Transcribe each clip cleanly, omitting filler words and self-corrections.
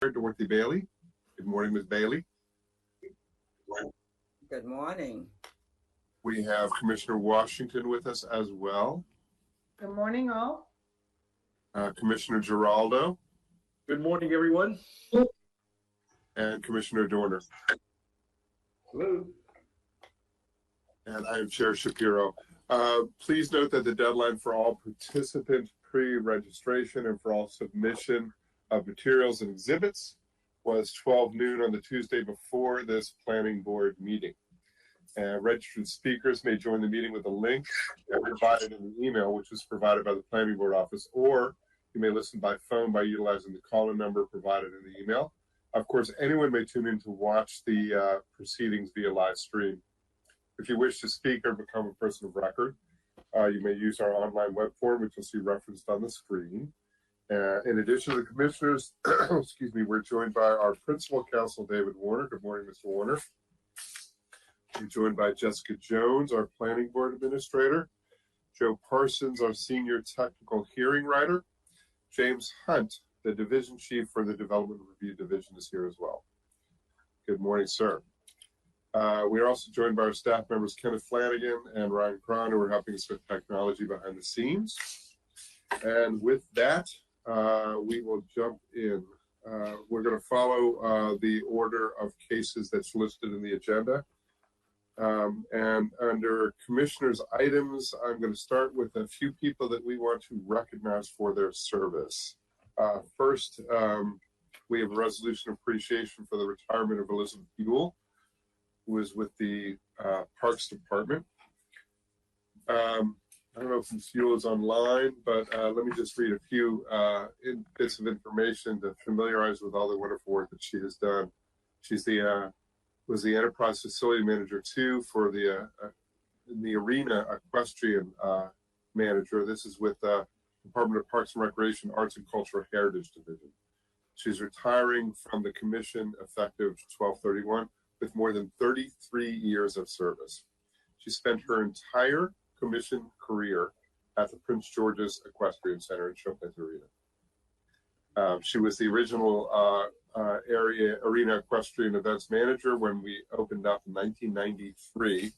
Dorothy Bailey. Good morning, Ms. Bailey. Good morning. We have Commissioner Washington with us as well. Good morning, all. Commissioner Giraldo. Good morning, everyone. And Commissioner Dorner. Hello. And I am Chair Shapiro. Please note that the deadline for all participant pre-registration and for all submission of materials and exhibits was 12 noon on the Tuesday before this planning board meeting. Registered speakers may join the meeting with a link provided in the email, which was provided by the planning board office, or you may listen by phone by utilizing the call-in number provided in the email. Of course, anyone may tune in to watch the proceedings via live stream. If you wish to speak or become a person of record, you may use our online web form, which you'll see referenced on the screen. In addition to the commissioners, excuse me, we're joined by our principal counsel, David Warner. Good morning, Mr. Warner. We're joined by Jessica Jones, our planning board administrator, Joe Parsons, our senior technical hearing writer, James Hunt, the division chief for the Development Review Division, is here as well. Good morning, sir. We are also joined by our staff members, Kenneth Flanagan and Ryan Cron, who are helping us with technology behind the scenes. And with that, we will jump in. We're going to follow the order of cases that's listed in the agenda. And under commissioners' items, I'm going to start with a few people that we want to recognize for their service. First, we have a resolution of appreciation for the retirement of Elizabeth Buell, who is with the Parks Department. I don't know if Ms. Buell is online, but let me just read a few bits of information to familiarize with all the wonderful work that she has done. She's was the Enterprise Facility Manager 2 for the Arena Equestrian Manager. This is with the Department of Parks and Recreation, Arts and Cultural Heritage Division. She's retiring from the commission effective 12/31 with more than 33 years of service. She spent her entire commission career at the Prince George's Equestrian Center in Showplace Arena. She was the original Arena Equestrian Events Manager when we opened up in 1993.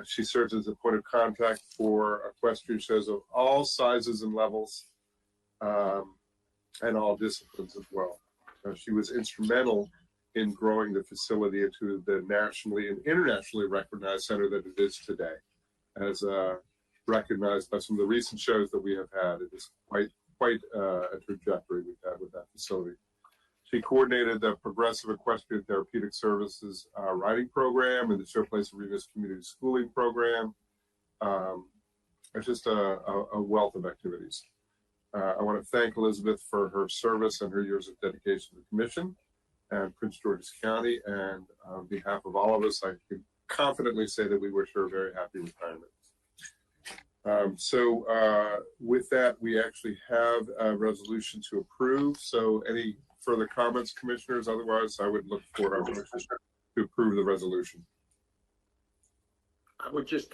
She serves as a point of contact for equestrian shows of all sizes and levels and all disciplines as well. She was instrumental in growing the facility into the nationally and internationally recognized center that it is today, as recognized by some of the recent shows that we have had. It is quite a trajectory we've had with that facility. She coordinated the Progressive Equestrian Therapeutic Services riding program and the Showplace Arenas Community Schooling Program. It's just a wealth of activities. I want to thank Elizabeth for her service and her years of dedication to the Commission and Prince George's County. And on behalf of all of us, I can confidently say that we wish her a very happy retirement. With that, we actually have a resolution to approve. So any further comments, commissioners? Otherwise, I would look for a motion to approve the resolution. I would just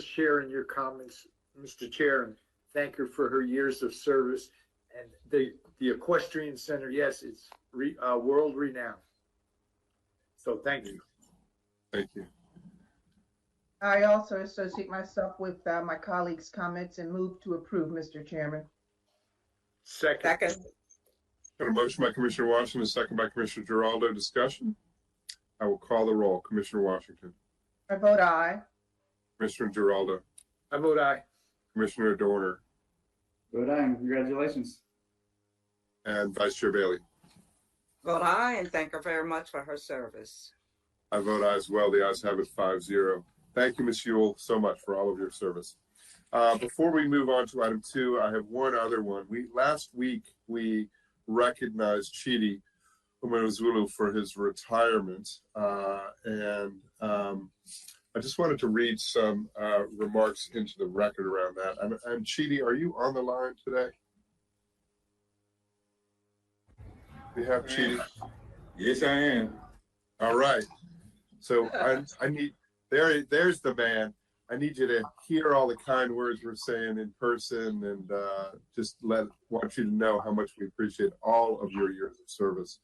share in your comments, Mr. Chair, and thank her for her years of service. And the Equestrian Center, yes, it's world renowned. So thank you. Thank you. I also associate myself with my colleagues' comments and move to approve, Mr. Chairman. Second. Got a motion by Commissioner Washington, a second by Commissioner Giraldo. Discussion? I will call the roll. Commissioner Washington. I vote aye. Commissioner Giraldo. I vote aye. Commissioner Dorner. Vote aye. Congratulations. And Vice Chair Bailey. Vote aye and thank her very much for her service. I vote aye as well. The ayes have it 5-0. Thank you, Ms. Buell, so much for all of your service. Before we move on to item 2, I have one other one. Last week, we recognized Chidi Umezulu for his retirement. I just wanted to read some remarks into the record around that. And Chidi, are you on the line today? We have Chidi. Yes, I am. All right. So I need, there's the man. I need you to hear all the kind words we're saying in person, and just want you to know how much we appreciate all of your years of service.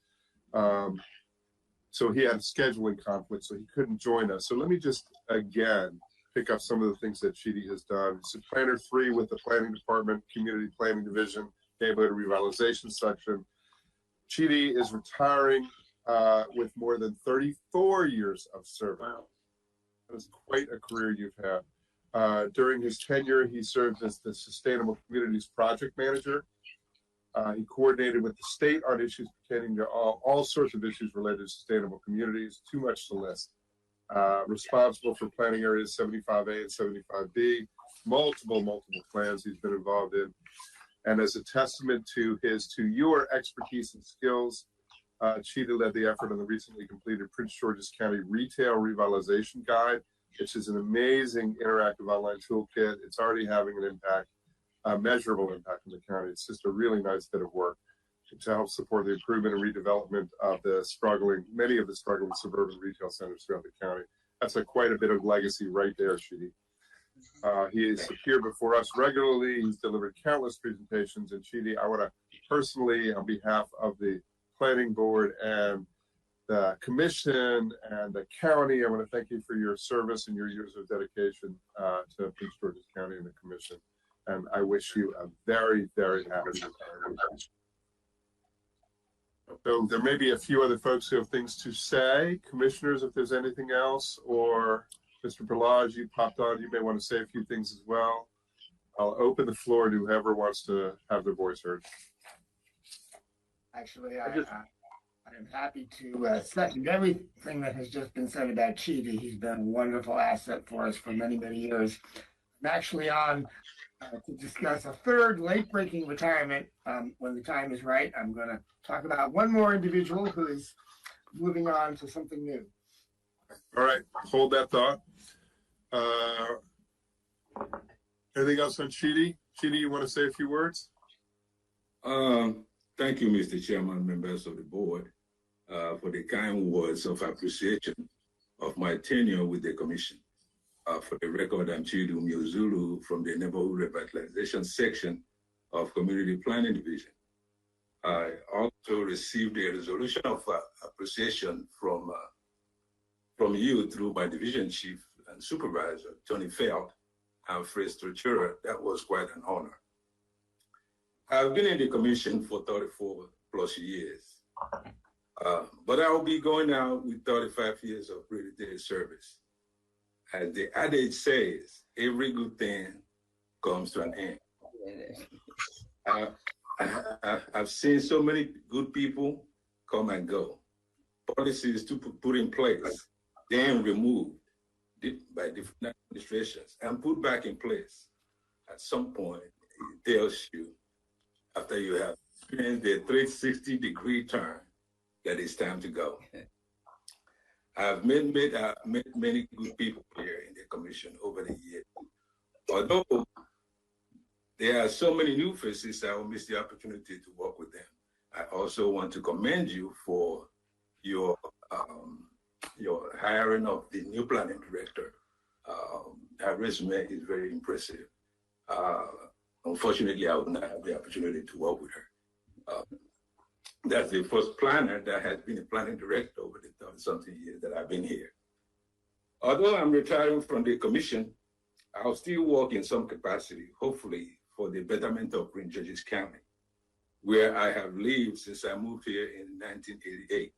So he had a scheduling conflict, so he couldn't join us. So let me just, again, pick up some of the things that Chidi has done. So Planner 3 with the Planning Department, Community Planning Division, Neighborhood Revitalization Section. Chidi is retiring with more than 34 years of service. Wow. That is quite a career you've had. During his tenure, he served as the Sustainable Communities Project Manager. He coordinated with the state on issues pertaining to all sorts of issues related to sustainable communities, too much to list. Responsible for planning areas 75A and 75B, multiple plans he's been involved in. And as a testament to your expertise and skills, Chidi led the effort on the recently completed Prince George's County Retail Revitalization Guide, which is an amazing interactive online toolkit. It's already having an impact. A measurable impact in the county. It's just a really nice bit of work to help support the improvement and redevelopment of many of the struggling suburban retail centers throughout the county. That's quite a bit of legacy right there, Chidi. He has appeared before us regularly. He's delivered countless presentations. And Chidi, I want to personally, on behalf of the planning board and the commission and the county, I want to thank you for your service and your years of dedication to Prince George's County and the commission. And I wish you a very, very happy retirement. So there may be a few other folks who have things to say. Commissioners, if there's anything else, or Mr. Berlage, you popped on, you may want to say a few things as well. I'll open the floor to whoever wants to have their voice heard. Actually, I'm happy to second everything that has just been said about Chidi. He's been a wonderful asset for us for many, many years. I'm actually on to discuss a third late-breaking retirement. When the time is right, I'm going to talk about one more individual who is moving on to something new. All right, hold that thought. Anything else on Chidi? Chidi, you want to say a few words? Thank you, Mr. Chairman, members of the board, for the kind words of appreciation of my tenure with the commission. For the record, I'm Chidu Miozulu from the Neighborhood Revitalization Section of Community Planning Division. I also received a resolution of appreciation from you through my division chief and supervisor, Tony Feld, and Fred Structura. That was quite an honor. I've been in the commission for 34 plus years, but I will be going out with 35 years of military service. As the adage says, every good thing comes to an end. I've seen so many good people come and go. Policies to put in place, then removed by different administrations and put back in place. At some point, it tells you, after you have experienced the 360-degree turn, that it's time to go. I've met many good people here in the commission over the years. Although there are so many new faces, I will miss the opportunity to work with them. I also want to commend you for your hiring of the new planning director. Her resume is very impressive. Unfortunately, I would not have the opportunity to work with her. That's the first planner that has been a planning director over the 30-something years that I've been here. Although I'm retiring from the commission, I'll still work in some capacity, hopefully for the betterment of Prince George's County, where I have lived since I moved here in 1988.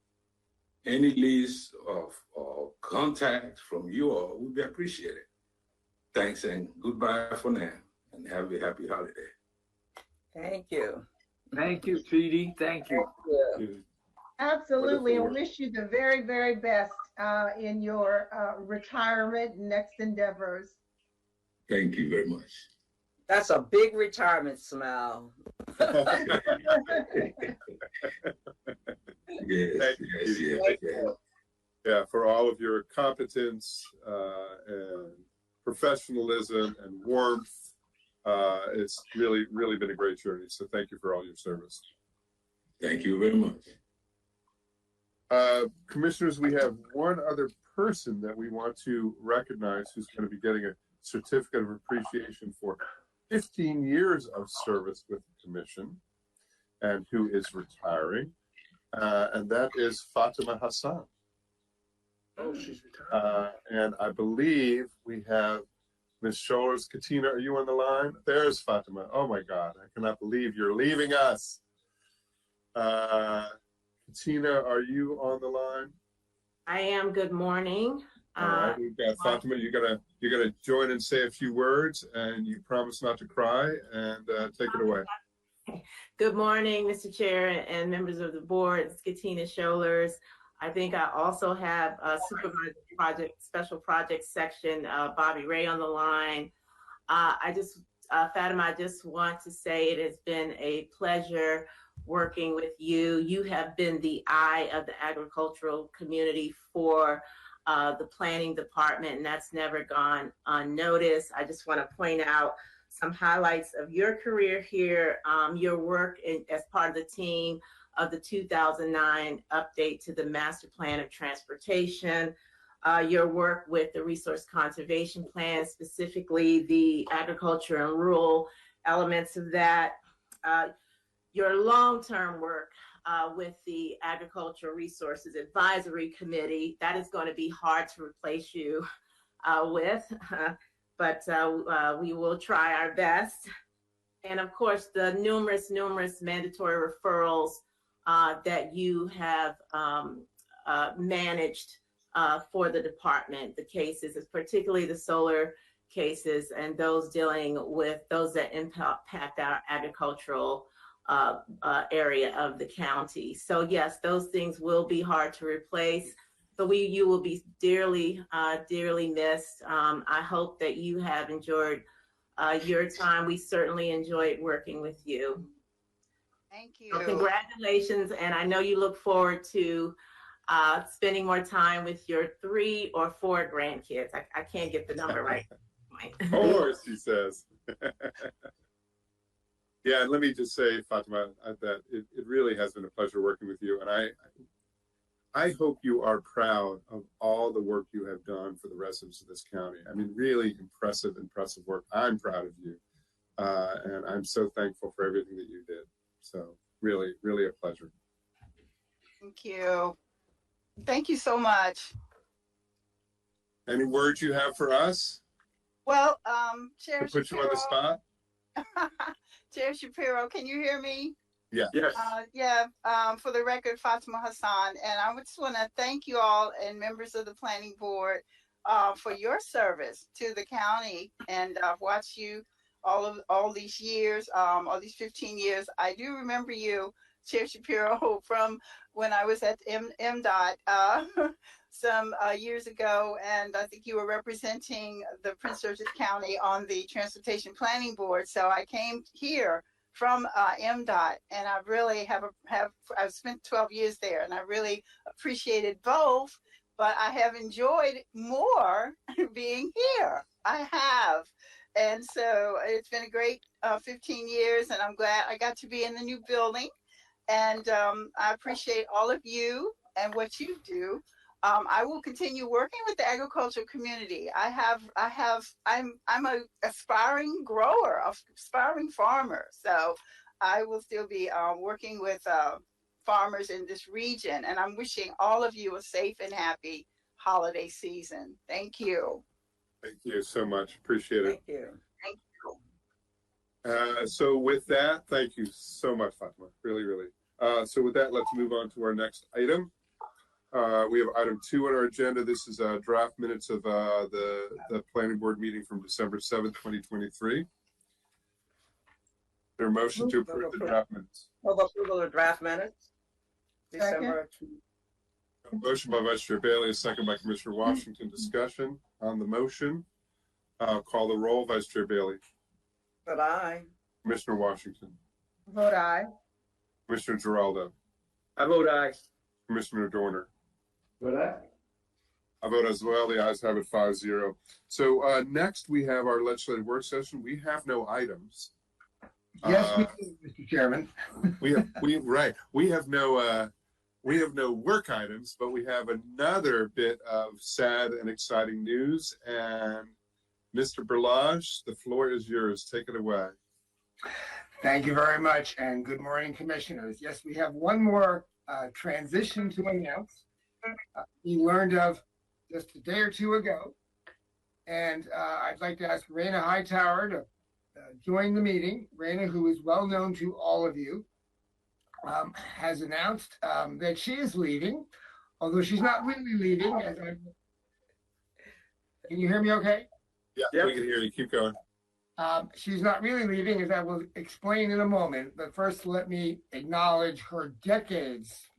Any list or contact from you all would be appreciated. Thanks and goodbye for now, and have a happy holiday. Thank you. Thank you, Chidi. Thank you. Absolutely, and wish you the very, very best in your retirement and next endeavors. Thank you very much. That's a big retirement smile. Yes. Yeah, for all of your competence and professionalism and warmth. It's really, really been a great journey. So thank you for all your service. Thank you very much. Commissioners, we have one other person that we want to recognize who's going to be getting a certificate of appreciation for 15 years of service with the commission and who is retiring. And that is Fatima Hassan. Oh, she's retired. And I believe we have Ms. Shoulders. Katina, are you on the line? There's Fatima. Oh my God, I cannot believe you're leaving us. Katina, are you on the line? I am. Good morning. All right, we've got Fatima. You're gonna join and say a few words, and you promise not to cry, and take it away. Good morning, Mr. Chair and members of the board. It's Katina Scholars. I think I also have a supervisor project, special projects section, Bobby Ray on the line. Fatima, I just want to say it has been a pleasure working with you. You have been the eye of the agricultural community for the planning department, and that's never gone unnoticed. I just want to point out some highlights of your career here, your work as part of the team of the 2009 update to the Master Plan of Transportation, your work with the Resource Conservation Plan, specifically the agriculture and rural elements of that, your long-term work with the Agricultural Resources Advisory Committee. That is going to be hard to replace you with, but we will try our best. And of course, the numerous mandatory referrals that you have managed for the department, the cases, particularly the solar cases and those dealing with those that impact our agricultural area of the county. So yes, those things will be hard to replace, but you will be dearly missed. I hope that you have enjoyed your time. We certainly enjoyed working with you. Thank you. So congratulations, and I know you look forward to spending more time with your 3 or 4 grandkids. I can't get the number right. Of course, he says. Yeah, and let me just say, Fatima, that it really has been a pleasure working with you, and I hope you are proud of all the work you have done for the residents of this county. I mean, really impressive work. I'm proud of you, and I'm so thankful for everything that you did. So really, really a pleasure. Thank you. Thank you so much. Any words you have for us? Well, Chair To put you on the spot? Chair Shapiro, can you hear me? Yeah. Yes. For the record, Fatima Hassan, and I just want to thank you all and members of the planning board for your service to the county, and I've watched you all these years, all these 15 years. I do remember you, Chair Shapiro, from when I was at MDOT some years ago, and I think you were representing the Prince George's County on the Transportation Planning Board. So I came here from MDOT, and I really I've spent 12 years there, and I really appreciated both, but I have enjoyed more being here. I have. And so it's been a great 15 years, and I'm glad I got to be in the new building. And I appreciate all of you and what you do. I will continue working with the agricultural community. I'm an aspiring grower, aspiring farmer. So I will still be working with farmers in this region. And I'm wishing all of you a safe and happy holiday season. Thank you. Thank you so much. Appreciate it. Thank you. Thank you. So with that, thank you so much, Fatima. Really, really. So with that, let's move on to our next item. We have item 2 on our agenda. This is draft minutes of the planning board meeting from December 7th, 2023. There a motion to approve the draft minutes? Move approval of draft minutes. December. A motion by Vice Chair Bailey, a second by Commissioner Washington. Discussion on the motion. Call the roll. Vice Chair Bailey. But aye. Commissioner Washington. Vote aye. Commissioner Giraldo. I vote aye. Commissioner Dorner. Vote aye. I vote as well. The ayes have it 5-0. So next we have our legislative work session. We have no items. Yes, we do, Mr. Chairman. We have no We have no work items, but we have another bit of sad and exciting news. And Mr. Berlage, the floor is yours. Take it away. Thank you very much, and good morning, commissioners. Yes, we have one more transition to announce. We learned of just a day or two ago, and I'd like to ask Raina Hightower to join the meeting. Raina, who is well known to all of you, has announced that she is leaving, although she's not really leaving. Can you hear me okay? Yeah, Yep. we can hear you. Keep going. She's not really leaving, as I will explain in a moment. But first, let me acknowledge her decades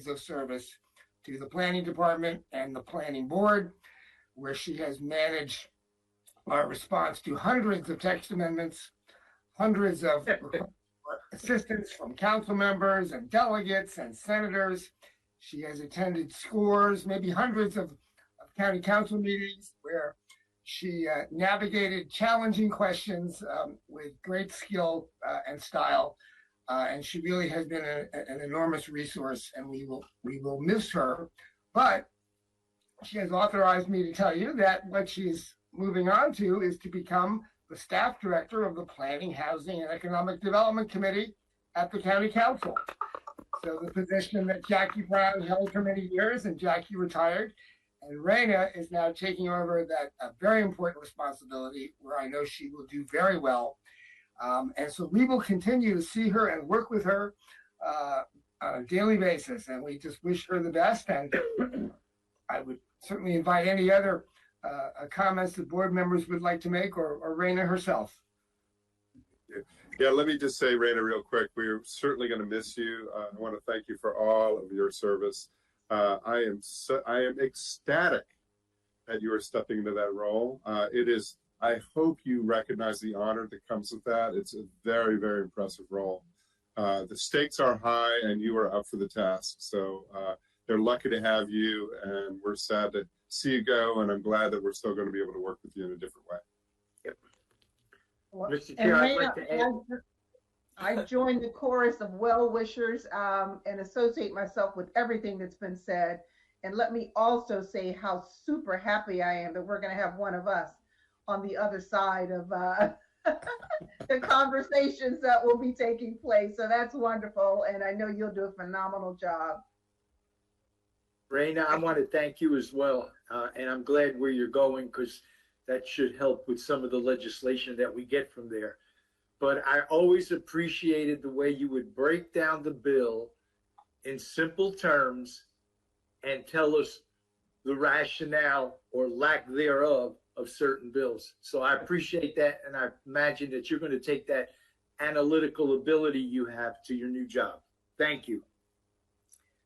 of service to the planning department and the planning board, where she has managed our response to hundreds of text amendments, hundreds of assistance from council members and delegates and senators. She has attended scores, maybe hundreds of county council meetings where she navigated challenging questions with great skill and style, and she really has been an enormous resource. And we will miss her. But she has authorized me to tell you that what she's moving on to is to become the staff director of the Planning, Housing, and Economic Development Committee at the County Council. So the position that Jackie Brown held for many years, and Jackie retired. And Raina is now taking over that very important responsibility, where I know she will do very well. And so we will continue to see her and work with her on a daily basis. And we just wish her the best. And I would certainly invite any other comments that board members would like to make, or Raina herself. Yeah, let me just say, Raina, real quick, we're certainly going to miss you. I want to thank you for all of your service. I am ecstatic that you are stepping into that role. I hope you recognize the honor that comes with that. It's a very, very impressive role. The stakes are high and you are up for the task. So they're lucky to have you, and we're sad to see you go. And I'm glad that we're still going to be able to work with you in a different way. Yep. Well, Mr. and Chair, I'd Raina, like to add. I join the chorus of well-wishers and associate myself with everything that's been said. And let me also say how super happy I am that we're going to have one of us on the other side of the conversations that will be taking place. So that's wonderful. And I know you'll do a phenomenal job. Raina, I want to thank you as well. And I'm glad where you're going, because that should help with some of the legislation that we get from there. But I always appreciated the way you would break down the bill in simple terms and tell us the rationale or lack thereof of certain bills. So I appreciate that. And I imagine that you're going to take that analytical ability you have to your new job. Thank you.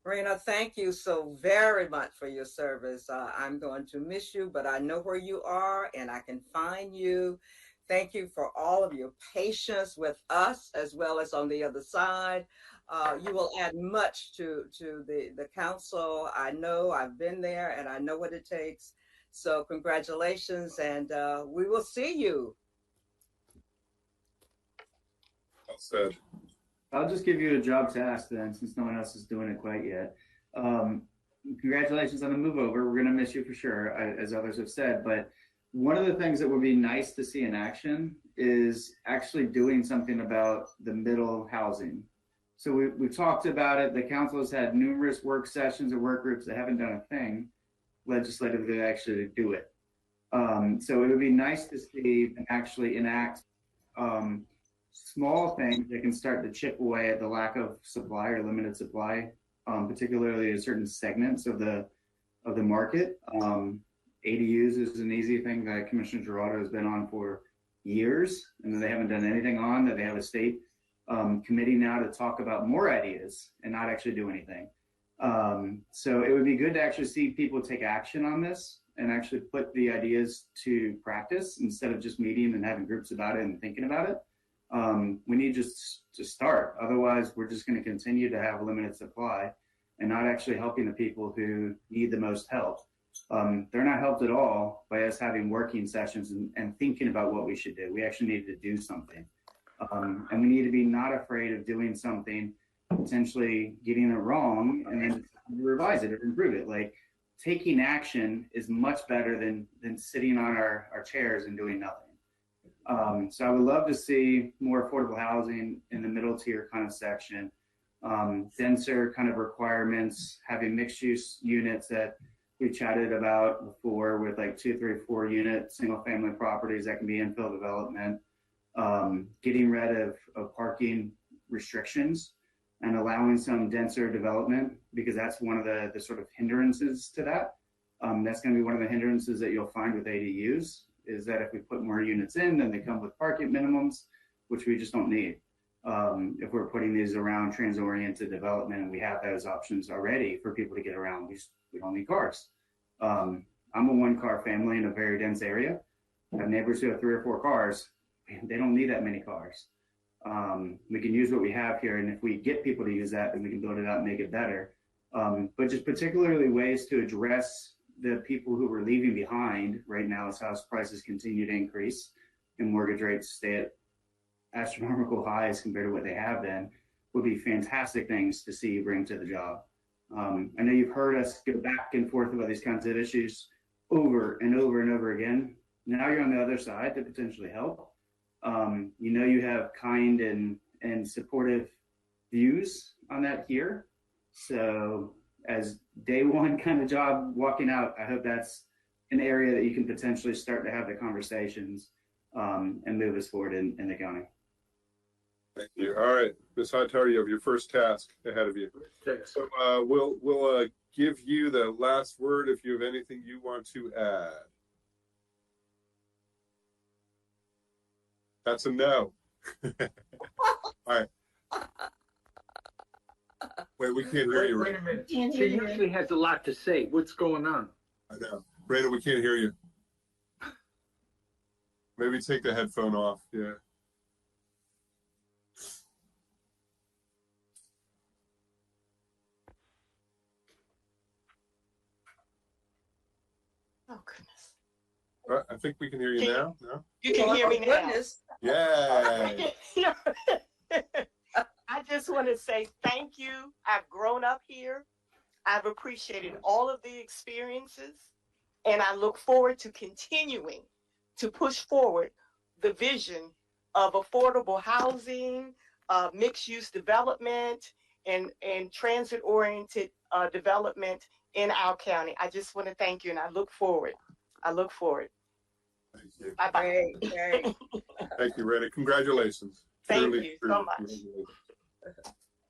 Raina, thank you so very much for your service. I'm going to miss you, but I know where you are and I can find you. Thank you for all of your patience with us, as well as on the other side. You will add much to the council. I know, I've been there, and I know what it takes. So congratulations, and we will see you. Well said. I'll just give you a job task then, since no one else is doing it quite yet. Congratulations on the move over. We're going to miss you for sure, as others have said. But one of the things that would be nice to see in action is actually doing something about the middle housing. So we've talked about it. The council has had numerous work sessions or work groups that haven't done a thing legislatively to actually do it. So it would be nice to see and actually enact small things that can start to chip away at the lack of supply or limited supply, particularly in certain segments of the market. ADUs is an easy thing that Commissioner Geraldo has been on for years, and that they haven't done anything on, that they have a state committee now to talk about more ideas and not actually do anything. So it would be good to actually see people take action on this and actually put the ideas to practice instead of just meeting and having groups about it and thinking about it. We need just to start. Otherwise, we're just going to continue to have limited supply and not actually helping the people who need the most help. They're not helped at all by us having working sessions and thinking about what we should do. We actually need to do something. And we need to be not afraid of doing something potentially getting it wrong and then revise it or improve it. Like taking action is much better than sitting on our chairs and doing nothing. So I would love to see more affordable housing in the middle tier kind of section, denser kind of requirements, having mixed use units that we chatted about before with like 2, 3, 4 unit single family properties that can be infill development, getting rid of parking restrictions and allowing some denser development, because that's one of the sort of hindrances to that. That's going to be one of the hindrances that you'll find with ADUs, is that if we put more units in, then they come with parking minimums, which we just don't need. If we're putting these around trans-oriented development and we have those options already for people to get around, we don't need cars. I'm a 1-car family in a very dense area. I have neighbors who have 3 or 4 cars. They don't need that many cars. We can use what we have here, and if we get people to use that, then we can build it out and make it better. But just particularly ways to address the people who we're leaving behind right now as house prices continue to increase and mortgage rates stay at astronomical highs compared to what they have been, would be fantastic things to see you bring to the job. I know you've heard us go back and forth about these kinds of issues over and over and over again. Now you're on the other side to potentially help. You know, you have kind and supportive views on that here. So as day one kind of job walking out, I hope that's an area that you can potentially start to have the conversations and move us forward in the county. Thank you. All right, Ms. Hightower, you have your first task ahead of you. So we'll give you the last word if you have anything you want to add. That's a no. All right. Wait, we can't hear you. Wait a minute. She usually has a lot to say. What's going on? I know. Brandon, we can't hear you. Maybe take the headphone off. Yeah. Oh, goodness. I think we can hear you now. No? You can hear me now. Yay. I just want to say thank you. I've grown up here. I've appreciated all of the experiences, and I look forward to continuing to push forward the vision of affordable housing, mixed-use development, and transit-oriented development in our county. I just want to thank you, and I look forward. Thank you. Bye-bye. Thank you, Rita. Congratulations. Thank you so much.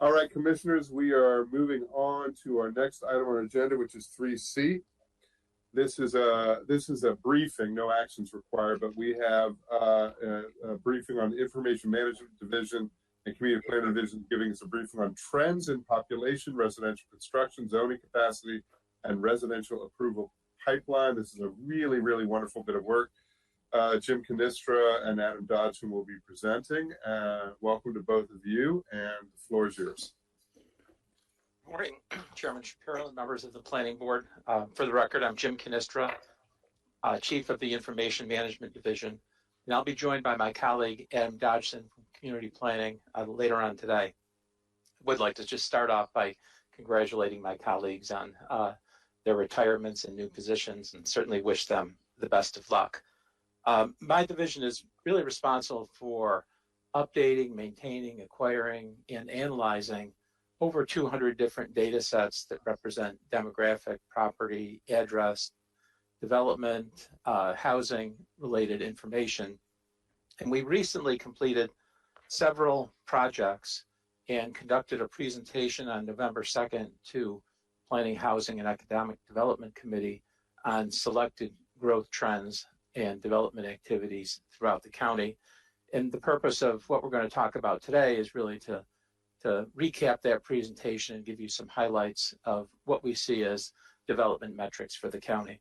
All right, commissioners, we are moving on to our next item on our agenda, which is 3C. This is a briefing, no actions required, but we have a briefing on the Information Management Division and Community Planning Division giving us a briefing on trends in population, residential construction, zoning capacity, and residential approval pipeline. This is a really, really wonderful bit of work. Jim Canistra and Adam Dodson will be presenting. Welcome to both of you, and the floor is yours. Morning, Chairman Shapiro and members of the Planning Board. For the record, I'm Jim Canistra, Chief of the Information Management Division, and I'll be joined by my colleague Adam Dodson from Community Planning later on today. I would like to just start off by congratulating my colleagues on their retirements and new positions, and certainly wish them the best of luck. My division is really responsible for updating, maintaining, acquiring, and analyzing over 200 different data sets that represent demographic, property, address, development, housing related information. And we recently completed several projects and conducted a presentation on November 2nd to Planning, Housing, and Economic Development Committee on selected growth trends and development activities throughout the county. And the purpose of what we're going to talk about today is really to recap that presentation and give you some highlights of what we see as development metrics for the county.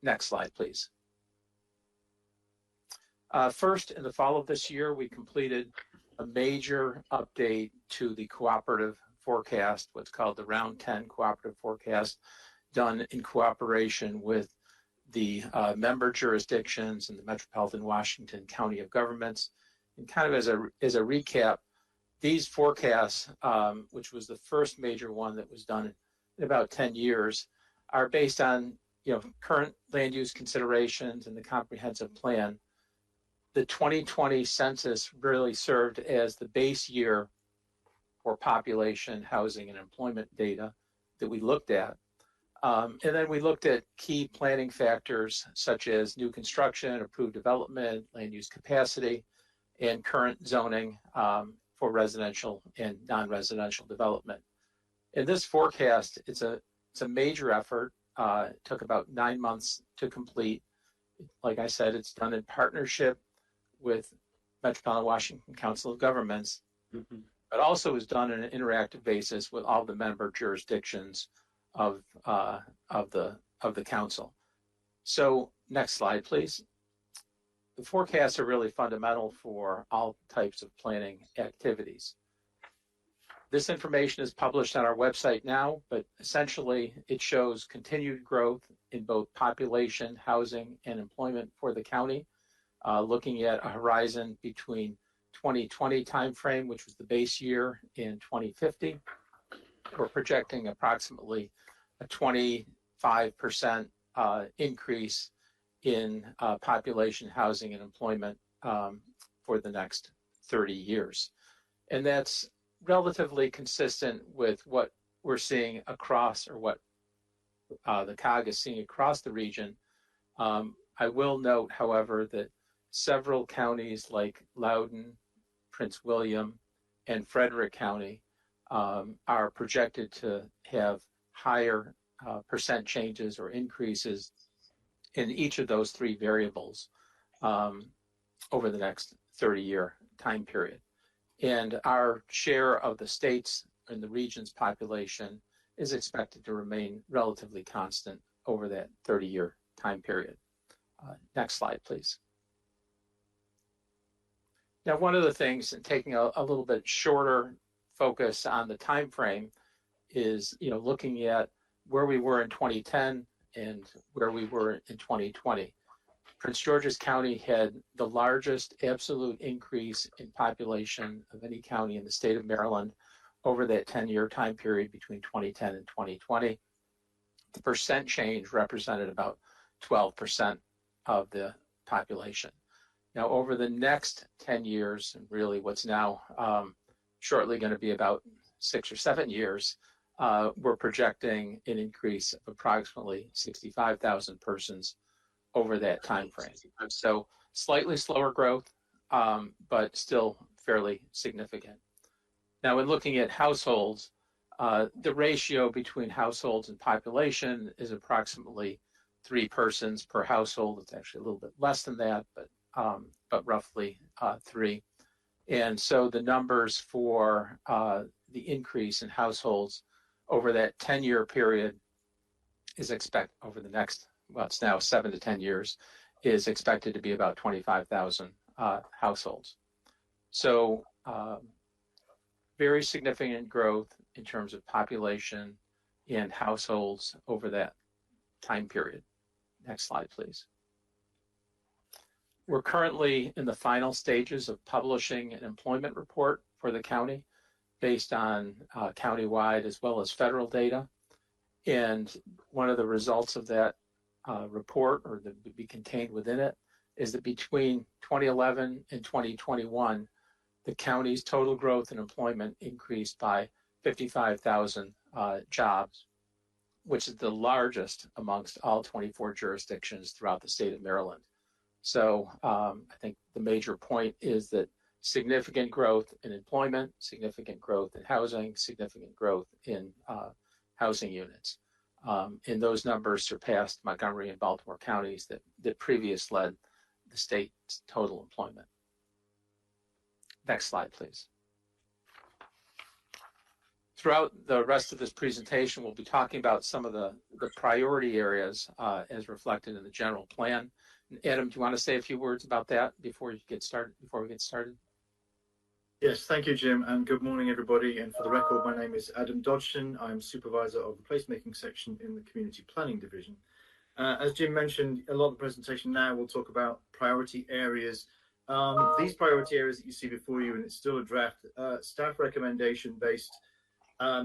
Next slide, please. First, in the fall of this year, we completed a major update to the cooperative forecast, what's called the Round 10 Cooperative Forecast, done in cooperation with the member jurisdictions and the Metropolitan Washington County of Governments. And kind of as a recap, these forecasts, which was the first major one that was done in about 10 years, are based on current land use considerations and the comprehensive plan. The 2020 census really served as the base year for population, housing, and employment data that we looked at. And then we looked at key planning factors such as new construction, approved development, land use capacity, and current zoning for residential and non-residential development. In this forecast, it's a major effort. It took about 9 months to complete. Like I said, it's done in partnership with Metropolitan Washington Council of Governments, but also was done on an interactive basis with all the member jurisdictions of the council. So next slide, please. The forecasts are really fundamental for all types of planning activities. This information is published on our website now, but essentially it shows continued growth in both population, housing, and employment for the county, looking at a horizon between 2020 timeframe, which was the base year, in 2050. We're projecting approximately a 25% increase in population, housing, and employment for the next 30 years. And that's relatively consistent with what we're seeing across, or what the COG is seeing across the region. I will note, however, that several counties like Loudoun, Prince William, and Frederick County are projected to have higher percent changes or increases in each of those three variables over the next 30-year time period. And our share of the states and the region's population is expected to remain relatively constant over that 30-year time period. Next slide, please. Now, one of the things, and taking a little bit shorter focus on the time frame, is looking at where we were in 2010 and where we were in 2020. Prince George's County had the largest absolute increase in population of any county in the state of Maryland over that 10-year time period between 2010 and 2020. The percent change represented about 12% of the population. Now, over the next 10 years, and really what's now shortly going to be about 6 or 7 years, we're projecting an increase of approximately 65,000 persons over that time frame. So slightly slower growth, but still fairly significant. Now, when looking at households, the ratio between households and population is approximately 3 persons per household. It's actually a little bit less than that, but roughly 3. And so the numbers for the increase in households over that 10-year period is expected over the next, well, it's now 7 to 10 years, is expected to be about 25,000 households. So very significant growth in terms of population and households over that time period. Next slide, please. We're currently in the final stages of publishing an employment report for the county based on countywide as well as federal data. And one of the results of that report, or that would be contained within it, is that between 2011 and 2021, the county's total growth in employment increased by 55,000 jobs, which is the largest amongst all 24 jurisdictions throughout the state of Maryland. So I think the major point is that significant growth in employment, significant growth in housing, significant growth in housing units. And those numbers surpassed Montgomery and Baltimore counties that previously led the state's total employment. Next slide, please. Throughout the rest of this presentation, we'll be talking about some of the priority areas as reflected in the general plan. Adam, do you want to say a few words about that before we get started? Yes, thank you, Jim, and good morning, everybody. And for the record, my name is Adam Dodgson. I'm supervisor of the placemaking section in the Community Planning Division. As Jim mentioned, a lot of the presentation now will talk about priority areas These priority areas that you see before you, and it's still a draft, staff recommendation based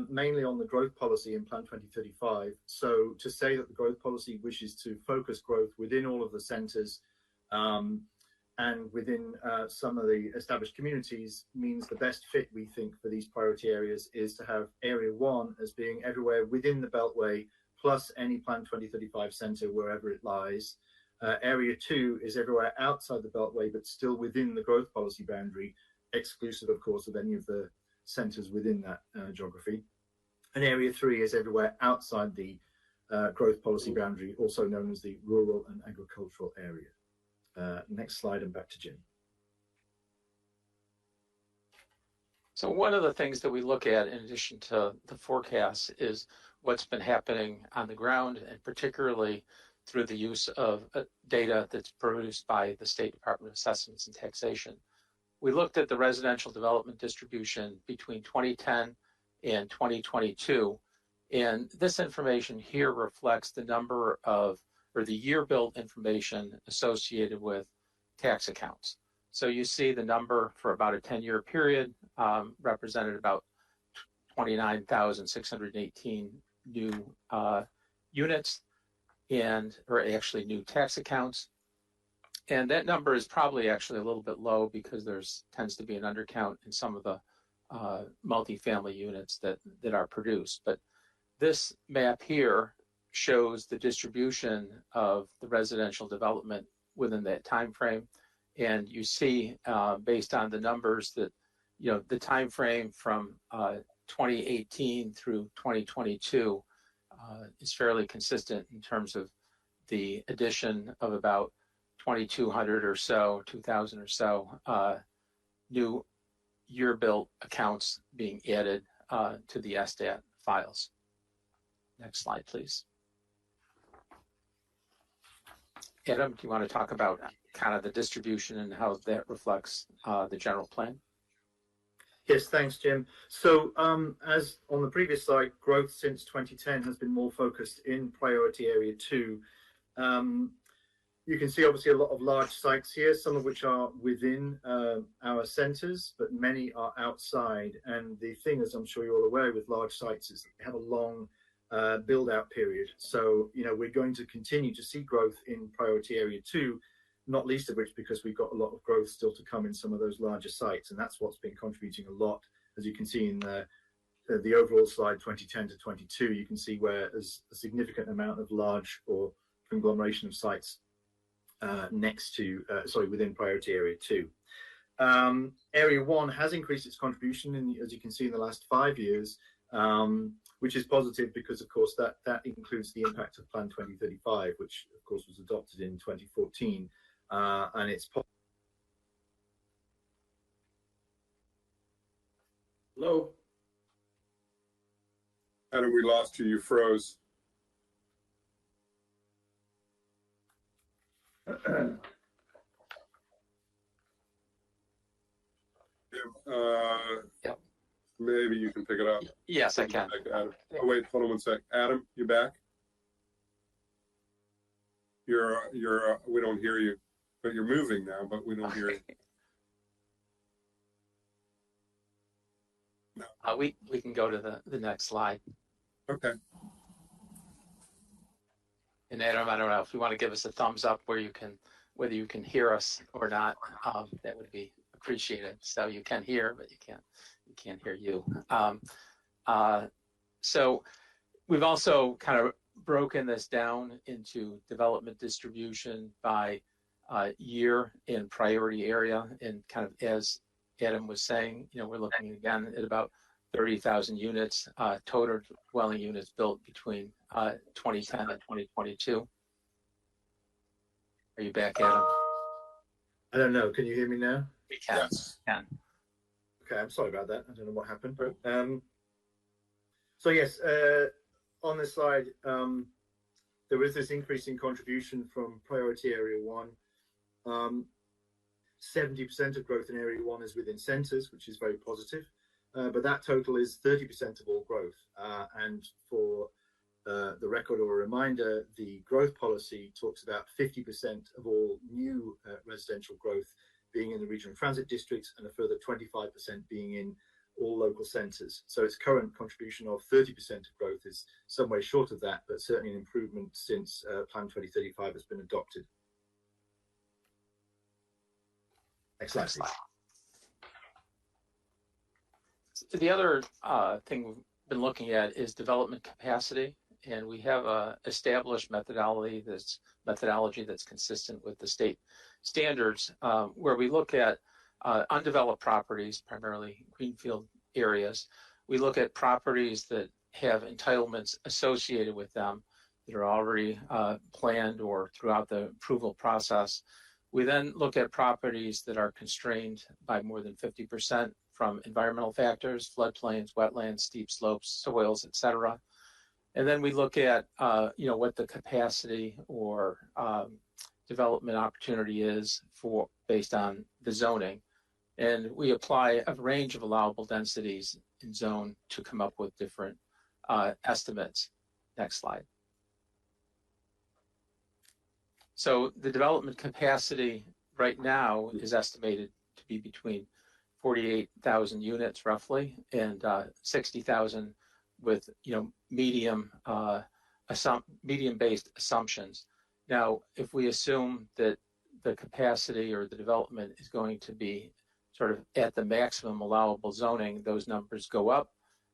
mainly on the growth policy in Plan 2035. So to say that the growth policy wishes to focus growth within all of the centres and within some of the established communities means the best fit, we think, for these priority areas is to have Area 1 as being everywhere within the Beltway, plus any Plan 2035 centre wherever it lies. Area 2 is everywhere outside the Beltway, but still within the growth policy boundary, exclusive, of course, of any of the centres within that geography. And Area 3 is everywhere outside the growth policy boundary, also known as the rural and agricultural area. Next slide, and back to Jim. So one of the things that we look at in addition to the forecasts is what's been happening on the ground, and particularly through the use of data that's produced by the State Department of Assessments and Taxation. We looked at the residential development distribution between 2010 and 2022, and this information here reflects the number of, or the year built information associated with tax accounts. So you see the number for about a 10-year period represented about 29,618 new units, or actually new tax accounts. And that number is probably actually a little bit low because tends to be an undercount in some of the multifamily units that are produced. But this map here shows the distribution of the residential development within that time frame. And you see, based on the numbers, that the time frame from 2018 through 2022 is fairly consistent in terms of the addition of about 2,200 or so, 2,000 or so new year-built accounts being added to the SDAT files. Next slide, please. Adam, do you want to talk about kind of the distribution and how that reflects the general plan? Yes, thanks, Jim. So as on the previous slide, growth since 2010 has been more focused in priority area 2. You can see obviously a lot of large sites here, some of which are within our centres, but many are outside. And the thing, as I'm sure you're all aware with large sites, is that they have a long build out period. So, we're going to continue to see growth in priority area 2, not least of which because we've got a lot of growth still to come in some of those larger sites. And that's what's been contributing a lot. As you can see in the overall slide 2010 to 22, you can see where there's a significant amount of large or conglomeration of sites within priority area 2. Area 1 has increased its contribution, as you can see, in the last 5 years, which is positive because, of course, that includes the impact of Plan 2035, which, of course, was adopted in 2014. And it's Hello? Adam, we lost you. You froze. Yep. Maybe you can pick it up. Yes, I can. Adam. Oh, wait, hold on one sec. Adam, you back? We don't hear you, but you're moving now, but we don't hear you. No. We can go to the next slide. Okay. And Adam, I don't know if you want to give us a thumbs up whether you can hear us or not. That would be appreciated. So you can hear, but you can't hear you. So we've also kind of broken this down into development distribution by year and priority area. And kind of as Adam was saying, we're looking again at about 30,000 units, total dwelling units built between 2010 and 2022. Are you back, Adam? I don't know. Can you hear me now? We can. Yes. Can. Okay, I'm sorry about that. I don't know what happened. So yes, on this slide, there is this increasing contribution from priority area 1. 70% of growth in area 1 is within centres, which is very positive. But that total is 30% of all growth. And for the record or a reminder, the growth policy talks about 50% of all new residential growth being in the regional transit districts and a further 25% being in all local centres. So its current contribution of 30% of growth is some way short of that, but certainly an improvement since Plan 2035 has been adopted. Next slide, please. The other thing we've been looking at is development capacity, and we have a established methodology that's consistent with the state standards, where we look at undeveloped properties, primarily greenfield areas. We look at properties that have entitlements associated with them that are already planned or throughout the approval process. We then look at properties that are constrained by more than 50% from environmental factors, floodplains, wetlands, steep slopes, soils, etc. And then we look at what the capacity or development opportunity is for based on the zoning. And we apply a range of allowable densities in zone to come up with different estimates. Next slide. So the development capacity right now is estimated to be between 48,000 units roughly and 60,000 with medium-based assumptions. Now, if we assume that the capacity or the development is going to be sort of at the maximum allowable zoning, those numbers go up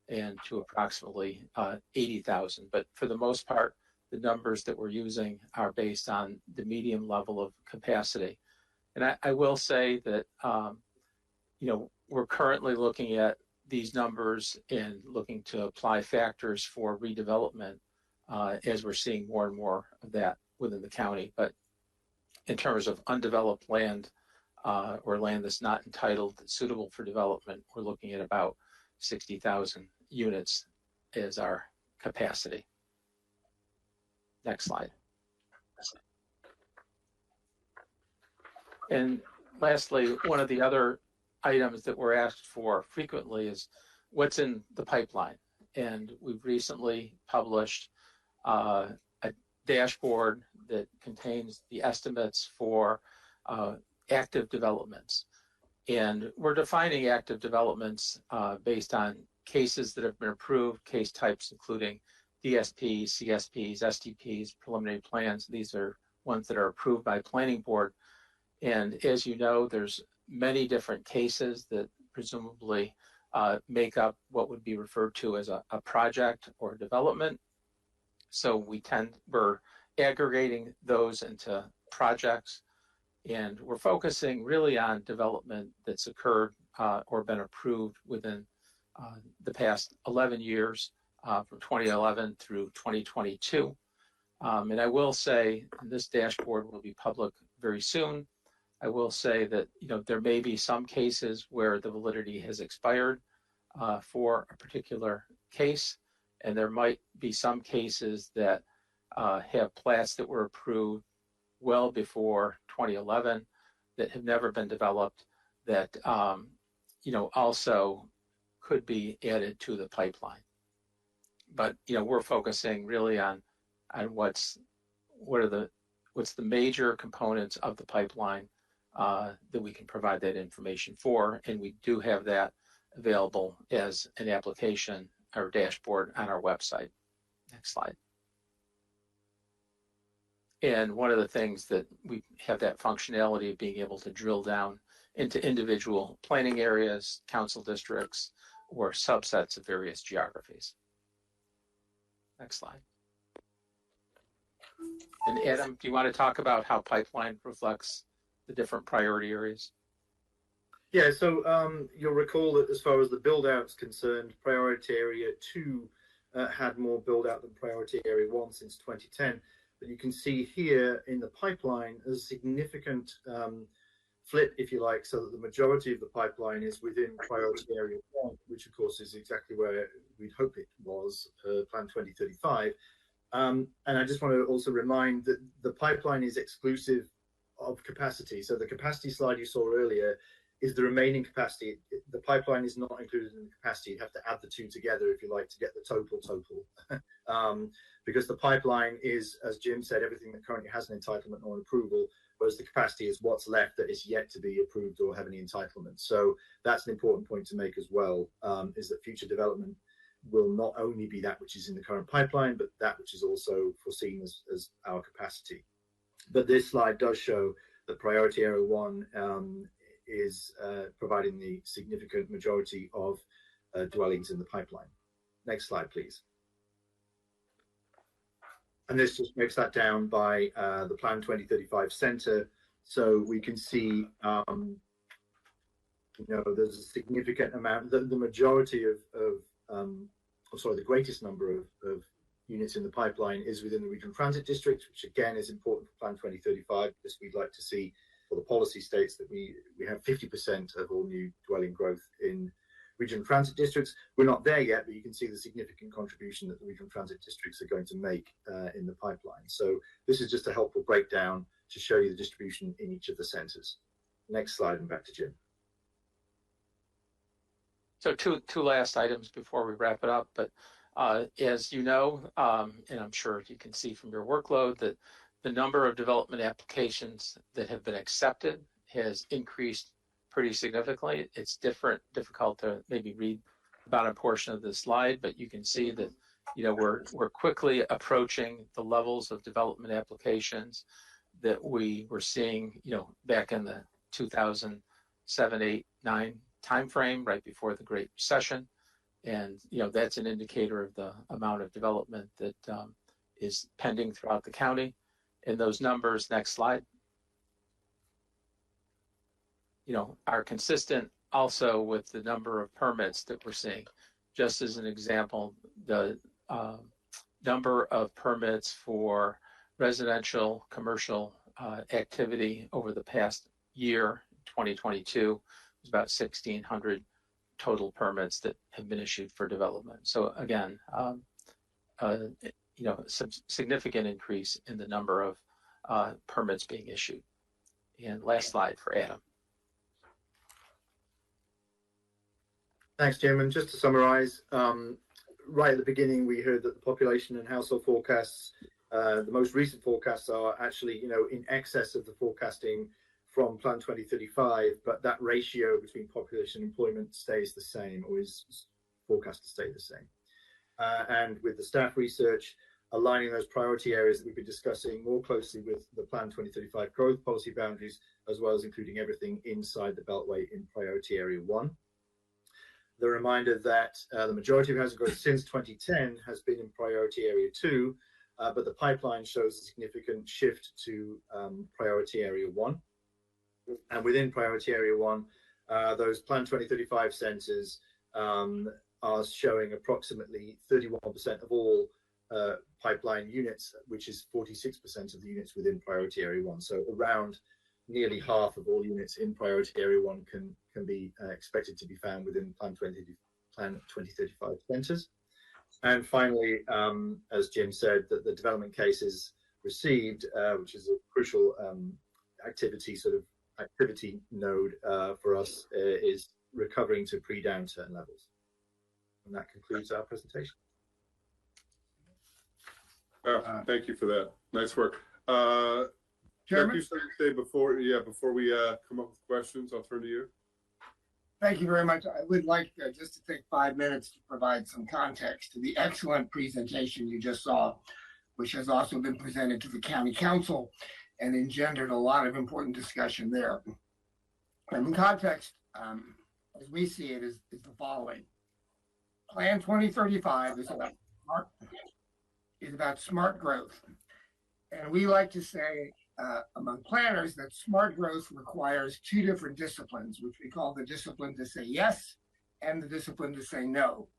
and to approximately 80,000. But for the most part, the numbers that we're using are based on the medium level of capacity. And I will say that, we're currently looking at these numbers and looking to apply factors for redevelopment as we're seeing more and more of that within the county. But in terms of undeveloped land or land that's not entitled, suitable for development, we're looking at about 60,000 units as our capacity. Next slide. And lastly, one of the other items that we're asked for frequently is what's in the pipeline. And we've recently published a dashboard that contains the estimates for active developments. And we're defining active developments based on cases that have been approved, case types including DSPs, CSPs, STPs, preliminary plans. These are ones that are approved by planning board. And as you know, there's many different cases that presumably make up what would be referred to as a project or development. So we're aggregating those into projects, and we're focusing really on development that's occurred or been approved within the past 11 years, from 2011 through 2022. And I will say this dashboard will be public very soon. I will say that there may be some cases where the validity has expired for a particular case, and there might be some cases that have plats that were approved well before 2011 that have never been developed that also could be added to the pipeline. But we're focusing really on what's the major components of the pipeline that we can provide that information for, and we do have that available as an application or dashboard on our website. Next slide. And one of the things that we have that functionality of being able to drill down into individual planning areas, council districts, or subsets of various geographies. Next slide. And Adam, do you want to talk about how pipeline reflects the different priority areas? Yeah, so you'll recall that as far as the build out is concerned, priority area 2 had more build out than priority area 1 since 2010. But you can see here in the pipeline a significant flip, if you like, so that the majority of the pipeline is within priority area 1, which of course is exactly where we'd hope it was per Plan 2035. And I just want to also remind that the pipeline is exclusive of capacity. So the capacity slide you saw earlier is the remaining capacity. The pipeline is not included in the capacity. You have to add the two together, if you like, to get the total. Because the pipeline is, as Jim said, everything that currently has an entitlement or approval, whereas the capacity is what's left that is yet to be approved or have any entitlements. So that's an important point to make as well, is that future development will not only be that which is in the current pipeline, but that which is also foreseen as our capacity. But this slide does show that priority area 1 is providing the significant majority of dwellings in the pipeline. Next slide, please. And this just breaks that down by the Plan 2035 center. So we can see, there's a significant amount, the majority the greatest number of units in the pipeline is within the regional transit district, which again is important for Plan 2035, because we'd like to see, for the policy states, that we have 50% of all new dwelling growth in regional transit districts. We're not there yet, but you can see the significant contribution that the regional transit districts are going to make in the pipeline. So this is just a helpful breakdown to show you the distribution in each of the centers. Next slide, and back to Jim. So two last items before we wrap it up. But as you know, and I'm sure you can see from your workload, that the number of development applications that have been accepted has increased pretty significantly. It's difficult to maybe read about a portion of this slide, but you can see that we're quickly approaching the levels of development applications that we were seeing back in the 2007, 8, 9 timeframe, right before the Great Recession. And that's an indicator of the amount of development that is pending throughout the county. And those numbers, next slide, are consistent also with the number of permits that we're seeing. Just as an example, the number of permits for residential, commercial activity over the past year, 2022, was about 1,600 total permits that have been issued for development. So again, some significant increase in the number of permits being issued. And last slide for Adam. Thanks, Jim. And just to summarize, right at the beginning, we heard that the population and household forecasts, the most recent forecasts are actually, in excess of the forecasting from Plan 2035, but that ratio between population and employment stays the same, or is forecast to stay the same. And with the staff research, aligning those priority areas that we've been discussing more closely with the Plan 2035 growth policy boundaries, as well as including everything inside the Beltway in priority area 1. The reminder that the majority of housing growth since 2010 has been in priority area 2, but the pipeline shows a significant shift to priority area 1. And within priority area 1, those Plan 2035 centers are showing approximately 31% of all pipeline units, which is 46% of the units within priority area 1. So around nearly half of all units in priority area 1 can be expected to be found within Plan 2035 centers. And finally, as Jim said, that the development cases received, which is a crucial activity node for us, is recovering to pre-downturn levels. And that concludes our presentation. Thank you for that. Nice work. Chairman? You say before we come up with questions, I'll turn to you. Thank you very much. I would like just to take 5 minutes to provide some context to the excellent presentation you just saw, which has also been presented to the County Council and engendered a lot of important discussion there. And in context, as we see it, is the following. Plan 2035 is about smart growth. And we like to say among planners that smart growth requires 2 different disciplines, which we call the discipline to say yes and the discipline to say no.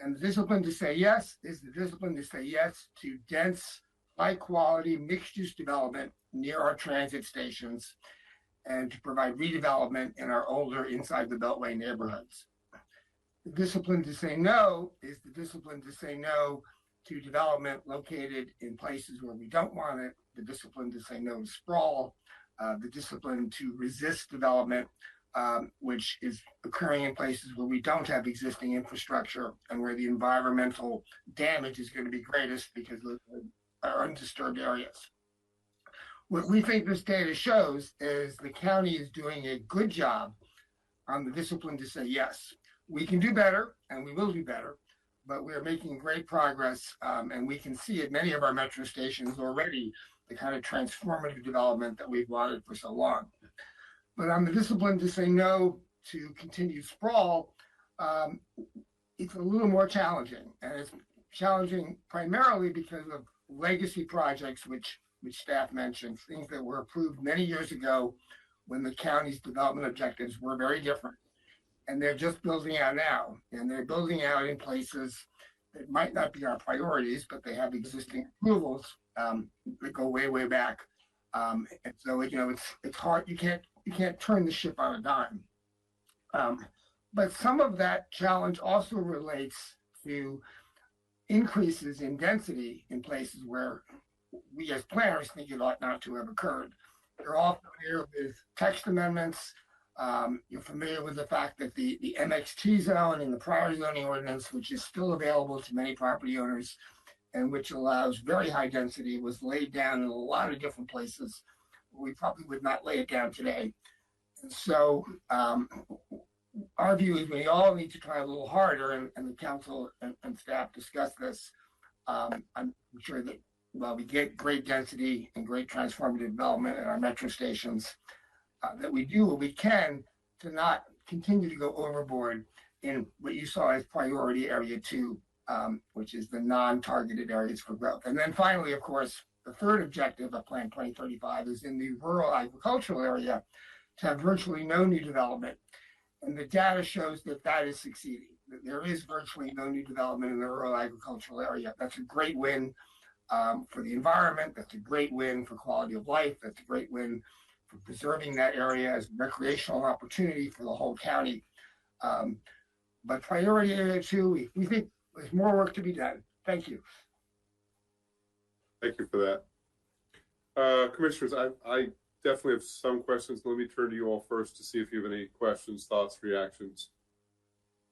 And the discipline to say yes is the discipline to say yes to dense, high-quality, mixed-use development near our transit stations and to provide redevelopment in our older inside the Beltway neighborhoods. The discipline to say no is the discipline to say no to development located in places where we don't want it, the discipline to say no to sprawl, the discipline to resist development, which is occurring in places where we don't have existing infrastructure and where the environmental damage is going to be greatest because those are undisturbed areas. What we think this data shows is the county is doing a good job on the discipline to say, yes, we can do better and we will do better, but we are making great progress. And we can see at many of our metro stations already the kind of transformative development that we've wanted for so long. But on the discipline to say no to continued sprawl, it's a little more challenging. And it's challenging primarily because of legacy projects, which staff mentioned, things that were approved many years ago when the county's development objectives were very different. And they're just building out now. And they're building out in places that might not be our priorities, but they have existing approvals that go way, way back. And so, it's hard. You can't turn the ship on a dime. But some of that challenge also relates to increases in density in places where we as planners think it ought not to have occurred. You're all familiar with text amendments. You're familiar with the fact that the MXT zone in the prior zoning ordinance, which is still available to many property owners and which allows very high density, was laid down in a lot of different places. We probably would not lay it down today. And so our view is we all need to try a little harder, and the council and staff discuss this. I'm sure that while we get great density and great transformative development at our metro stations, that we do what we can to not continue to go overboard in what you saw as priority area 2, which is the non-targeted areas for growth. And then finally, of course, the third objective of Plan 2035 is in the rural agricultural area to have virtually no new development. And the data shows that that is succeeding, that there is virtually no new development in the rural agricultural area. That's a great win for the environment. That's a great win for quality of life. That's a great win for preserving that area as a recreational opportunity for the whole county. But priority area 2, we think there's more work to be done. Thank you. Thank you for that. Commissioners, I definitely have some questions. Let me turn to you all first to see if you have any questions, thoughts, reactions.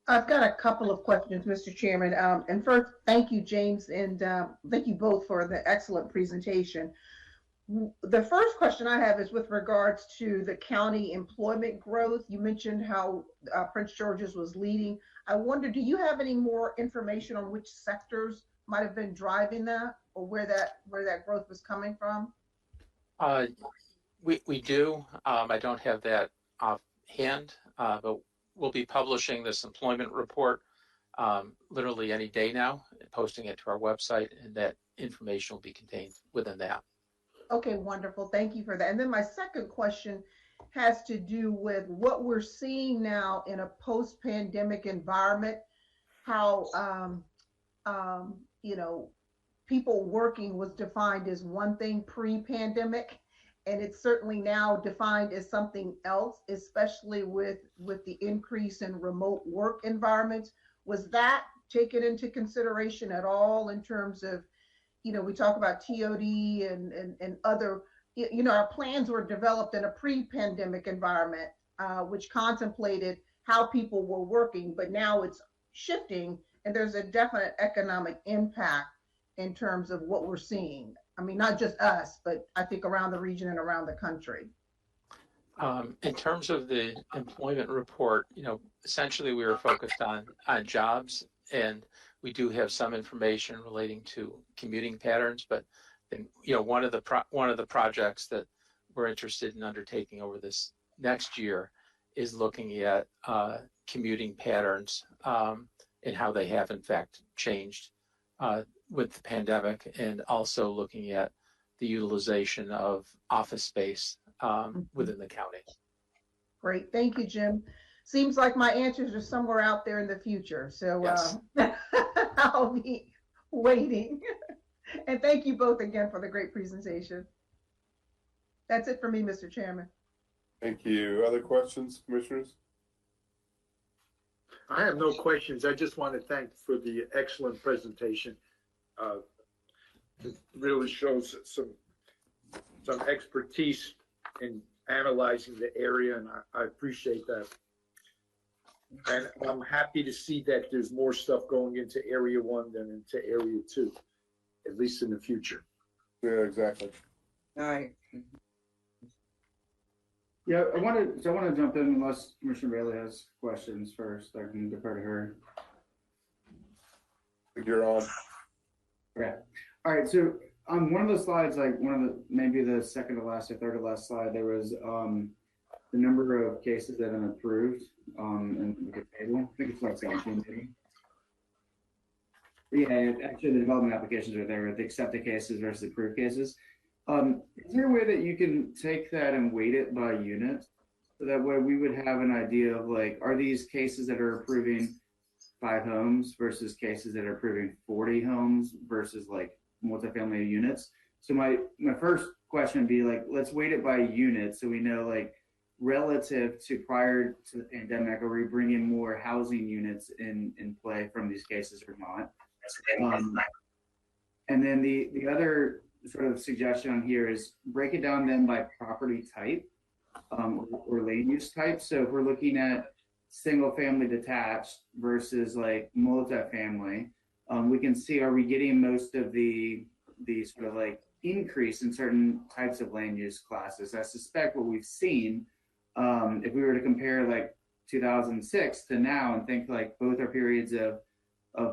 I've got a couple of questions, Mr. Chairman. And first, thank you, James, and thank you both for the excellent presentation. The first question I have is with regards to the county employment growth. You mentioned how Prince George's was leading. I wonder, do you have any more information on which sectors might have been driving that, or where that growth was coming from? We do. I don't have that offhand, but we'll be publishing this employment report literally any day now, and posting it to our website, and that information will be contained within that. Okay, wonderful. Thank you for that. And then my second question has to do with what we're seeing now in a post-pandemic environment, how, people working was defined as one thing pre-pandemic, and it's certainly now defined as something else, especially with the increase in remote work environments. Was that taken into consideration at all in terms of, we talk about TOD and other, our plans were developed in a pre-pandemic environment, which contemplated how people were working, but now it's shifting and there's a definite economic impact in terms of what we're seeing. I mean, not just us, but I think around the region and around the country. In terms of the employment report, essentially we were focused on jobs, and we do have some information relating to commuting patterns. But then, one of the projects that we're interested in undertaking over this next year is looking at commuting patterns and how they have in fact changed with the pandemic, and also looking at the utilization of office space within the county. Great, thank you, Jim. Seems like my answers are somewhere out there in the future, so yes. I'll be waiting. And thank you both again for the great presentation. That's it for me, Mr. Chairman. Thank you. Other questions, commissioners? I have no questions. I just want to thank for the excellent presentation. It really shows some expertise in analyzing the area, and I appreciate that. And I'm happy to see that there's more stuff going into Area 1 than into Area 2, at least in the future. Yeah, exactly. All right. Yeah, I want to jump in unless Commissioner Bailey has questions first. I can defer to her. You're on. Okay. All right. So on one of the slides, like maybe the second to last or third to last slide, there was the number of cases that have been approved in the table. I think it's like 17 maybe. Yeah, actually the development applications are there, the accepted cases versus approved cases. Is there a way that you can take that and weight it by unit? So that way we would have an idea of like, are these cases that are approving 5 homes versus cases that are approving 40 homes versus like multifamily units? So my first question would be like, let's weight it by unit so we know like relative to prior to the pandemic, are we bringing more housing units in play from these cases or not? And then the other sort of suggestion on here is break it down then by property type or land use type. So if we're looking at single family detached versus like multifamily, we can see, are we getting most of the sort of like increase in certain types of land use classes? I suspect what we've seen, if we were to compare like 2006 to now and think like both are periods of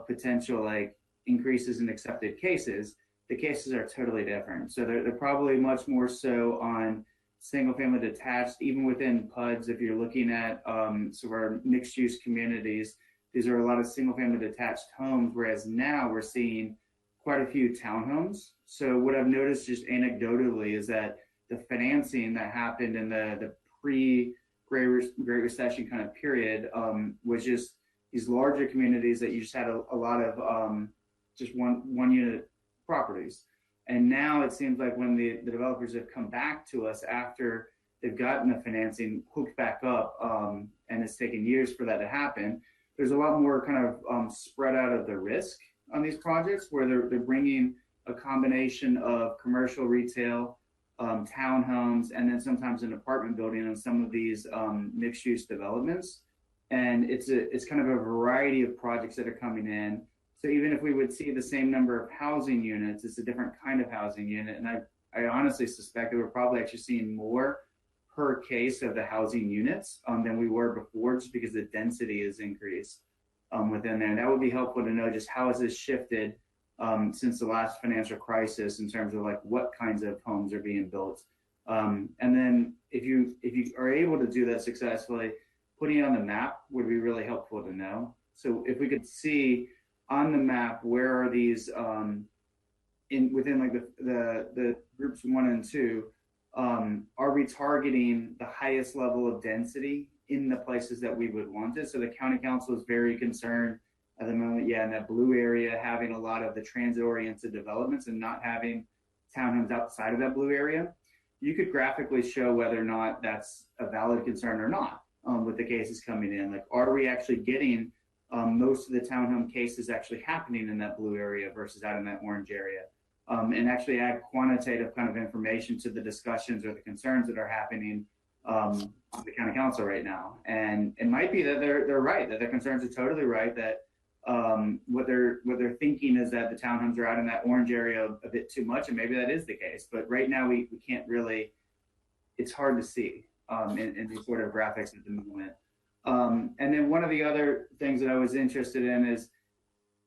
potential like increases in accepted cases, the cases are totally different. So they're probably much more so on single family detached, even within PUDs. If you're looking at some of our mixed use communities, these are a lot of single family detached homes, whereas now we're seeing quite a few townhomes. So what I've noticed just anecdotally is that the financing that happened in the pre-Great Recession kind of period was just these larger communities that you just had a lot of just one unit properties. And now it seems like when the developers have come back to us after they've gotten the financing hooked back up, and it's taken years for that to happen, there's a lot more kind of spread out of the risk on these projects where they're bringing a combination of commercial, retail, townhomes, and then sometimes an apartment building on some of these mixed use developments. And it's kind of a variety of projects that are coming in. So even if we would see the same number of housing units, it's a different kind of housing unit. And I honestly suspect that we're probably actually seeing more per case of the housing units than we were before, just because the density is increased within there. And that would be helpful to know just how has this shifted since the last financial crisis in terms of like what kinds of homes are being built. And then if you are able to do that successfully, putting it on the map would be really helpful to know. So if we could see on the map, where are these within like the groups 1 and 2, are we targeting the highest level of density in the places that we would want it? So the county council is very concerned at the moment, in that blue area, having a lot of the transit-oriented developments and not having townhomes outside of that blue area. You could graphically show whether or not that's a valid concern or not with the cases coming in. Like, are we actually getting most of the townhome cases actually happening in that blue area versus out in that orange area, and actually add quantitative kind of information to the discussions or the concerns that are happening on the county council right now. And it might be that they're right, that their concerns are totally right, that what they're thinking is that the townhomes are out in that orange area a bit too much, and maybe that is the case. But right now we can't really, it's hard to see in these sort of graphics at the moment. And then one of the other things that I was interested in is,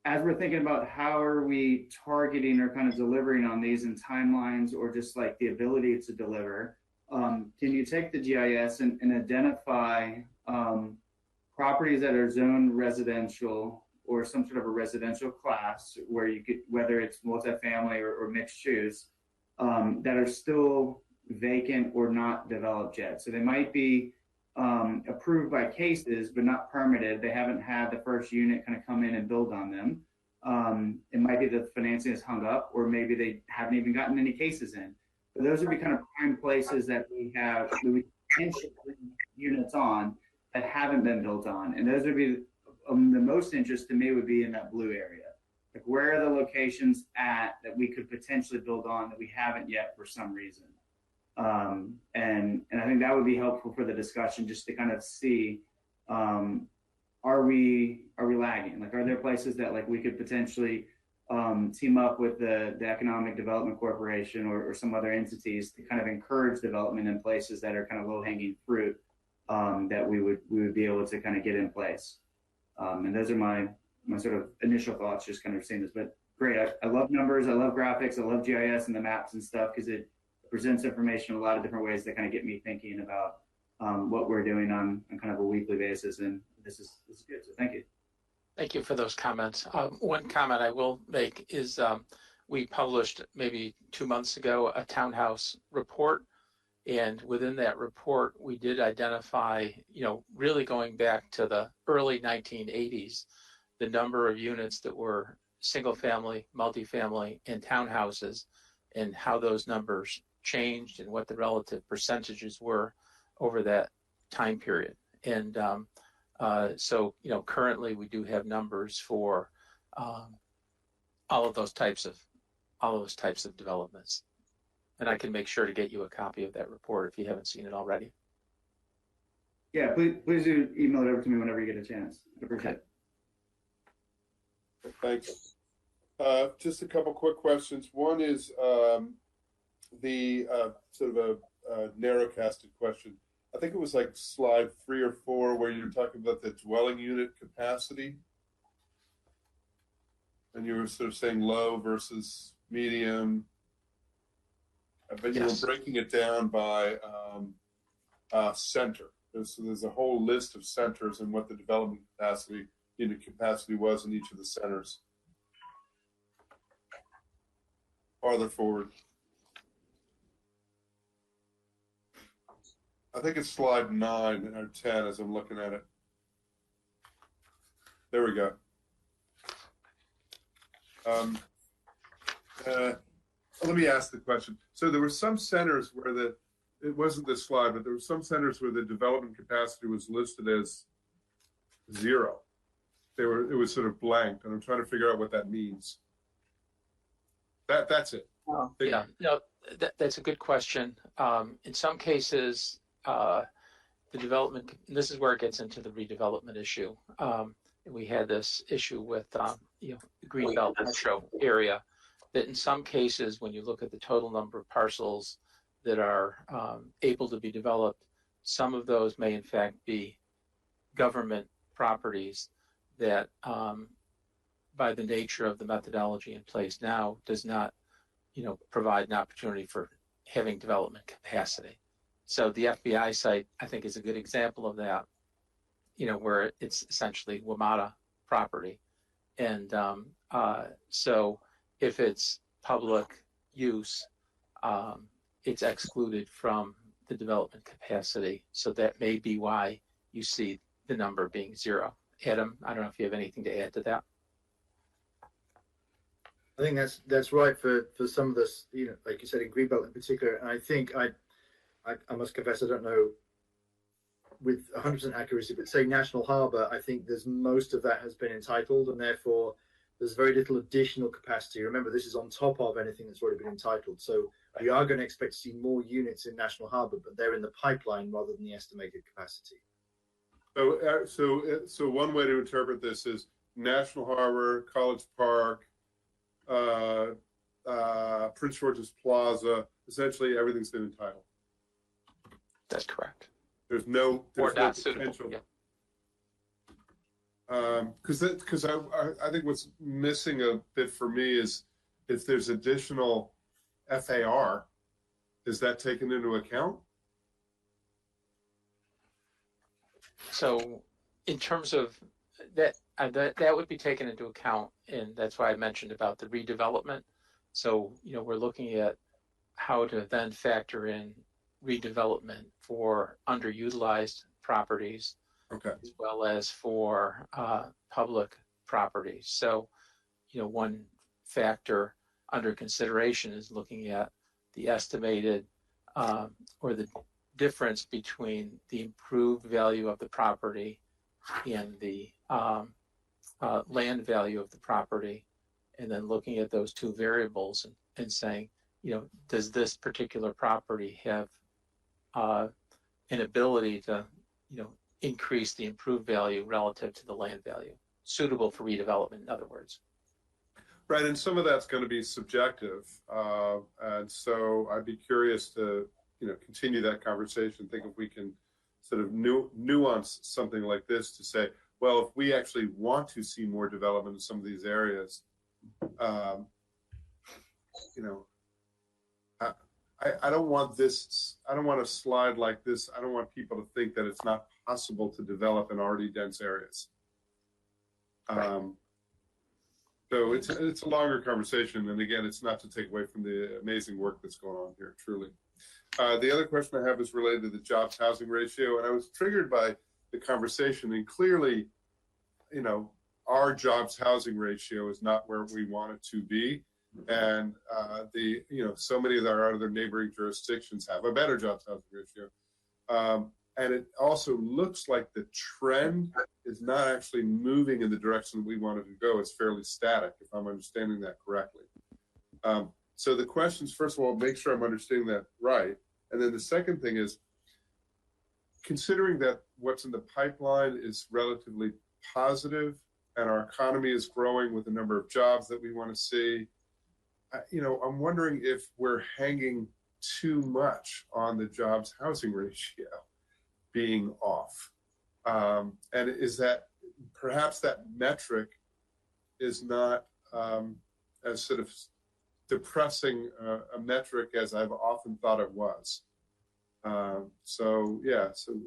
as we're thinking about how are we targeting or kind of delivering on these in timelines or just like the ability to deliver, can you take the GIS and identify properties that are zoned residential or some sort of a residential class where you could, whether it's multifamily or mixed use, that are still vacant or not developed yet? So they might be approved by cases, but not permitted. They haven't had the first unit kind of come in and build on them. It might be that the financing is hung up, or maybe they haven't even gotten any cases in. But those would be kind of prime places that we potentially units on that haven't been built on. And those would be the most interest to me would be in that blue area. Like, where are the locations at that we could potentially build on that we haven't yet for some reason? And I think that would be helpful for the discussion, just to kind of see, are we lagging? Like, are there places that like we could potentially team up with the Economic Development Corporation or some other entities to kind of encourage development in places that are kind of low-hanging fruit that we would be able to kind of get in place. And those are my sort of initial thoughts, just kind of seeing this. But great, I love numbers, I love graphics, I love GIS and the maps and stuff because it presents information in a lot of different ways that kind of get me thinking about what we're doing on kind of a weekly basis. And this is good. So thank you. Thank you for those comments. One comment I will make is we published maybe 2 months ago a townhouse report. And within that report, we did identify, really going back to the early 1980s, the number of units that were single family, multifamily, and townhouses, and how those numbers changed and what the relative percentages were over that time period. And so, currently we do have numbers for all of those types of developments. And I can make sure to get you a copy of that report if you haven't seen it already. Yeah, please do email it over to me whenever you get a chance. I appreciate it. Thanks. Just a couple quick questions. One is the sort of a narrow-casted question. I think it was like slide 3 or 4 where you were talking about the dwelling unit capacity. And you were sort of saying low versus medium. But you were breaking it down by center. So there's a whole list of centers and what the development capacity, unit capacity was in each of the centers. Farther forward. I think it's slide 9 or 10 as I'm looking at it. There we go. Let me ask the question. So there were some centers where it wasn't this slide, but there were some centers where the development capacity was listed as 0. It was sort of blank, and I'm trying to figure out what that means. That's it. Oh, yeah, that's a good question. In some cases, the development, and this is where it gets into the redevelopment issue. And we had this issue with the Greenbelt Metro area, that in some cases, when you look at the total number of parcels that are able to be developed, some of those may in fact be government properties that by the nature of the methodology in place now does not provide an opportunity for having development capacity. So the FBI site, I think, is a good example of that, where it's essentially WMATA property. And so if it's public use, it's excluded from the development capacity. So that may be why you see the number being 0. Adam, I don't know if you have anything to add to that. I think that's right for some of this, like you said, in Greenbelt in particular. And I think I must confess, I don't know with 100% accuracy, but say National Harbor, I think there's most of that has been entitled, and therefore there's very little additional capacity. Remember, this is on top of anything that's already been entitled. So we are going to expect to see more units in National Harbor, but they're in the pipeline rather than the estimated capacity. So one way to interpret this is National Harbor, College Park, Prince George's Plaza, essentially everything's been entitled. That's correct. There's no potential. Suitable. Yeah. Because I think what's missing a bit for me is if there's additional FAR, is that taken into account? So in terms of that, that would be taken into account, and that's why I mentioned about the redevelopment. So, we're looking at how to then factor in redevelopment for underutilized properties, okay, as well as for public properties. So, one factor under consideration is looking at the estimated or the difference between the improved value of the property and the land value of the property, and then looking at those two variables and saying, does this particular property have an ability to, increase the improved value relative to the land value, suitable for redevelopment, in other words. Right, and some of that's going to be subjective, and so I'd be curious to, continue that conversation. Think if we can sort of nuance something like this to say, well, if we actually want to see more development in some of these areas, I don't want this. I don't want a slide like this. I don't want people to think that it's not possible to develop in already dense areas. So it's a longer conversation, and again, it's not to take away from the amazing work that's going on here, truly. The other question I have is related to the jobs housing ratio, and I was triggered by the conversation, and clearly, our jobs housing ratio is not where we want it to be, and so many of our other neighboring jurisdictions have a better jobs housing ratio. And it also looks like the trend is not actually moving in the direction that we wanted to go. It's fairly static, if I'm understanding that correctly. So the questions, first of all, make sure I'm understanding that right. And then the second thing is, considering that what's in the pipeline is relatively positive and our economy is growing with the number of jobs that we want to see, I'm wondering if we're hanging too much on the jobs housing ratio being off. And is that perhaps that metric is not as sort of depressing a metric as I've often thought it was. So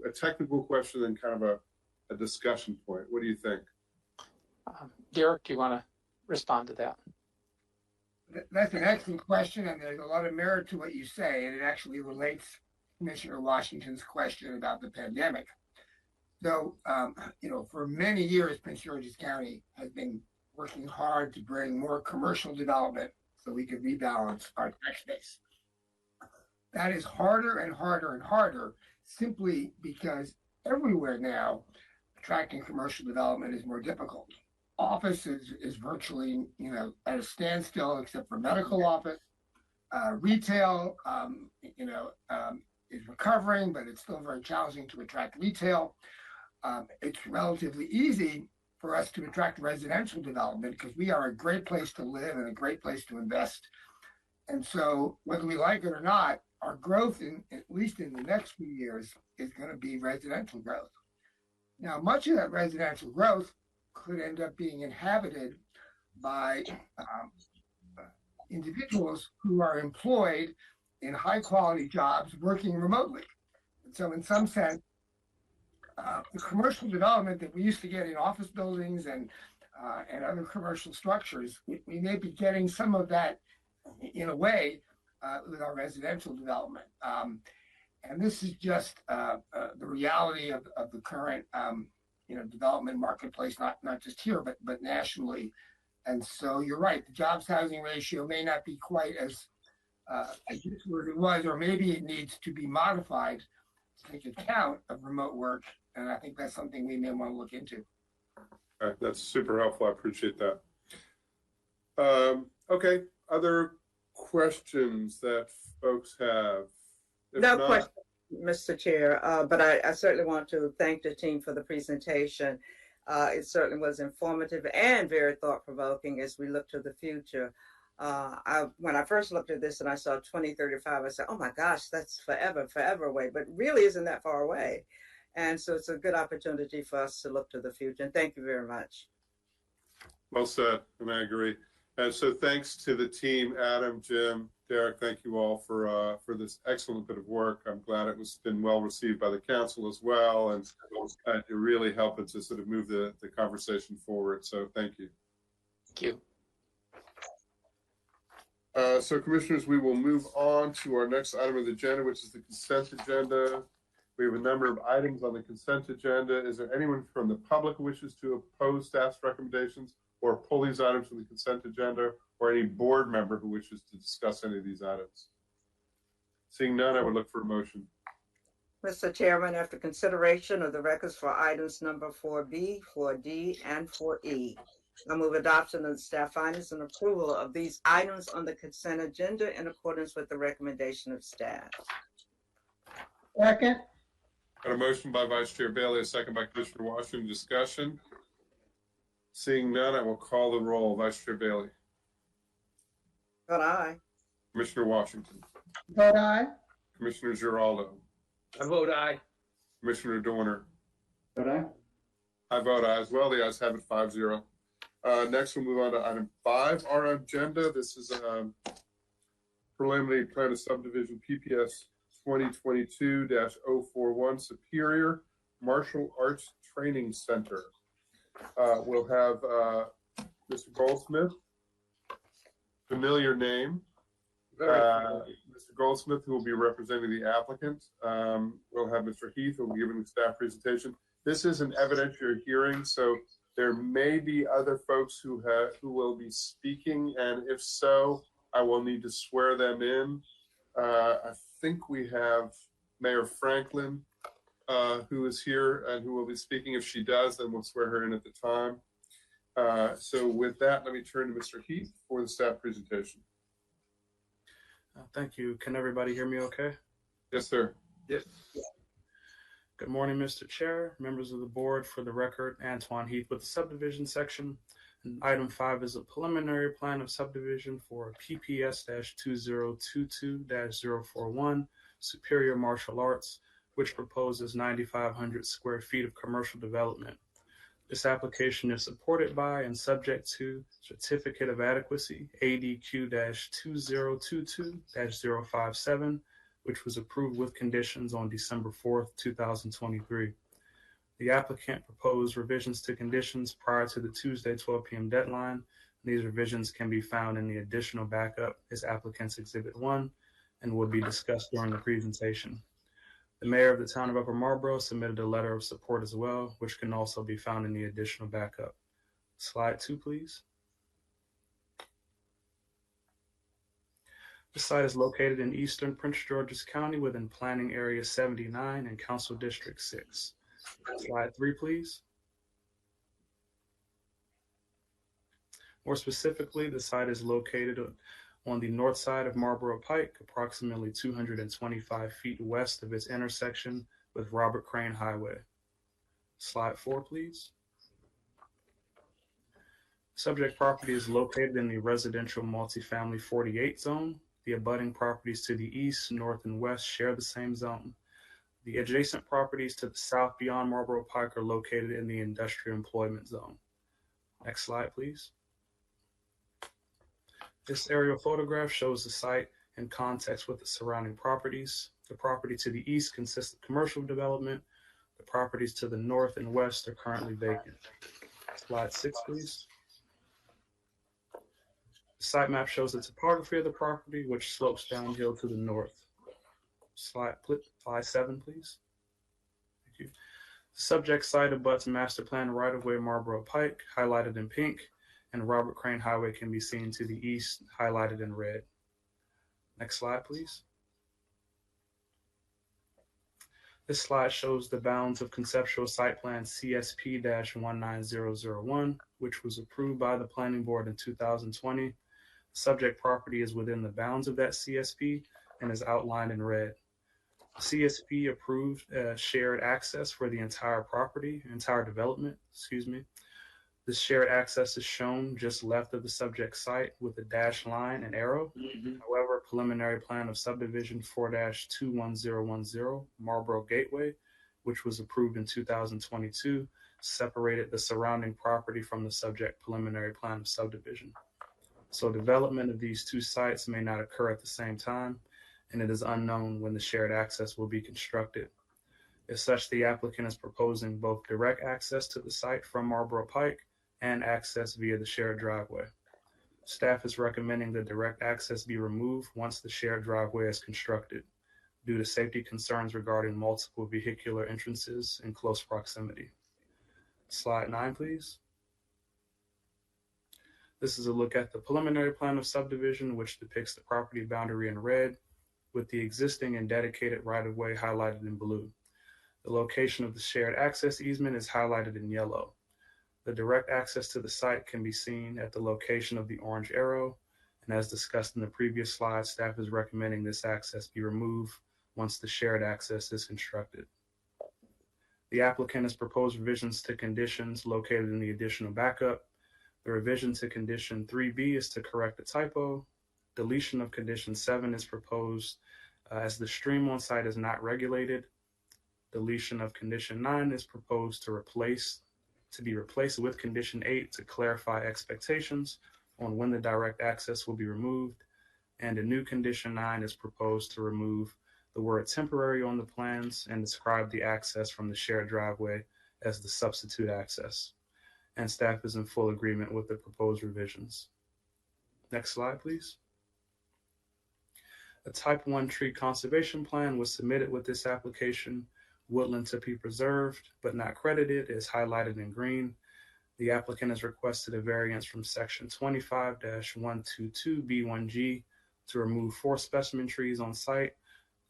a technical question and kind of a discussion point. What do you think? Derek, do you want to respond to that? That's an excellent question, and there's a lot of merit to what you say, and it actually relates to Commissioner Washington's question about the pandemic. So, for many years, Prince George's County has been working hard to bring more commercial development so we could rebalance our tax base. That is harder and harder and harder simply because everywhere now, attracting commercial development is more difficult. Office is virtually, at a standstill except for medical office. Retail, is recovering, but it's still very challenging to attract retail. It's relatively easy for us to attract residential development because we are a great place to live and a great place to invest. And so whether we like it or not, our growth, at least in the next few years, is going to be residential growth. Now, much of that residential growth could end up being inhabited by individuals who are employed in high quality jobs working remotely. And so in some sense, the commercial development that we used to get in office buildings and other commercial structures, we may be getting some of that in a way with our residential development. And this is just the reality of the current development marketplace, not just here, but nationally. And so you're right, the jobs housing ratio may not be quite as useful as it was, or maybe it needs to be modified to take account of remote work. And I think that's something we may want to look into. All right, that's super helpful. I appreciate that. Okay, other questions that folks have? If No not, question, Mr. Chair, but I certainly want to thank the team for the presentation. It certainly was informative and very thought-provoking as we look to the future. When I first looked at this and I saw 2035, I said, oh my gosh, that's forever away, but really isn't that far away. And so it's a good opportunity for us to look to the future. And thank you very much. Well said, and I agree. And so thanks to the team, Adam, Jim, Derek, thank you all for this excellent bit of work. I'm glad it was been well received by the council as well, and it really helped to sort of move the conversation forward. So thank you. Thank you. So commissioners, we will move on to our next item of the agenda, which is the consent agenda. We have a number of items on the consent agenda. Is there anyone from the public who wishes to oppose staff's recommendations or pull these items from the consent agenda, or any board member who wishes to discuss any of these items? Seeing none, I would look for a motion. Mr. Chairman, after consideration of the records for items number 4B, 4D, and 4E, I move adoption of the staff findings and approval of these items on the consent agenda in accordance with the recommendation of staff. Second. Got a motion by Vice Chair Bailey, a second by Commissioner Washington. Discussion. Seeing none, I will call the roll. Vice Chair Bailey. Vote aye. Commissioner Washington, Vote aye. Commissioner Giraldo, I vote aye. Commissioner Dorner. Vote aye. I vote aye as well. The ayes have it 5-0. Next, we'll move on to item 5, our agenda. This is preliminary plan of subdivision PPS 2022-041 Superior Martial Arts Training Center. We'll have Mr. Goldsmith, familiar name. Mr. Goldsmith, who will be representing the applicant. We'll have Mr. Heath, who will be giving the staff presentation. This is an evidentiary hearing, so there may be other folks who will be speaking, and if so, I will need to swear them in. I think we have Mayor Franklin, who is here and who will be speaking. If she does, then we'll swear her in at the time. So with that, let me turn to Mr. Heath for the staff presentation. Thank you. Can everybody hear me okay? Yes, sir. Yes. Good morning, Mr. Chair, members of the board. For the record, Antoine Heath with the subdivision section. And item 5 is a preliminary plan of subdivision for PPS-2022-041 Superior Martial Arts, which proposes 9,500 square feet of commercial development. This application is supported by and subject to Certificate of Adequacy ADQ-2022-057, which was approved with conditions on December 4th, 2023. The applicant proposed revisions to conditions prior to the Tuesday 12 p.m. deadline. These revisions can be found in the additional backup as applicant's Exhibit 1 and will be discussed during the presentation. The mayor of the town of Upper Marlboro submitted a letter of support as well, which can also be found in the additional backup. Slide 2, please. The site is located in eastern Prince George's County within Planning Area 79 and Council District 6. Slide 3, please. More specifically, the site is located on the north side of Marlboro Pike, approximately 225 feet west of its intersection with Robert Crane Highway. Slide 4, please. Subject property is located in the residential multifamily 48 zone. The abutting properties to the east, north, and west share the same zone. The adjacent properties to the south beyond Marlboro Pike are located in the industrial employment zone. Next slide, please. This aerial photograph shows the site in context with the surrounding properties. The property to the east consists of commercial development. The properties to the north and west are currently vacant. Slide 6, please. The site map shows the topography of the property, which slopes downhill to the north. Slide 7, please. Thank you. The subject site abuts master plan right-of-way Marlboro Pike, highlighted in pink, and Robert Crane Highway can be seen to the east, highlighted in red. Next slide, please. This slide shows the bounds of conceptual site plan CSP-19001, which was approved by the Planning Board in 2020. The subject property is within the bounds of that CSP and is outlined in red. CSP approved shared access for the entire development. This shared access is shown just left of the subject site with a dashed line and arrow. However, preliminary plan of subdivision 4-21010 Marlboro Gateway, which was approved in 2022, separated the surrounding property from the subject preliminary plan of subdivision. So development of these two sites may not occur at the same time, and it is unknown when the shared access will be constructed. As such, the applicant is proposing both direct access to the site from Marlboro Pike and access via the shared driveway. Staff is recommending the direct access be removed once the shared driveway is constructed due to safety concerns regarding multiple vehicular entrances in close proximity. Slide 9, please. This is a look at the preliminary plan of subdivision, which depicts the property boundary in red with the existing and dedicated right-of-way highlighted in blue. The location of the shared access easement is highlighted in yellow. The direct access to the site can be seen at the location of the orange arrow, and as discussed in the previous slide, staff is recommending this access be removed once the shared access is constructed. The applicant has proposed revisions to conditions located in the additional backup. The revision to condition 3B is to correct a typo. Deletion of condition 7 is proposed as the stream on site is not regulated. Deletion of condition 9 is proposed to be replaced with condition 8 to clarify expectations on when the direct access will be removed. And a new condition 9 is proposed to remove the word temporary on the plans and describe the access from the shared driveway as the substitute access. And staff is in full agreement with the proposed revisions. Next slide, please. A type 1 tree conservation plan was submitted with this application. Woodland to be preserved but not credited is highlighted in green. The applicant has requested a variance from section 25-122B1G to remove 4 specimen trees on site.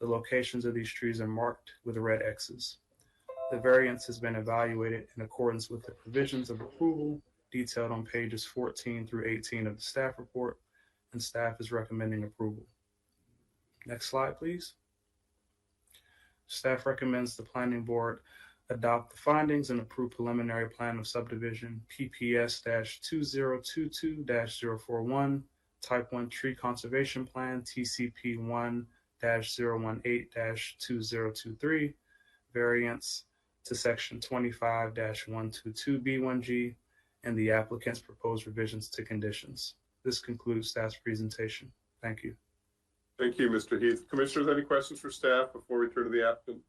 The locations of these trees are marked with red X's. The variance has been evaluated in accordance with the provisions of approval detailed on pages 14 through 18 of the staff report, and staff is recommending approval. Next slide, please. Staff recommends the planning board adopt the findings and approve preliminary plan of subdivision PPS-2022-041, type 1 tree conservation plan TCP 1-018-2023, variance to section 25-122B1G, and the applicant's proposed revisions to conditions. This concludes staff's presentation. Thank you. Thank you, Mr. Heath. Commissioners, any questions for staff before we turn to the applicant?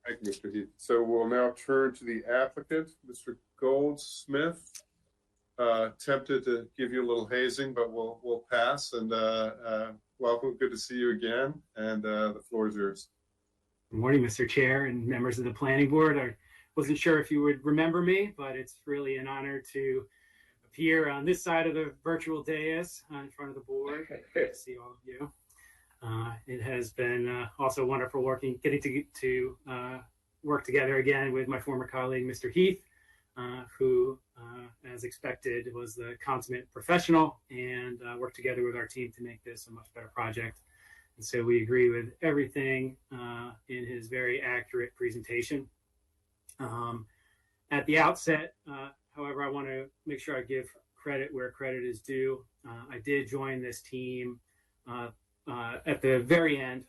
Thank you, Mr. Heath. So we'll now turn to the applicant, Mr. Goldsmith. Tempted to give you a little hazing, but we'll pass. And welcome. Good to see you again. And the floor is yours. Good morning, Mr. Chair and members of the Planning Board. I wasn't sure if you would remember me, but it's really an honor to appear on this side of the virtual dais in front of the board. Good to see all of you. It has been also wonderful getting to work together again with my former colleague, Mr. Heath, who, as expected, was the consummate professional and worked together with our team to make this a much better project. And so we agree with everything in his very accurate presentation. At the outset, however, I want to make sure I give credit where credit is due. I did join this team at the very end.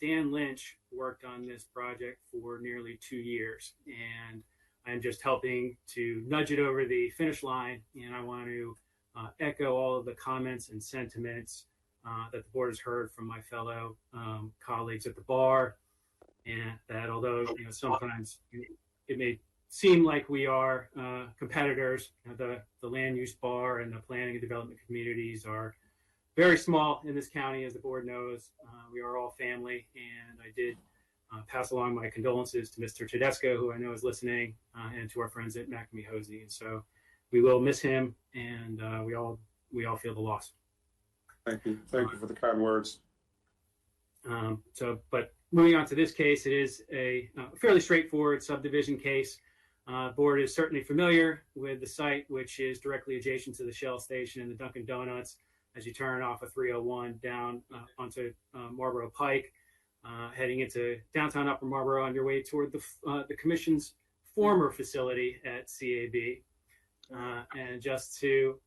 Dan Lynch worked on this project for nearly 2 years, and I'm just helping to nudge it over the finish line. And I want to echo all of the comments and sentiments that the board has heard from my fellow colleagues at the bar, and that although sometimes it may seem like we are competitors, the land use bar and the planning and development communities are very small in this county, as the board knows. We are all family, and I did pass along my condolences to Mr. Tedesco, who I know is listening, and to our friends at McNamee-Hosey. And so we will miss him, and we all feel the loss. Thank you. Thank you for the kind words. But moving on to this case, it is a fairly straightforward subdivision case. Board is certainly familiar with the site, which is directly adjacent to the Shell station and the Dunkin' Donuts as you turn off of 301 down onto Marlboro Pike, heading into downtown Upper Marlboro on your way toward the Commission's former facility at CAB. And just to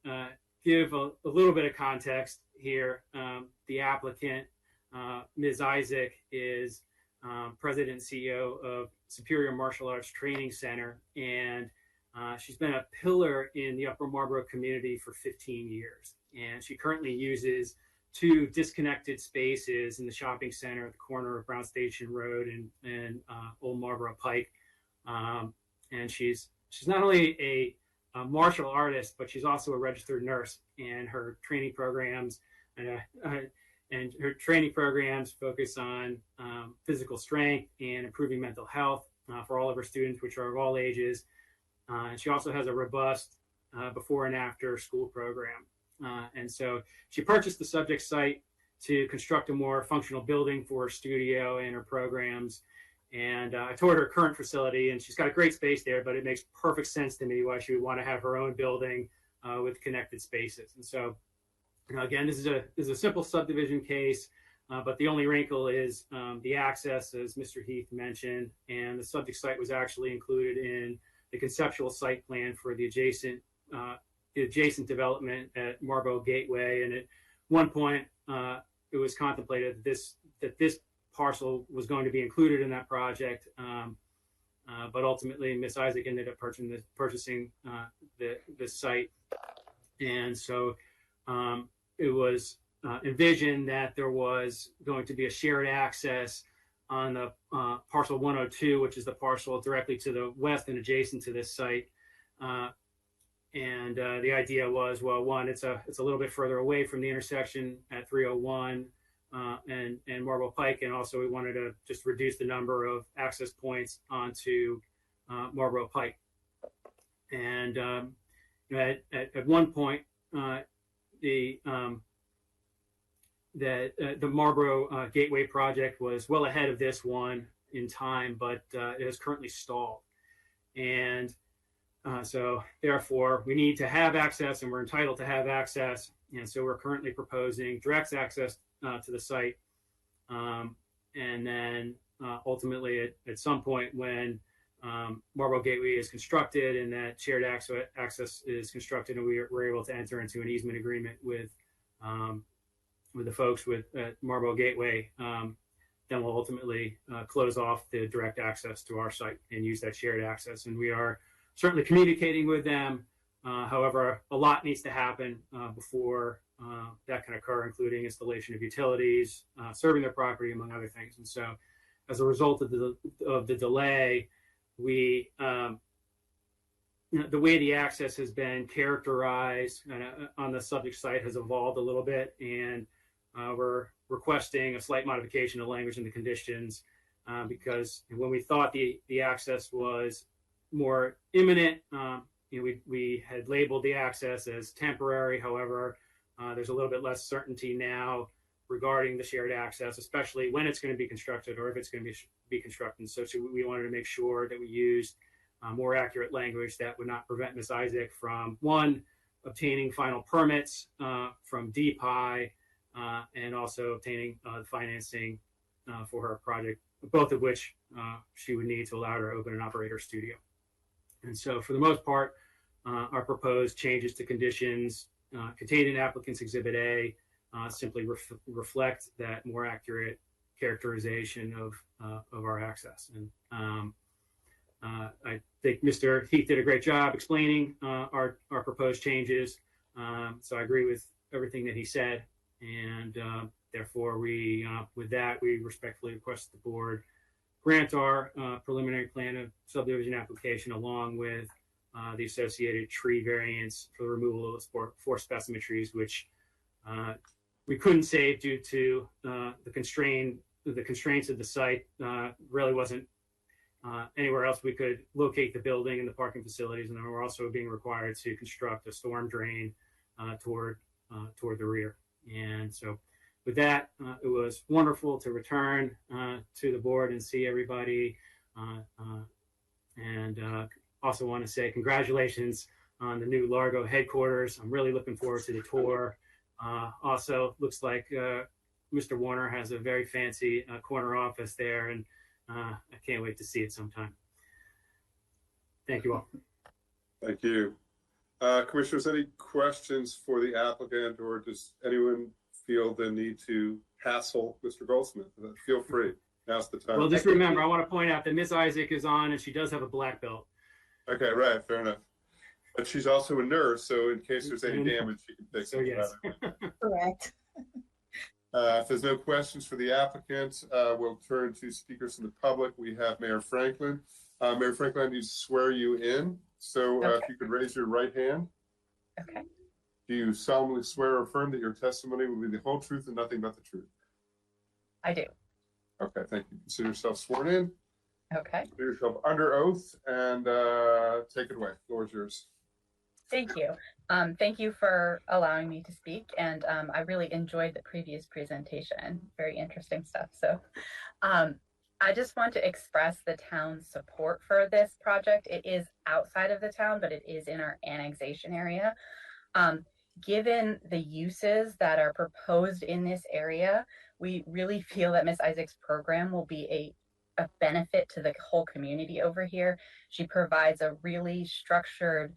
give a little bit of context here, the applicant, Ms. Isaac, is president and CEO of Superior Martial Arts Training Center, and she's been a pillar in the Upper Marlboro community for 15 years. And she currently uses 2 disconnected spaces in the shopping center at the corner of Brown Station Road and Old Marlboro Pike. And she's not only a martial artist, but she's also a registered nurse, and her training programs focus on physical strength and improving mental health for all of her students, which are of all ages. And she also has a robust before and after school program. And so she purchased the subject site to construct a more functional building for her studio and her programs. And I toured her current facility, and she's got a great space there, but it makes perfect sense to me why she would want to have her own building with connected spaces. And so, again, this is a simple subdivision case, but the only wrinkle is the access, as Mr. Heath mentioned, and the subject site was actually included in the conceptual site plan for the adjacent adjacent development at Marlboro Gateway. And at one point, it was contemplated that this parcel was going to be included in that project. But ultimately, Miss Isaac ended up purchasing the site. And so it was envisioned that there was going to be a shared access on the parcel 102, which is the parcel directly to the west and adjacent to this site. And the idea was, well, one, it's a little bit further away from the intersection at 301 and Marlboro Pike, and also we wanted to just reduce the number of access points onto Marlboro Pike. And at one point, the Marlboro Gateway project was well ahead of this one in time, but it is currently stalled. And so therefore, we need to have access, and we're entitled to have access. And so we're currently proposing direct access to the site. And then ultimately, at some point when Marlboro Gateway is constructed and that shared access is constructed, and we're able to enter into an easement agreement with the folks at Marlboro Gateway, then we'll ultimately close off the direct access to our site and use that shared access. And we are certainly communicating with them. However, a lot needs to happen before that can occur, including installation of utilities, serving their property, among other things. And so as a result of the delay, we the way the access has been characterized on the subject site has evolved a little bit, and we're requesting a slight modification of language in the conditions because when we thought the access was more imminent, we had labeled the access as temporary. However, there's a little bit less certainty now regarding the shared access, especially when it's going to be constructed or if it's going to be constructed. So we wanted to make sure that we used more accurate language that would not prevent Ms. Isaac from, one, obtaining final permits from DPI and also obtaining financing for her project, both of which she would need to allow her to open and operate her studio. And so for the most part, our proposed changes to conditions contained in applicant's Exhibit A simply reflect that more accurate characterization of our access. And I think Mr. Heath did a great job explaining our proposed changes. So I agree with everything that he said. And therefore, with that, we respectfully request the board grant our preliminary plan of subdivision application along with the associated tree variance for the removal of the 4 specimen trees, which we couldn't save due to the constraints of the site. Really wasn't anywhere else we could locate the building and the parking facilities, and then we're also being required to construct a storm drain toward the rear. And so with that, it was wonderful to return to the board and see everybody. And also want to say congratulations on the new Largo headquarters. I'm really looking forward to the tour. Also, looks like Mr. Warner has a very fancy corner office there, and I can't wait to see it sometime. Thank you all. Thank you. Commissioners, any questions for the applicant, or does anyone feel the need to hassle Mr. Goldsmith? Feel free. Now's the time. Well, just remember, I want to point out that Miss Isaac is on, and she does have a black belt. Okay, right, fair enough. But she's also a nurse, so in case there's any damage, she can fix it. So yes. Correct. If there's no questions for the applicant, we'll turn to speakers from the public. We have Mayor Franklin. Mayor Franklin, I need to swear you in. So if you could raise your right hand. Okay. Do you solemnly swear or affirm that your testimony will be the whole truth and nothing but the truth? I do. Okay, thank you. Consider yourself sworn in. Okay. Consider yourself under oath, and take it away. The floor is yours. Thank you. Thank you for allowing me to speak, and I really enjoyed the previous presentation. Very interesting stuff. So I just want to express the town's support for this project. It is outside of the town, but it is in our annexation area. Given the uses that are proposed in this area, we really feel that Ms. Isaac's program will be a benefit to the whole community over here. She provides a really structured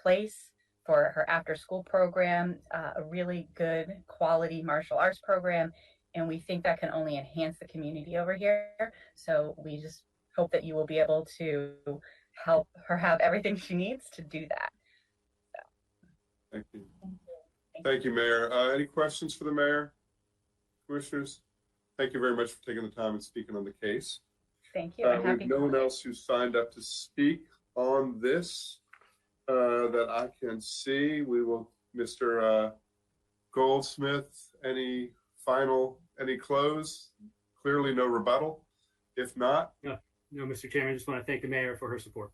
place for her after school program, a really good quality martial arts program. And we think that can only enhance the community over here. So we just hope that you will be able to help her have everything she needs to do that. Thank you. Thank you, Mayor. Any questions for the mayor? Commissioners? Thank you very much for taking the time and speaking on the case. Thank you. We have no one else who signed up to speak on this that I can see. We will, Mr. Goldsmith, any close? Clearly no rebuttal. If not? No, Mr. Chairman, I just want to thank the mayor for her support.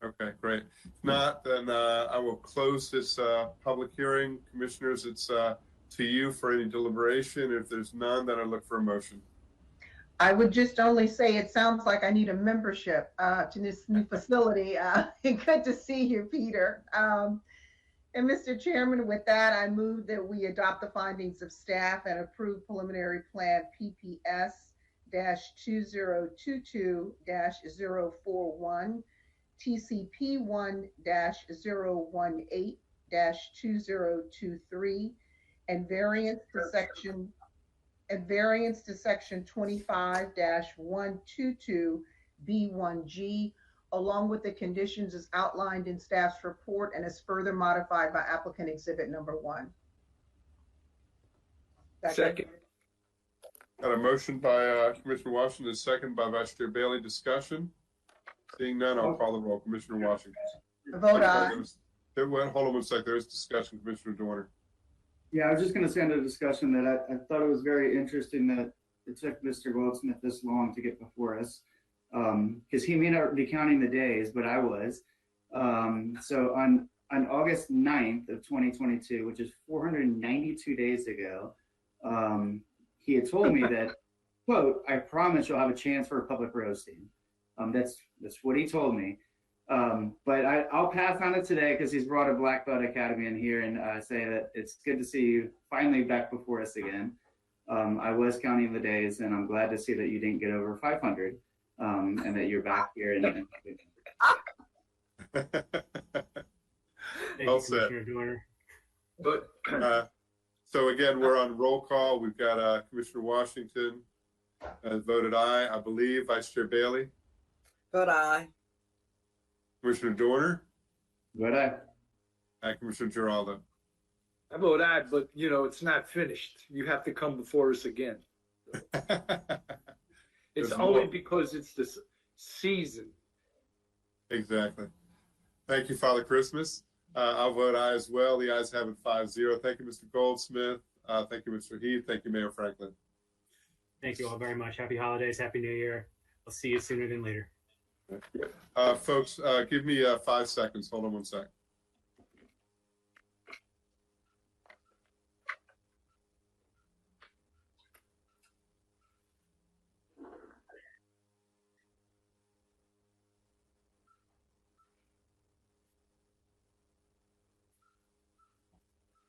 Okay, great. If not, then I will close this public hearing. Commissioners, it's to you for any deliberation. If there's none, then I look for a motion. I would just only say it sounds like I need a membership to this new facility. Good to see you, Peter. And Mr. Chairman, with that, I move that we adopt the findings of staff and approve preliminary plan PPS-2022-041, TCP 1-018-2023, and variance to section 25-122 B1G, along with the conditions as outlined in staff's report and as further modified by applicant exhibit number 1. Second. Got a motion by Commissioner Washington, a second by Vice Chair Bailey. Discussion? Seeing none, I'll call the roll. Commissioner Washington. Vote aye. Hold on one second. There's discussion. Commissioner Dorner. Yeah, I was just going to say under the discussion that I thought it was very interesting that it took Mr. Goldsmith this long to get before us, because he may not be counting the days, but I was. So on August 9th of 2022, which is 492 days ago, he had told me that, quote, "I promise you'll have a chance for a public roasting." That's what he told me. But I'll pass on it today because he's brought a Black Belt Academy in here and say that it's good to see you finally back before us again. I was counting the days, and I'm glad to see that you didn't get over 500 and that you're back here. Well said. But so again, we're on roll call. We've got Commissioner Washington voted aye, I believe. Vice Chair Bailey. Vote aye. Commissioner Dorner. Vote aye. And Commissioner Giraldo. I vote aye, but it's not finished. You have to come before us again. It's only because it's this season. Exactly. Thank you, Father Christmas. I'll vote aye as well. The ayes have it 5-0. Thank you, Mr. Goldsmith. Thank you, Mr. Heath. Thank you, Mayor Franklin. Thank you all very much. Happy holidays. Happy New Year. I'll see you sooner than later. Folks, give me 5 seconds. Hold on one sec.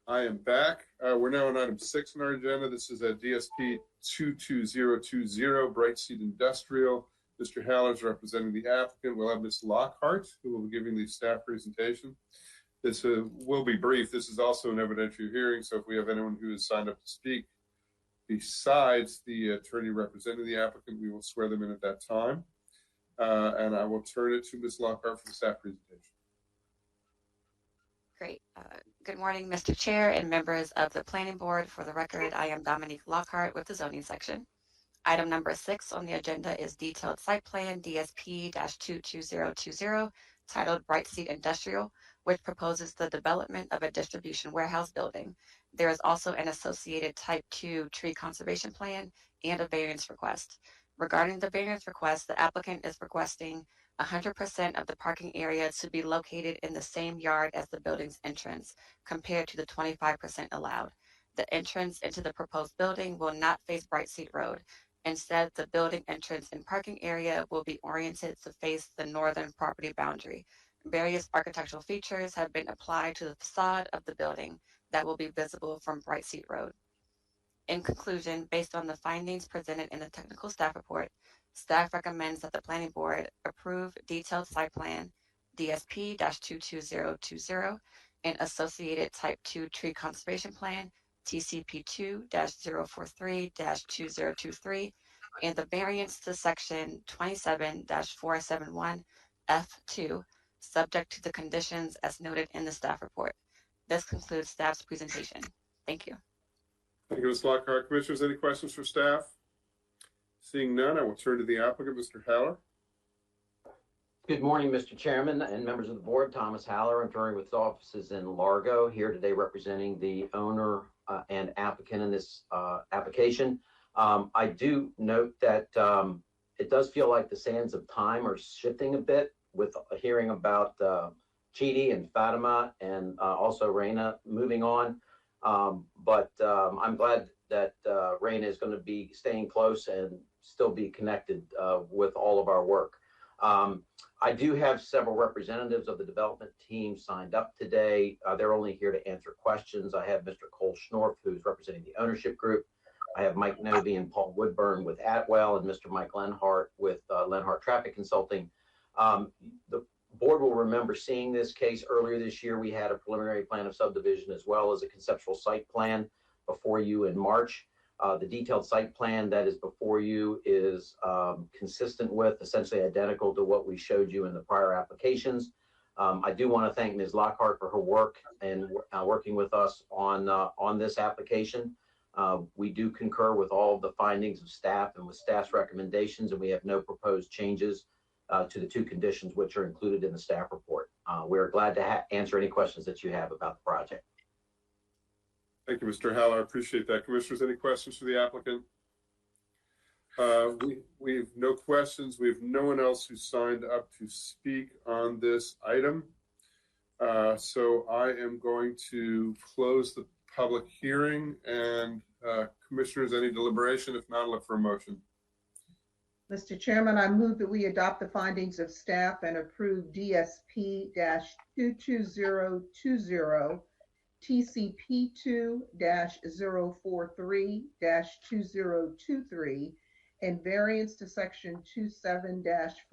I am back. We're now on item 6 on our agenda. This is a DSP 22020 Bright Seed Industrial. Mr. Hallers representing the applicant. We'll have Ms. Lockhart, who will be giving the staff presentation. This will be brief. This is also an evidentiary hearing, so if we have anyone who has signed up to speak besides the attorney representing the applicant, we will swear them in at that time. And I will turn it to Ms. Lockhart for the staff presentation. Great. Good morning, Mr. Chair and members of the Planning Board. For the record, I am Dominique Lockhart with the zoning section. Item number 6 on the agenda is detailed site plan DSP-22020 titled Bright Seed Industrial, which proposes the development of a distribution warehouse building. There is also an associated type 2 tree conservation plan and a variance request. Regarding the variance request, the applicant is requesting 100% of the parking area to be located in the same yard as the building's entrance, compared to the 25% allowed. The entrance into the proposed building will not face Bright Seed Road. Instead, the building entrance and parking area will be oriented to face the northern property boundary. Various architectural features have been applied to the facade of the building that will be visible from Bright Seed Road. In conclusion, based on the findings presented in the technical staff report, staff recommends that the Planning Board approve detailed site plan DSP-22020 and Associated Type 2 Tree Conservation Plan, TCP 2-043-2023, and the variance to section 27-471 F2, subject to the conditions as noted in the staff report. This concludes staff's presentation. Thank you. Thank you, Ms. Lockhart. Commissioners, any questions for staff? Seeing none, I will turn to the applicant, Mr. Haller. Good morning, Mr. Chairman and members of the board. Thomas Haller. I'm touring with offices in Largo, here today representing the owner and applicant in this application. I do note that it does feel like the sands of time are shifting a bit with hearing about Chidi and Fatima and also Reina moving on. But I'm glad that Reina is going to be staying close and still be connected with all of our work. I do have several representatives of the development team signed up today. They're only here to answer questions. I have Mr. Cole Schnorf, who's representing the ownership group. I have Mike Novy and Paul Woodburn with Atwell, and Mr. Mike Lenhart with Lenhart Traffic Consulting. The board will remember seeing this case earlier this year. We had a preliminary plan of subdivision as well as a conceptual site plan before you in March. The detailed site plan that is before you is consistent with, essentially identical to what we showed you in the prior applications. I do want to thank Ms. Lockhart for her work and working with us on this application. We do concur with all of the findings of staff and with staff's recommendations, and we have no proposed changes to the two conditions which are included in the staff report. We're glad to answer any questions that you have about the project. Thank you, Mr. Haller. I appreciate that. Commissioners, any questions for the applicant? We have no questions. We have no one else who signed up to speak on this item. So I am going to close the public hearing, and commissioners, any deliberation? If not, I'll look for a motion. Mr. Chairman, I move that we adopt the findings of staff and approve DSP-22020, TCP 2-043-2023, and variance to section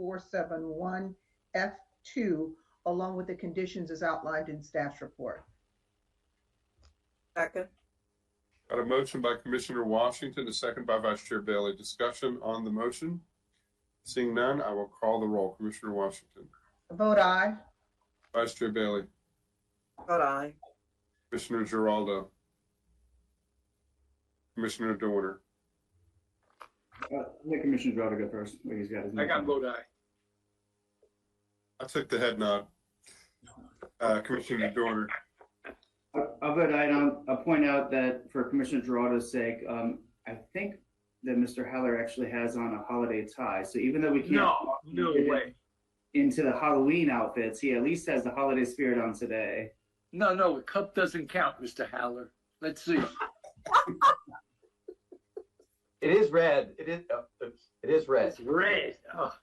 27-471 F2, along with the conditions as outlined in staff's report. Second. Got a motion by Commissioner Washington, a second by Vice Chair Bailey. Discussion on the motion? Seeing none, I will call the roll. Commissioner Washington. Vote aye. Vice Chair Bailey. Vote aye. Commissioner Giraldo. Commissioner Dorner. Let Commissioner Giraldo go first. He's got his I got vote aye. I took the head nod. Commissioner Dorner. I'll vote aye. I'll point out that for Commissioner Giraldo's sake, I think that Mr. Haller actually has on a holiday tie. So even though we can't no way into the Halloween outfits, he at least has the holiday spirit on today. No, the cup doesn't count, Mr. Haller. Let's see. It is red. It is red. It's red. Oh.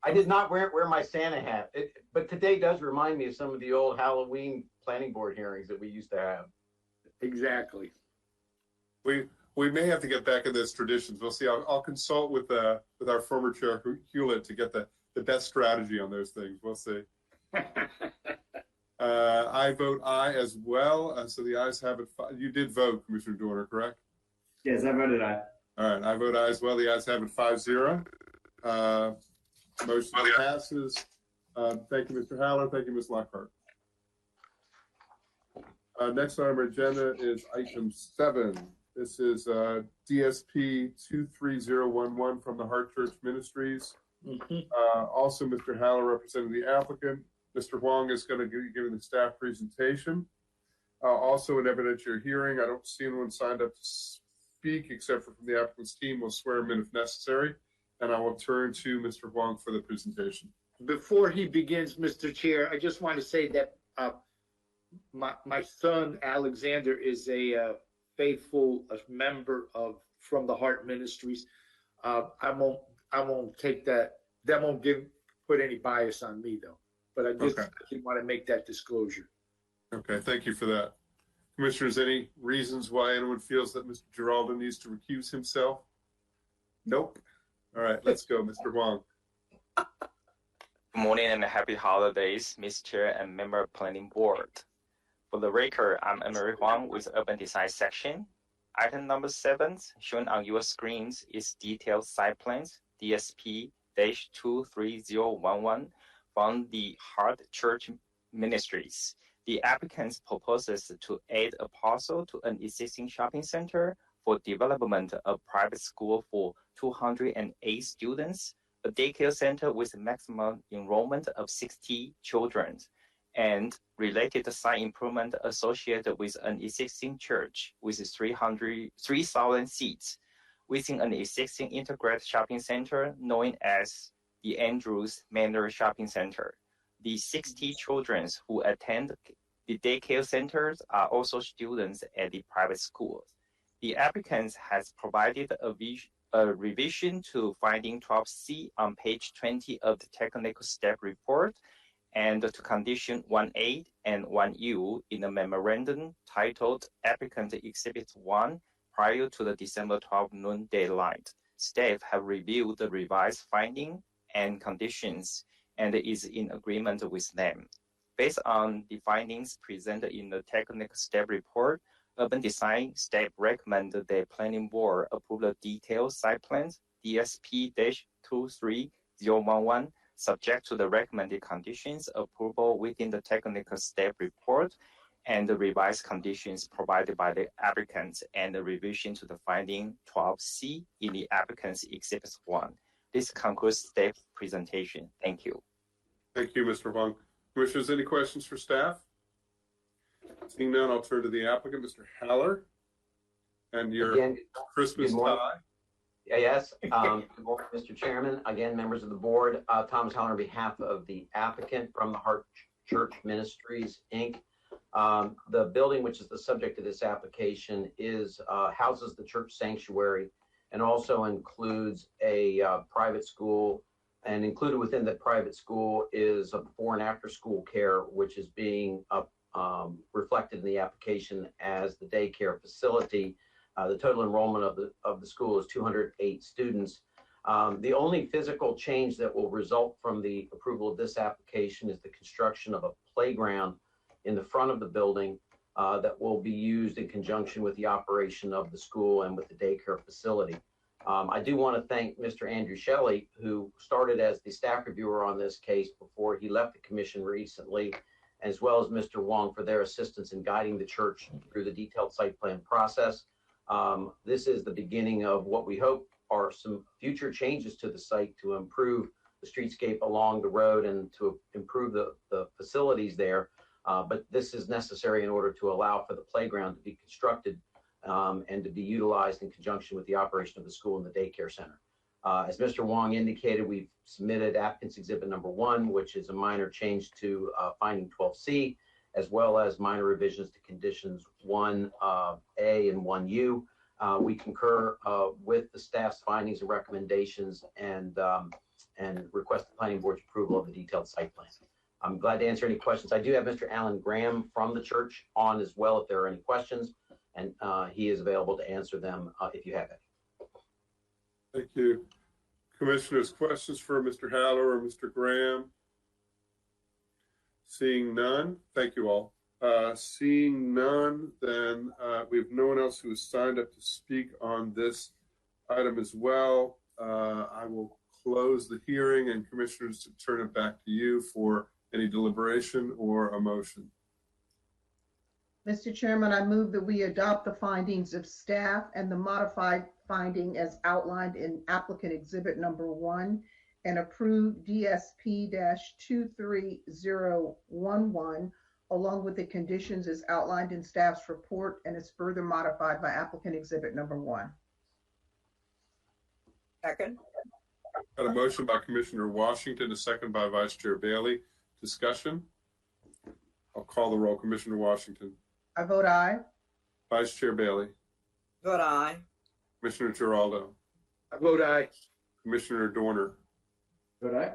I did not wear my Santa hat, but today does remind me of some of the old Halloween planning board hearings that we used to have. Exactly. We may have to get back in those traditions. We'll see. I'll consult with our former chair Hewlett to get the best strategy on those things. We'll see. I vote aye as well. So the ayes have it. You did vote, Commissioner Dorner, correct? Yes, I voted aye. All right, I vote aye as well. The ayes have it 5-0. Motion passes. Thank you, Mr. Haller. Thank you, Ms. Lockhart. Next on our agenda is item 7. This is DSP 23011 from the Heart Church Ministries. Also, Mr. Haller representing the applicant. Mr. Huang is going to be giving the staff presentation. Also, an evidentiary hearing. I don't see anyone signed up to speak except for from the applicant's team. We'll swear him in if necessary. And I will turn to Mr. Huang for the presentation. Before he begins, Mr. Chair, I just want to say that my son Alexander is a faithful member from the Heart Ministries. I won't take that. That won't put any bias on me though. But I just want to make that disclosure. Okay, thank you for that. Commissioners, any reasons why anyone feels that Mr. Giraldo needs to recuse himself? Nope. All right, let's go, Mr. Huang. Good morning and happy holidays, Mr. Chair and member of Planning Board. For the record, I'm Emery Huang with Urban Design Section. Item number 7 shown on your screens is detailed site plans DSP-23011 from the Heart Church Ministries. The applicant proposes to add a parcel to an existing shopping center for development of private school for 208 students, a daycare center with maximum enrollment of 60 children, and related site improvement associated with an existing church with 3,000 seats within an existing integrated shopping center known as the Andrews Manor Shopping Center. The 60 children who attend the daycare centers are also students at the private schools. The applicant has provided a revision to finding 12C on page 20 of the technical step report and to condition 1A and 1U in the memorandum titled Applicant Exhibit 1 prior to the December 12 noon deadline. Staff have reviewed the revised finding and conditions and is in agreement with them. Based on the findings presented in the technical step report, Urban Design staff recommend the Planning Board approve the detailed site plans DSP-23011 subject to the recommended conditions approval within the technical step report and the revised conditions provided by the applicant and the revision to the finding 12C in the applicant's Exhibit 1. This concludes staff presentation. Thank you. Thank you, Mr. Huang. Commissioners, any questions for staff? Seeing none, I'll turn to the applicant, Mr. Haller, and your Christmas tie. Yes. Good morning, Mr. Chairman. Again, members of the board, Thomas Haller on behalf of the applicant from the Heart Church Ministries, Inc. The building, which is the subject of this application, is houses the church sanctuary and also includes a private school. And included within the private school is a before and after school care, which is being reflected in the application as the daycare facility. The total enrollment of the school is 208 students. The only physical change that will result from the approval of this application is the construction of a playground in the front of the building that will be used in conjunction with the operation of the school and with the daycare facility. I do want to thank Mr. Andrew Shelley, who started as the staff reviewer on this case before he left the commission recently, as well as Mr. Wong for their assistance in guiding the church through the detailed site plan process. This is the beginning of what we hope are some future changes to the site to improve the streetscape along the road and to improve the facilities there. But this is necessary in order to allow for the playground to be constructed and to be utilized in conjunction with the operation of the school and the daycare center. As Mr. Wong indicated, we've submitted applicant's exhibit number 1, which is a minor change to finding 12C, as well as minor revisions to conditions 1A and 1U. We concur with the staff's findings and recommendations and request the planning board's approval of the detailed site plan. I'm glad to answer any questions. I do have Mr. Alan Graham from the church on as well if there are any questions, and he is available to answer them if you have any. Thank you. Commissioners, questions for Mr. Haller or Mr. Graham? Seeing none, thank you all. Seeing none, then we have no one else who has signed up to speak on this item as well. I will close the hearing and commissioners to turn it back to you for any deliberation or a motion. Mr. Chairman, I move that we adopt the findings of staff and the modified finding as outlined in applicant exhibit number 1 and approve DSP-23011 along with the conditions as outlined in staff's report and is further modified by applicant exhibit number 1. Second. Got a motion by Commissioner Washington, a second by Vice Chair Bailey. Discussion? I'll call the roll. Commissioner Washington. I vote aye. Vice Chair Bailey. Vote aye. Commissioner Giraldo. I vote aye. Commissioner Dorner. Vote aye.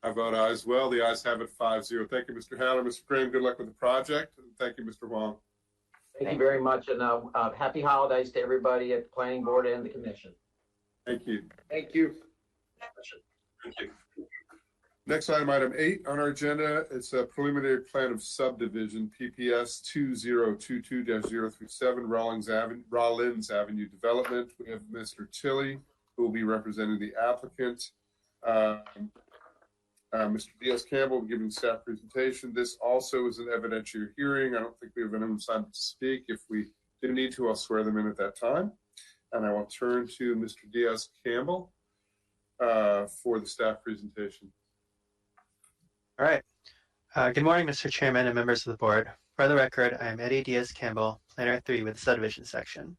I vote aye as well. The ayes have it 5-0. Thank you, Mr. Haller. Mr. Graham, good luck with the project. And thank you, Mr. Wong. Thank you very much, and happy holidays to everybody at the planning board and the commission. Thank you. Thank you. Thank you. Next item, item 8 on our agenda, it's a preliminary plan of subdivision, PPS 2022-037, Rollins Avenue Development. We have Mr. Tilley, who will be representing the applicant. Mr. Diaz-Campbell will be giving staff presentation. This also is an evidentiary hearing. I don't think we have anyone signed up to speak. If we do need to, I'll swear them in at that time. And I will turn to Mr. Diaz-Campbell for the staff presentation. All right. Good morning, Mr. Chairman and members of the board. For the record, I am Eddie Diaz-Campbell, Planner 3 with the subdivision section.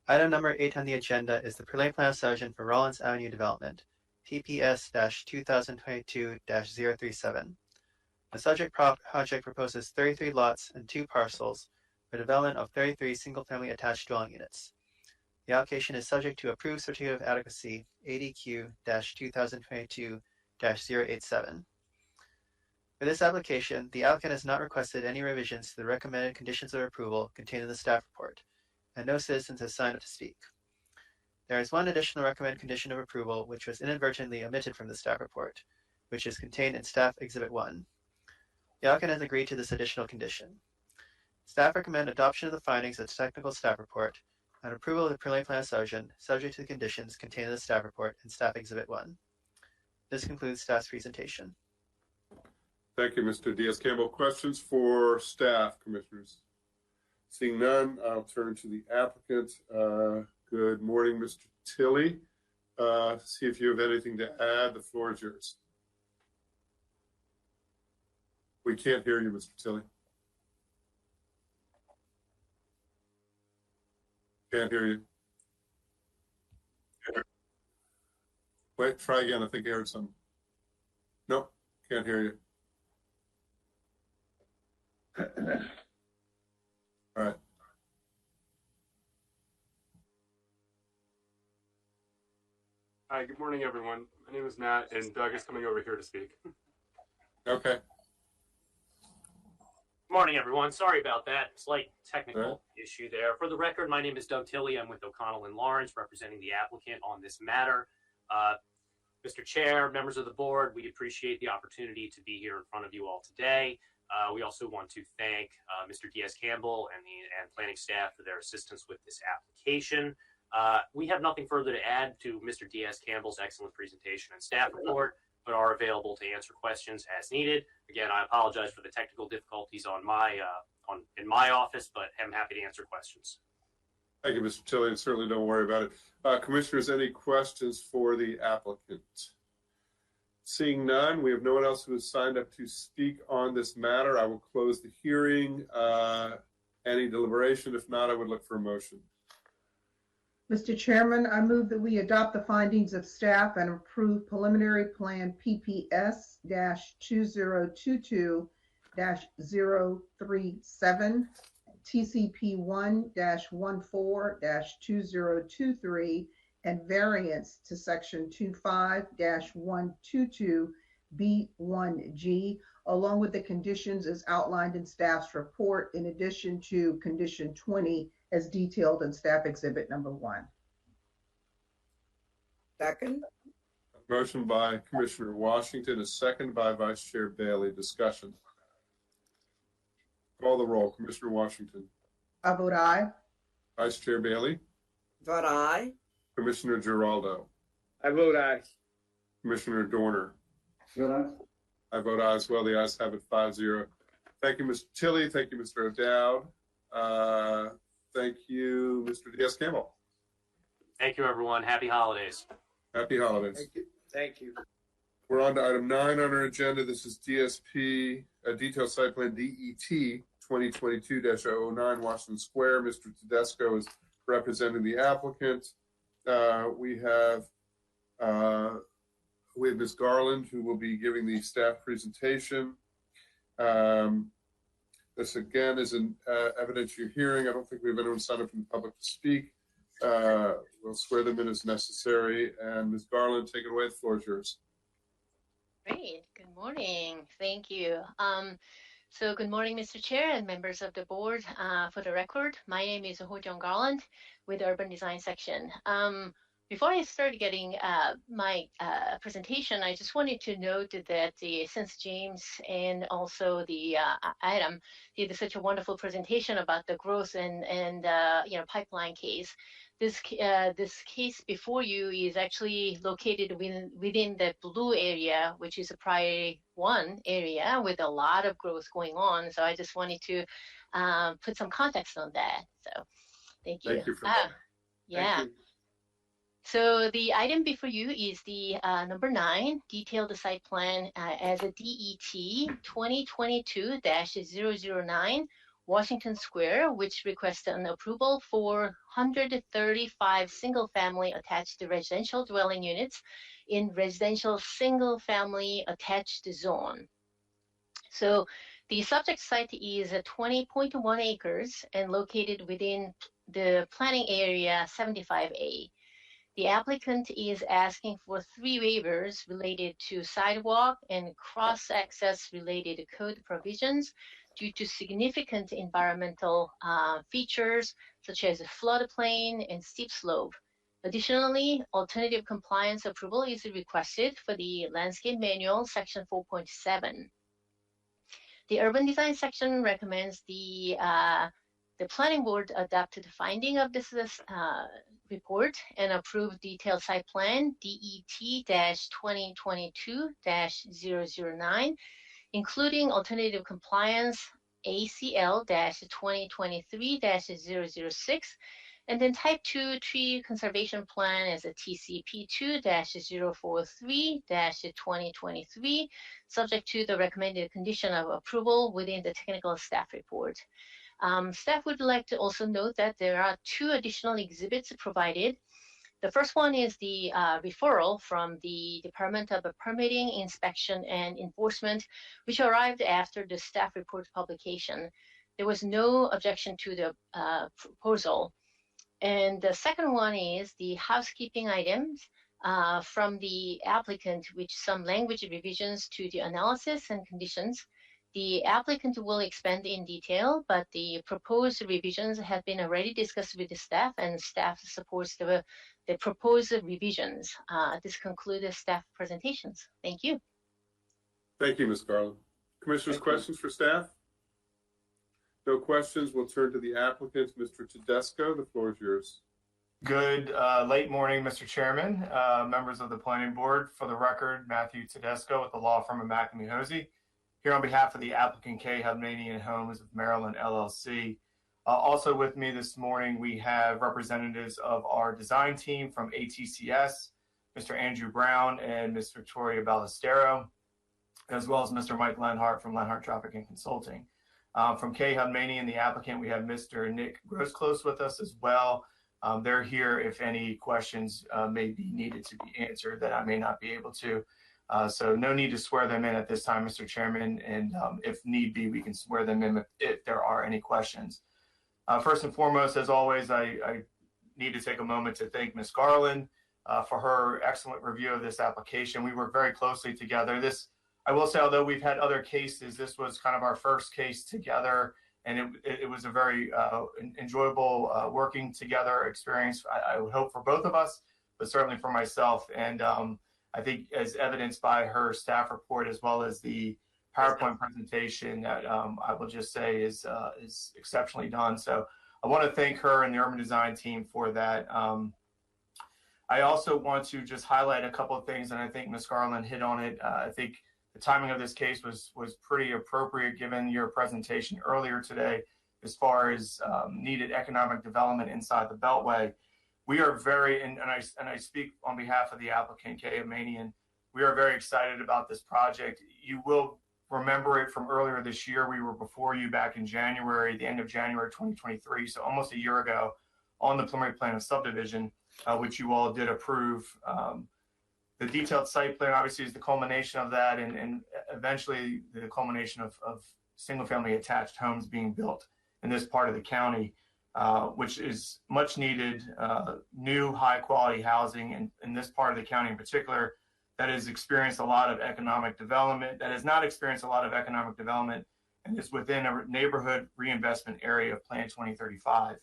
Item number 8 on the agenda is the preliminary plan of subdivision for Rollins Avenue Development, PPS-2022-037. The subject project proposes 33 lots and 2 parcels for development of 33 single-family attached dwelling units. The application is subject to approved certificate of adequacy ADQ-2022-087. For this application, the applicant has not requested any revisions to the recommended conditions of approval contained in the staff report, and no citizens has signed up to speak. There is one additional recommended condition of approval which was inadvertently omitted from the staff report, which is contained in Staff Exhibit 1. The applicant has agreed to this additional condition. Staff recommend adoption of the findings of the technical staff report and approval of the preliminary plan of subdivision subject to the conditions contained in the staff report and Staff Exhibit 1. This concludes staff's presentation. Thank you, Mr. Diaz-Campbell. Questions for staff, commissioners? Seeing none, I'll turn to the applicant. Good morning, Mr. Tilley. See if you have anything to add. The floor is yours. We can't hear you, Mr. Tilley. Can't hear you. Wait, try again. I think I heard something. Nope, can't hear you. All right. Hi, good morning, everyone. My name is Matt, and Doug is coming over here to speak. Okay. Good morning, everyone. Sorry about that. Slight technical issue there. For the record, my name is Doug Tilley. I'm with O'Connell and Lawrence, representing the applicant on this matter. Mr. Chair, members of the board, we appreciate the opportunity to be here in front of you all today. We also want to thank Mr. Diaz-Campbell and planning staff for their assistance with this application. We have nothing further to add to Mr. Diaz-Campbell's excellent presentation and staff report, but are available to answer questions as needed. Again, I apologize for the technical difficulties in my office, but I'm happy to answer questions. Thank you, Mr. Tilley, and certainly don't worry about it. Commissioners, any questions for the applicant? Seeing none, we have no one else who has signed up to speak on this matter. I will close the hearing. Any deliberation? If not, I would look for a motion. Mr. Chairman, I move that we adopt the findings of staff and approve preliminary plan PPS-2022-037, TCP1-14-2023, and variance to section 25-122B1G, along with the conditions as outlined in staff's report, in addition to condition 20 as detailed in staff exhibit number 1. Second. Motion by Commissioner Washington, a second by Vice Chair Bailey. Discussion. Call the roll. Commissioner Washington. I vote aye. Vice Chair Bailey. Vote aye. Commissioner Giraldo. I vote aye. Commissioner Dorner. Vote aye. I vote aye as well. The ayes have it 5-0. Thank you, Mr. Tilley. Thank you, Mr. O'Dowd. Thank you, Mr. Diaz-Campbell. Thank you, everyone. Happy holidays. Happy holidays. Thank you. Thank you. We're on to item 9 on our agenda. This is DSP, detailed site plan DET 2022-009 Washington Square. Mr. Tedesco is representing the applicant. We have Ms. Garland, who will be giving the staff presentation. This again is an evidentiary hearing. I don't think we have anyone signed up from the public to speak. We'll swear them in as necessary. And Ms. Garland, take it away. The floor is yours. Great. Good morning. Thank you. So good morning, Mr. Chair and members of the board. For the record, my name is Ho Jung Garland with Urban Design Section. before I start getting my presentation, I just wanted to note that since James and also the Adam did such a wonderful presentation about the growth and pipeline case, this case before you is actually located within the blue area, which is a priority 1 area with a lot of growth going on. So I just wanted to put some context on that. So thank you. Thank you for that. Yeah. Thank you. So the item before you is the number 9, detailed site plan as a DET 2022-009 Washington Square, which requests an approval for 135 single-family attached residential dwelling units in residential single-family attached zone. So the subject site is 20.1 acres and located within the planning area 75A. The applicant is asking for 3 waivers related to sidewalk and cross-access related code provisions due to significant environmental features such as floodplain and steep slope. Additionally, alternative compliance approval is requested for the landscape manual section 4.7. The urban design section recommends the planning board adopt the finding of this report and approve detailed site plan DET-2022-009, including alternative compliance ACL-2023-006, and then type 2 tree conservation plan as a TCP2-043-2023, subject to the recommended condition of approval within the technical staff report. Staff would like to also note that there are 2 additional exhibits provided. The first one is the referral from the Department of Permitting, Inspection, and Enforcement, which arrived after the staff report publication. There was no objection to the proposal. And the second one is the housekeeping items from the applicant, which some language revisions to the analysis and conditions. The applicant will expand in detail, but the proposed revisions have been already discussed with the staff, and staff supports the proposed revisions. This concludes the staff presentations. Thank you. Thank you, Ms. Garland. Commissioners, questions for staff? No questions. We'll turn to the applicant, Mr. Tedesco. The floor is yours. Good late morning, Mr. Chairman, members of the Planning Board. For the record, Matthew Tedesco with the law firm of McNamee Hosey. Here on behalf of the applicant K. Hovnanian Homes of Maryland, LLC. Also with me this morning, we have representatives of our design team from ATCS, Mr. Andrew Brown and Ms. Victoria Ballestero, as well as Mr. Mike Lenhart from Lenhart Traffic and Consulting. From K. Hovnanian, the applicant, we have Mr. Nick Grossclose with us as well. They're here if any questions may be needed to be answered that I may not be able to. So no need to swear them in at this time, Mr. Chairman, and if need be, we can swear them in if there are any questions. First and foremost, as always, I need to take a moment to thank Ms. Garland for her excellent review of this application. We worked very closely together. I will say, although we've had other cases, this was kind of our first case together, and it was a very enjoyable working together experience. I would hope for both of us, but certainly for myself. And I think as evidenced by her staff report, as well as the PowerPoint presentation that I will just say is exceptionally done. So I want to thank her and the urban design team for that. I also want to just highlight a couple of things, and I think Ms. Garland hit on it. I think the timing of this case was pretty appropriate given your presentation earlier today as far as needed economic development inside the Beltway. We are very, and I speak on behalf of the applicant, K. Hovnanian, we are very excited about this project. You will remember it from earlier this year. We were before you back in January, the end of January 2023, so almost a year ago, on the preliminary plan of subdivision, which you all did approve. The detailed site plan obviously is the culmination of that, and eventually the culmination of single-family attached homes being built in this part of the county. Which is much needed, new high-quality housing in this part of the county in particular that has experienced a lot of economic development, that has not experienced a lot of economic development, and is within a neighborhood reinvestment area of Plan 2035.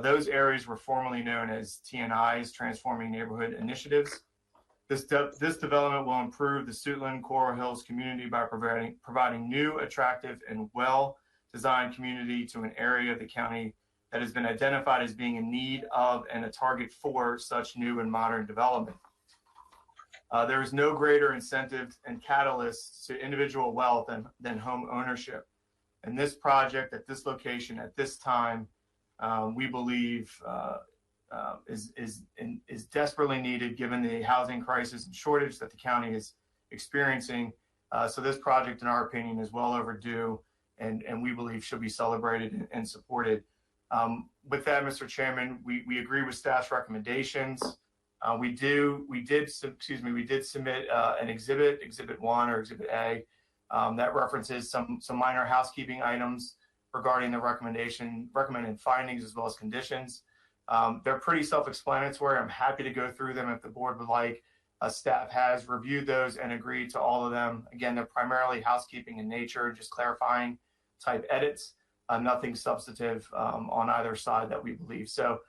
Those areas were formerly known as TNIs, Transforming Neighborhood Initiatives. This development will improve the Suitland Coral Hills community by providing new, attractive, and well-designed community to an area of the county that has been identified as being in need of and a target for such new and modern development. There is no greater incentive and catalyst to individual wealth than home ownership. And this project at this location at this time, we believe is desperately needed given the housing crisis and shortage that the county is experiencing. So this project, in our opinion, is well overdue, and we believe should be celebrated and supported. With that, Mr. Chairman, we agree with staff's recommendations. We did submit an exhibit 1 or exhibit A that references some minor housekeeping items regarding the recommended findings as well as conditions. They're pretty self-explanatory. I'm happy to go through them if the board would like. Staff has reviewed those and agreed to all of them. Again, they're primarily housekeeping in nature, just clarifying type edits, nothing substantive on either side that we believe. So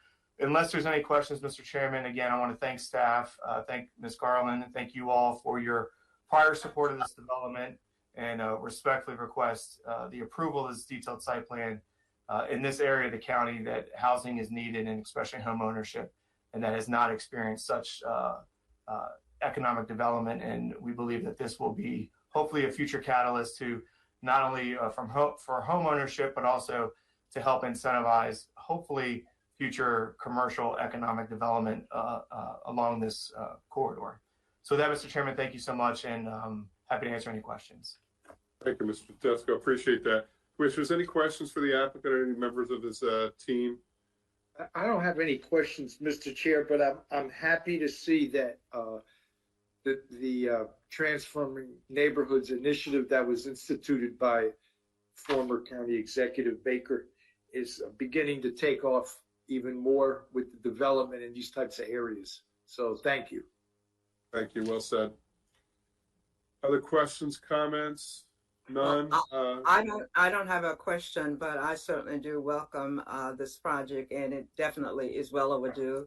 unless there's any questions, Mr. Chairman, again, I want to thank staff, thank Ms. Garland, and thank you all for your prior support of this development, and respectfully request the approval of this detailed site plan in this area of the county that housing is needed, and especially home ownership, and that has not experienced such economic development. And we believe that this will be hopefully a future catalyst to not only for home ownership, but also to help incentivize hopefully future commercial economic development along this corridor. So that, Mr. Chairman, thank you so much, and happy to answer any questions. Thank you, Mr. Tedesco. Appreciate that. Commissioners, any questions for the applicant or any members of his team? I don't have any questions, Mr. Chair, but I'm happy to see that the Transforming Neighborhoods initiative that was instituted by former County Executive Baker is beginning to take off even more with the development in these types of areas. So thank you. Thank you. Well said. Other questions, comments? None. I don't have a question, but I certainly do welcome this project, and it definitely is well overdue.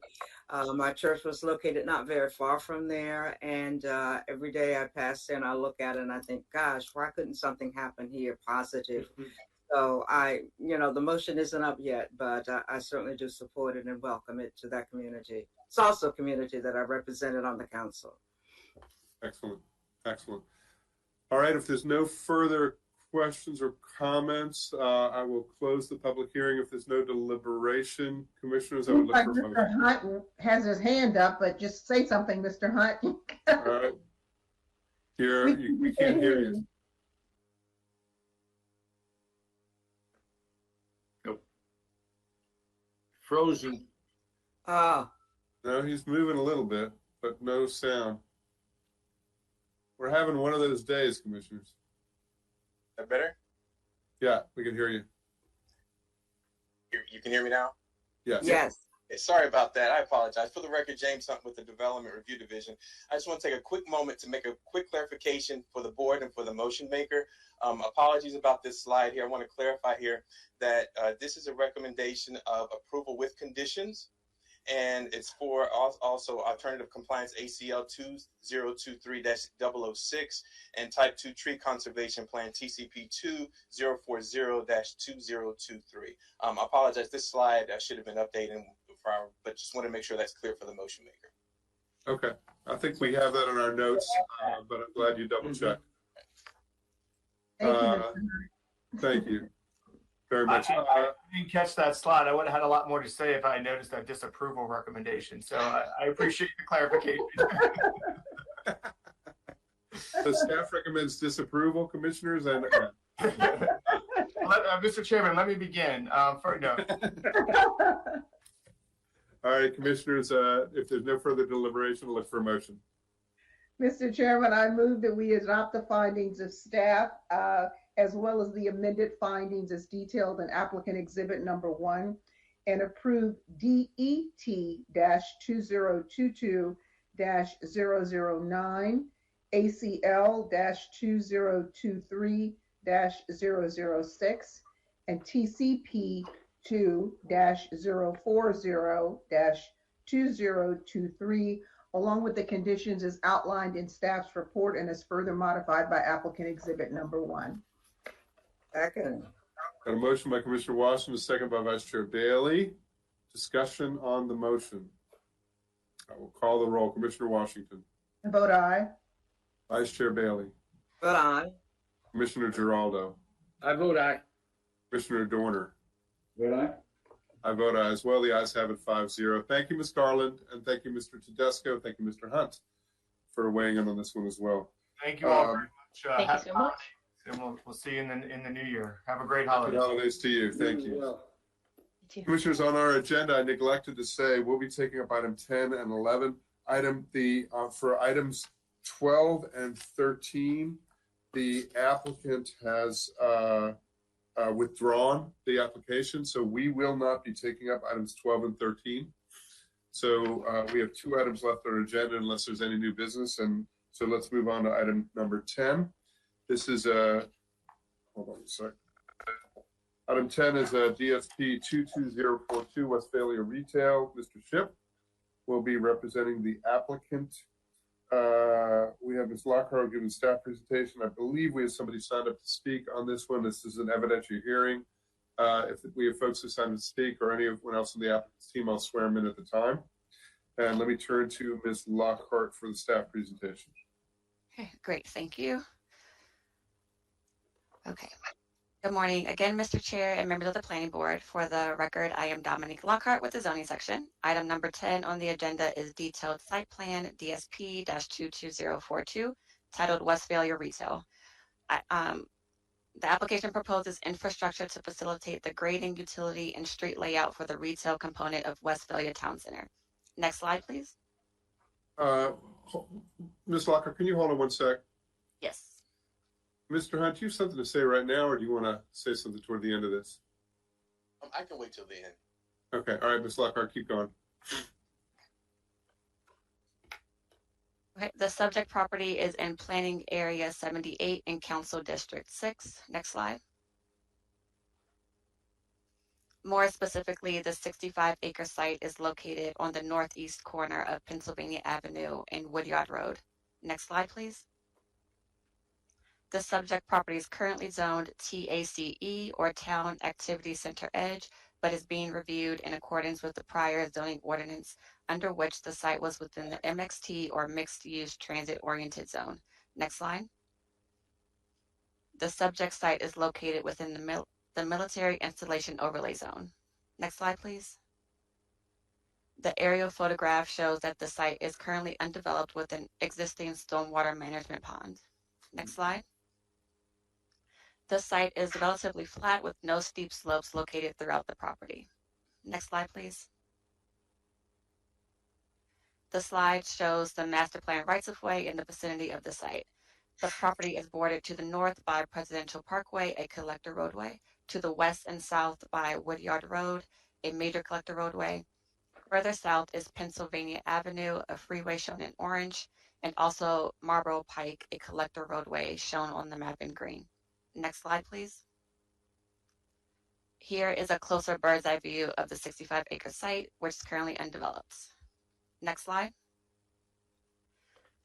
My church was located not very far from there, and every day I pass there and I look at it and I think, gosh, why couldn't something happen here positive? So the motion isn't up yet, but I certainly do support it and welcome it to that community. It's also a community that I represented on the council. Excellent. Excellent. All right. If there's no further questions or comments, I will close the public hearing. If there's no deliberation, commissioners, I would look for Mr. Hunt has his hand up, but just say something, Mr. Hunt. All right. We can't hear you. Frozen. No, he's moving a little bit, but no sound. We're having one of those days, commissioners. That better? Yeah, we can hear you. You can hear me now? Yes. Yes. Sorry about that. I apologize. For the record, James Hunt with the Development Review Division. I just want to take a quick moment to make a quick clarification for the board and for the motion maker. Apologies about this slide here. I want to clarify here that this is a recommendation of approval with conditions, and it's for also Alternative Compliance ACL 2023-006 and Type 2 Tree Conservation Plan TCP 2040-2023. I apologize. This slide should have been updated, but just want to make sure that's clear for the motion maker. Okay. I think we have that in our notes, but I'm glad you double checked. Thank you very much. I didn't catch that slide. I would have had a lot more to say if I noticed that disapproval recommendation. So I appreciate the clarification. The staff recommends disapproval, commissioners, and Mr. Chairman, let me begin. All right, commissioners, if there's no further deliberation, we'll look for a motion. Mr. Chairman, I move that we adopt the findings of staff as well as the amended findings as detailed in applicant exhibit number 1 and approve DET-2022-009, ACL-2023-006, and TCP 2-040-2023, along with the conditions as outlined in staff's report and as further modified by applicant exhibit number 1. Second. Got a motion by Commissioner Washington, a second by Vice Chair Bailey. Discussion on the motion. I will call the roll. Commissioner Washington. I vote aye. Vice Chair Bailey. Vote aye. Commissioner Giraldo. I vote aye. Commissioner Dorner. Vote aye. I vote aye as well. The ayes have it 5-0. Thank you, Ms. Garland, and thank you, Mr. Tedesco. Thank you, Mr. Hunt, for weighing in on this one as well. Thank you all very much. Thank you so much. And we'll see you in the new year. Have a great Happy holiday. holidays to you. Thank you. Commissioners, on our agenda, I neglected to say we'll be taking up item 10 and 11. For items 12 and 13, the applicant has withdrawn the application, so we will not be taking up items 12 and 13. So we have 2 items left on our agenda unless there's any new business, and so let's move on to item number 10. This is hold on a sec. Item 10 is a DSP 22042 Westphalia Retail. Mr. Shipp will be representing the applicant. We have Ms. Lockhart giving staff presentation. I believe we have somebody signed up to speak on this one. This is an evidentiary hearing. If we have folks who signed up to speak or anyone else on the applicant's team, I'll swear them in at the time. And let me turn to Ms. Lockhart for the staff presentation. Okay, great, thank you. Okay. Good morning again, Mr. Chair and members of the Planning Board. For the record, I am Dominique Lockhart with the zoning section. Item number 10 on the agenda is detailed site plan DSP-22042 titled Westphalia Retail. The application proposes infrastructure to facilitate the grading, utility, and street layout for the retail component of Westphalia Town Center. Next slide, please. Ms. Lockhart, can you hold on one sec? Yes. Mr. Hunt, do you have something to say right now, or do you want to say something toward the end of this? I can wait till the end. Okay. All right, Ms. Lockhart, keep going. Okay, the subject property is in Planning Area 78 in Council District 6. Next slide. More specifically, the 65-acre site is located on the northeast corner of Pennsylvania Avenue and Woodyard Road. Next slide, please. The subject property is currently zoned TACE, or Town Activity Center Edge, but is being reviewed in accordance with the prior zoning ordinance under which the site was within the MXT, or Mixed Use Transit Oriented Zone. Next slide. The subject site is located within the Military Installation Overlay Zone. Next slide, please. The aerial photograph shows that the site is currently undeveloped with an existing stormwater management pond. Next slide. The site is relatively flat with no steep slopes located throughout the property. Next slide, please. The slide shows the master plan rights-of-way in the vicinity of the site. The property is bordered to the north by Presidential Parkway, a collector roadway, to the west and south by Woodyard Road, a major collector roadway. Further south is Pennsylvania Avenue, a freeway shown in orange, and also Marlboro Pike, a collector roadway shown on the map in green. Next slide, please. Here is a closer bird's eye view of the 65-acre site, which is currently undeveloped. Next slide.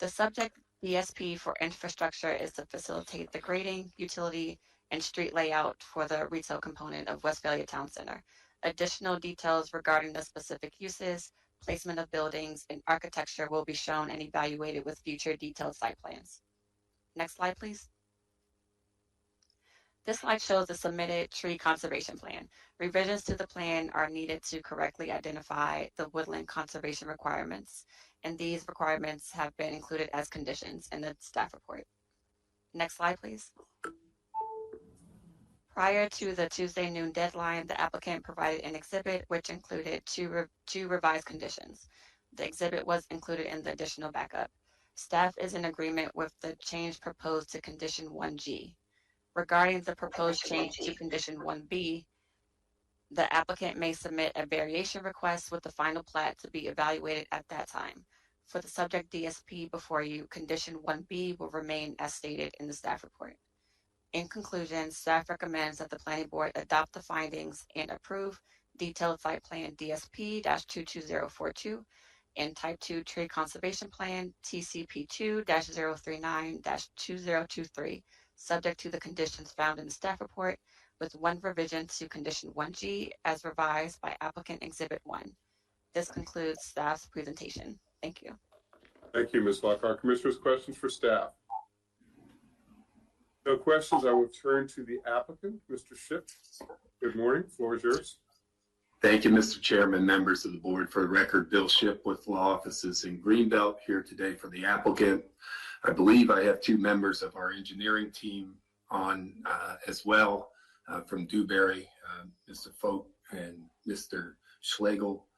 The subject DSP for infrastructure is to facilitate the grading, utility, and street layout for the retail component of Westphalia Town Center. Additional details regarding the specific uses, placement of buildings, and architecture will be shown and evaluated with future detailed site plans. Next slide, please. This slide shows the submitted tree conservation plan. Revisions to the plan are needed to correctly identify the woodland conservation requirements, and these requirements have been included as conditions in the staff report. Next slide, please. Prior to the Tuesday noon deadline, the applicant provided an exhibit which included two revised conditions. The exhibit was included in the additional backup. Staff is in agreement with the change proposed to condition 1G. Regarding the proposed change to condition 1B, the applicant may submit a variation request with the final plat to be evaluated at that time. For the subject DSP before you, condition 1B will remain as stated in the staff report. In conclusion, staff recommends that the planning board adopt the findings and approve detailed site plan DSP-22042 and type 2 tree conservation plan TCP2-039-2023, subject to the conditions found in the staff report, with one revision to condition 1G as revised by applicant exhibit 1. This concludes staff's presentation. Thank you. Thank you, Ms. Lockhart. Commissioners, questions for staff? No questions. I will turn to the applicant, Mr. Shipp. Good morning. Floor is yours. Thank you, Mr. Chairman, members of the board. For the record, Bill Shipp with law offices in Greenbelt, here today for the applicant. I believe I have two members of our engineering team on as well from Dewberry, Mr. Folk and Mr. Schlegel.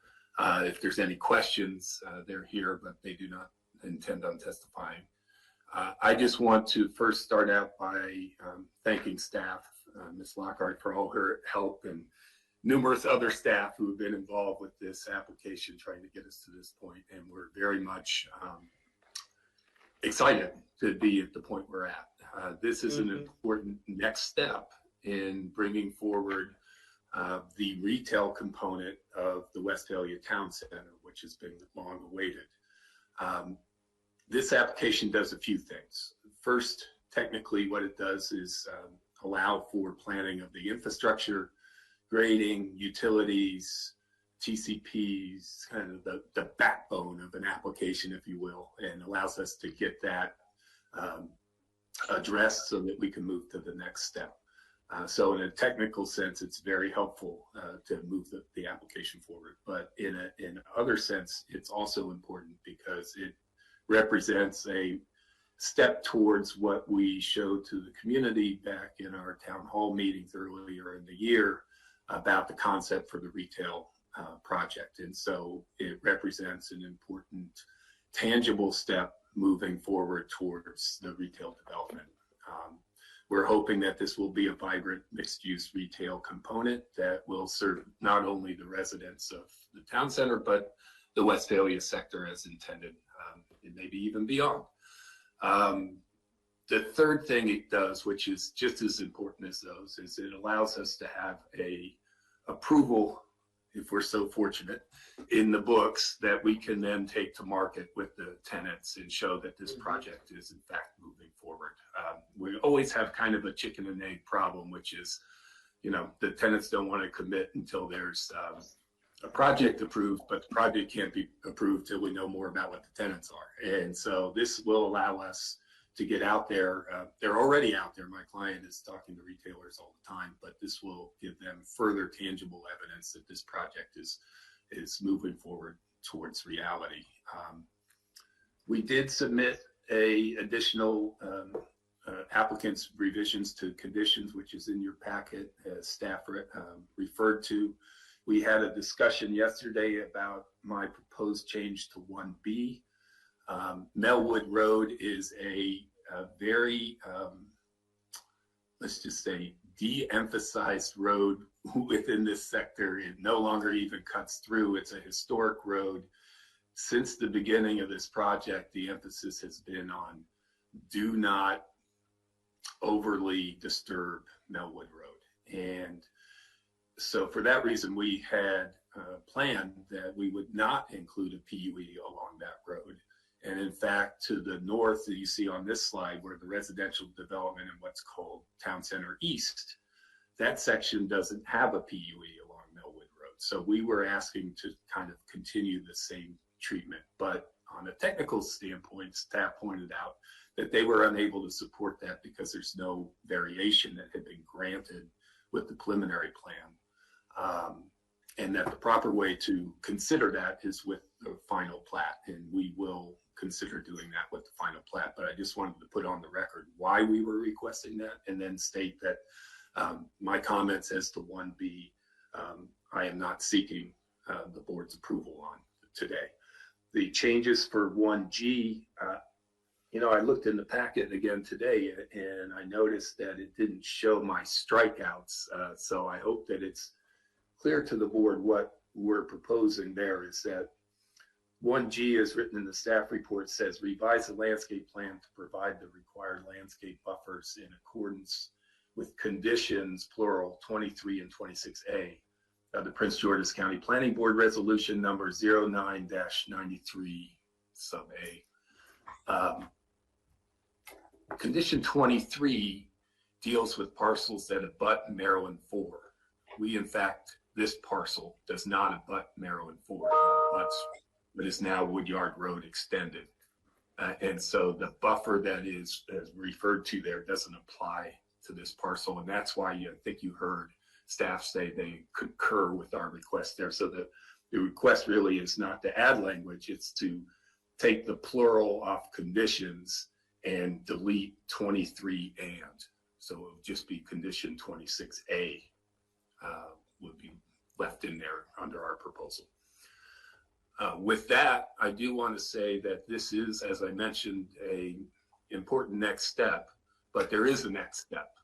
If there's any questions, they're here, but they do not intend on testifying. I just want to first start out by thanking staff, Ms. Lockhart, for all her help and numerous other staff who have been involved with this application trying to get us to this point. And we're very much excited to be at the point we're at. This is an important next step in bringing forward the retail component of the Westphalia Town Center, which has been long awaited. This application does a few things. First, technically what it does is allow for planning of the infrastructure, grading, utilities, TCPs, kind of the backbone of an application, if you will, and allows us to get that addressed so that we can move to the next step. So in a technical sense, it's very helpful to move the application forward. But in other sense, it's also important because it represents a step towards what we showed to the community back in our town hall meetings earlier in the year about the concept for the retail project. And so it represents an important tangible step moving forward towards the retail development. We're hoping that this will be a vibrant mixed-use retail component that will serve not only the residents of the town center, but the Westphalia sector as intended, and maybe even beyond. The third thing it does, which is just as important as those, is it allows us to have a approval, if we're so fortunate, in the books that we can then take to market with the tenants and show that this project is in fact moving forward. We always have kind of a chicken and egg problem, which is, you know, the tenants don't want to commit until there's a project approved, but the project can't be approved till we know more about what the tenants are. And so this will allow us to get out there. They're already out there. My client is talking to retailers all the time, but this will give them further tangible evidence that this project is moving forward towards reality. We did submit a additional applicant's revisions to conditions, which is in your packet, as staff referred to. We had a discussion yesterday about my proposed change to 1B. Melwood Road is a very, let's just say, de-emphasized road within this sector. It no longer even cuts through. It's a historic road. Since the beginning of this project, the emphasis has been on do not overly disturb Melwood Road. And so for that reason, we had planned that we would not include a PUE along that road. And in fact, to the north that you see on this slide, where the residential development in what's called Town Center East, that section doesn't have a PUE along Melwood Road. So we were asking to kind of continue the same treatment. But on a technical standpoint, staff pointed out that they were unable to support that because there's no variation that had been granted with the preliminary plan. And that the proper way to consider that is with the final plat, and we will consider doing that with the final plat. But I just wanted to put on the record why we were requesting that, and then state that my comments as to 1B, I am not seeking the board's approval on today. The changes for 1G, you know, I looked in the packet again today, and I noticed that it didn't show my strikeouts. So I hope that it's clear to the board what we're proposing there is that 1G, as written in the staff report, says revise the landscape plan to provide the required landscape buffers in accordance with conditions, plural, 23 and 26A of the Prince George's County Planning Board Resolution number 09-93 sub A. Condition 23 deals with parcels that abut Maryland 4. We, in fact, this parcel does not abut Maryland 4. But is now Woodyard Road extended. And so the buffer that is referred to there doesn't apply to this parcel. And that's why I think you heard staff say they concur with our request there. So the request really is not to add language, it's to take the plural off conditions and delete 23 and. So it would just be condition 26A would be left in there under our proposal. With that, I do want to say that this is, as I mentioned, an important next step, but there is a next step.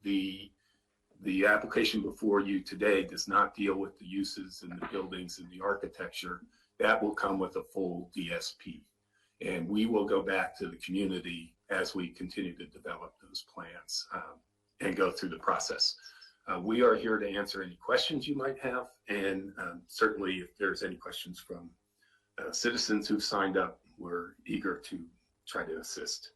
The application before you today does not deal with the uses and the buildings and the architecture. That will come with a full DSP. And we will go back to the community as we continue to develop those plans and go through the process. We are here to answer any questions you might have, and certainly if there's any questions from citizens who've signed up, we're eager to try to assist.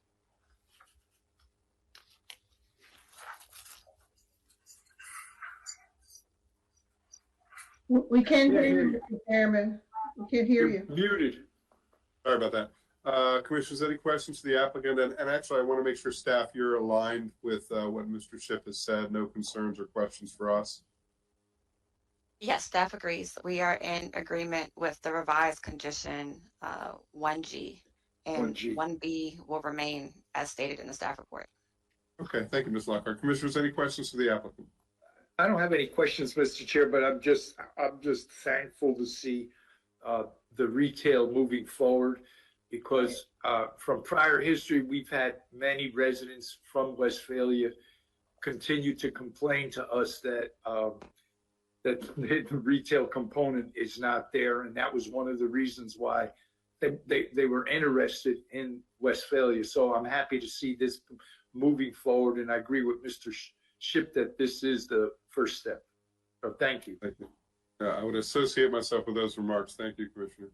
We can't hear you, Mr. Chairman. We can't hear you. Muted. Sorry about that. Commissioners, any questions to the applicant? And actually, I want to make sure staff, you're aligned with what Mr. Shipp has said. No concerns or questions for us? Yes, staff agrees. We are in agreement with the revised condition 1G, and 1B will remain as stated in the staff report. Okay, thank you, Ms. Lockhart. Commissioners, any questions for the applicant? I don't have any questions, Mr. Chair, but I'm just thankful to see the retail moving forward, because from prior history, we've had many residents from Westphalia continue to complain to us that that the retail component is not there, and that was one of the reasons why they were interested in Westphalia. So I'm happy to see this moving forward, and I agree with Mr. Shipp that this is the first step. So thank you. Thank you. I would associate myself with those remarks. Thank you, Commissioner.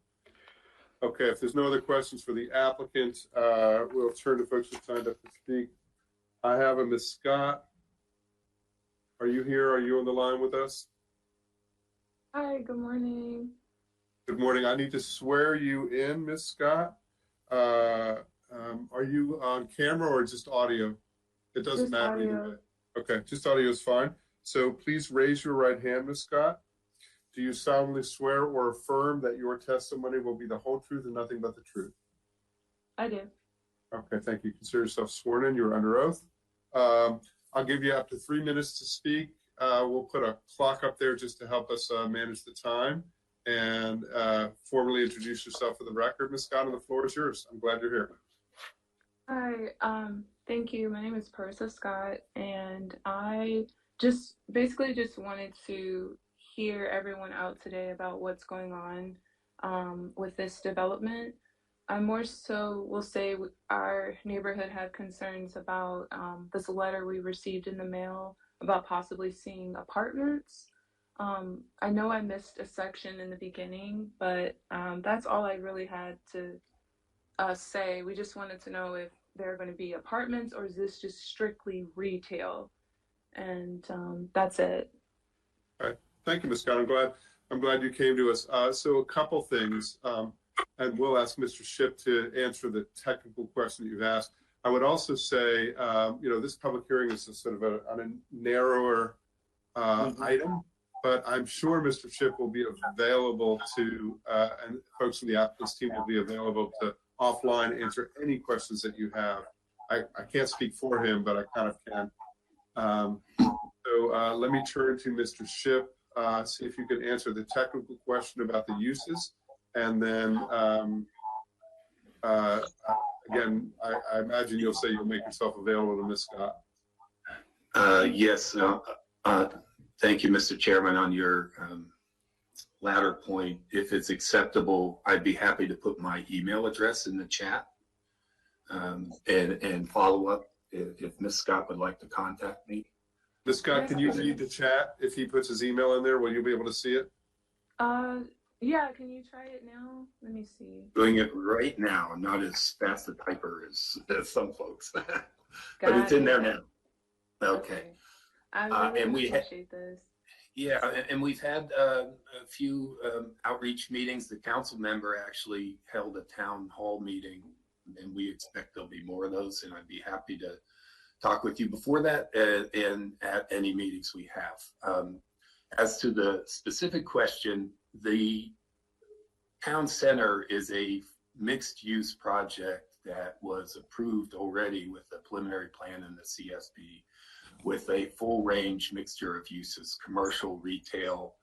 Okay, if there's no other questions for the applicant, we'll turn to folks who signed up to speak. I have a Ms. Scott. Are you here? Are you on the line with us? Hi, good morning. Good morning. I need to swear you in, Ms. Scott. Are you on camera or just audio? It doesn't matter either way. Okay, just audio is fine. So please raise your right hand, Ms. Scott. Do you solemnly swear or affirm that your testimony will be the whole truth and nothing but the truth? I do. Okay, thank you. Consider yourself sworn in. You're under oath. I'll give you up to 3 minutes to speak. We'll put a clock up there just to help us manage the time. And formally introduce yourself for the record, Ms. Scott, and the floor is yours. I'm glad you're here. Hi, thank you. My name is Parsa Scott, and I just wanted to hear everyone out today about what's going on with this development. I more so will say our neighborhood had concerns about this letter we received in the mail about possibly seeing apartments. I know I missed a section in the beginning, but that's all I really had to say. We just wanted to know if there are going to be apartments or is this just strictly retail? And that's it. All right. Thank you, Ms. Scott. I'm glad you came to us. So a couple things, and we'll ask Mr. Shipp to answer the technical question you've asked. I would also say, this public hearing is a sort of on a narrower item, but I'm sure Mr. Shipp will be available to, and folks from the applicant's team will be available to offline answer any questions that you have. I can't speak for him, but I kind of can. So let me turn to Mr. Shipp, see if you could answer the technical question about the uses. And then, again, I imagine you'll say you'll make yourself available to Ms. Scott. Yes. Thank you, Mr. Chairman, on your latter point. If it's acceptable, I'd be happy to put my email address in the chat and follow up if Ms. Scott would like to contact me. Ms. Scott, can you read the chat? If he puts his email in there, will you be able to see it? Yeah, can you try it now? Let me see. Doing it right now. I'm not as fast a typer as some folks, but it's Got in there it. now. Okay. I really and we ha- appreciate this. Yeah, and we've had a few outreach meetings. The council member actually held a town hall meeting, and we expect there'll be more of those. And I'd be happy to talk with you before that and at any meetings we have. As to the specific question, the town center is a mixed-use project that was approved already with the preliminary plan in the CSP, with a full range mixture of uses, commercial, retail,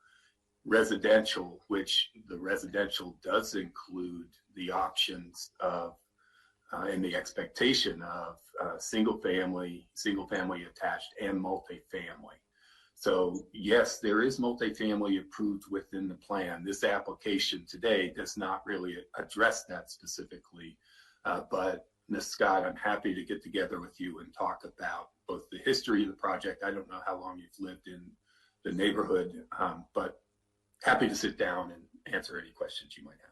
residential, which the residential does include the options of and the expectation of single family attached, and multifamily. So yes, there is multifamily approved within the plan. This application today does not really address that specifically, but Ms. Scott, I'm happy to get together with you and talk about both the history of the project. I don't know how long you've lived in the neighborhood, but happy to sit down and answer any questions you might have.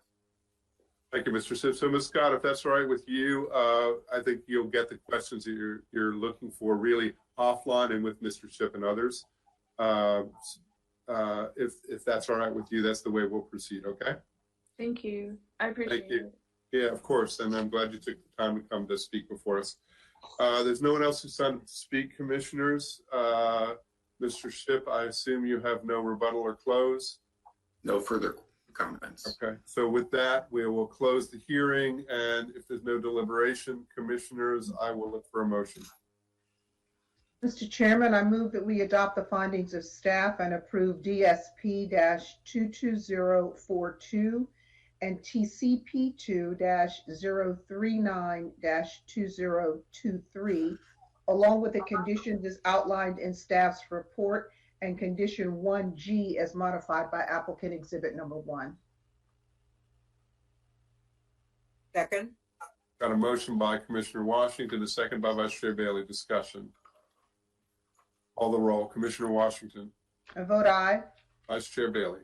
Thank you, Mr. Sipp. So, Ms. Scott, if that's all right with you, I think you'll get the questions that you're looking for really offline and with Mr. Shipp and others. If that's all right with you, that's the way we'll proceed, okay? Thank you. I appreciate Thank you. it. Yeah, of course, and I'm glad you took the time to come to speak before us. There's no one else who signed up to speak, commissioners. Mr. Shipp, I assume you have no rebuttal or close? No further comments. Okay, so with that, we will close the hearing, and if there's no deliberation, commissioners, I will look for a motion. Mr. Chairman, I move that we adopt the findings of staff and approve DSP-22042 and TCP2-039-2023, along with the conditions as outlined in staff's report and condition 1G as modified by applicant exhibit number 1. Second. Got a motion by Commissioner Washington, a second by Vice Chair Bailey. Discussion. Call the roll. Commissioner Washington. I vote aye. Vice Chair Bailey.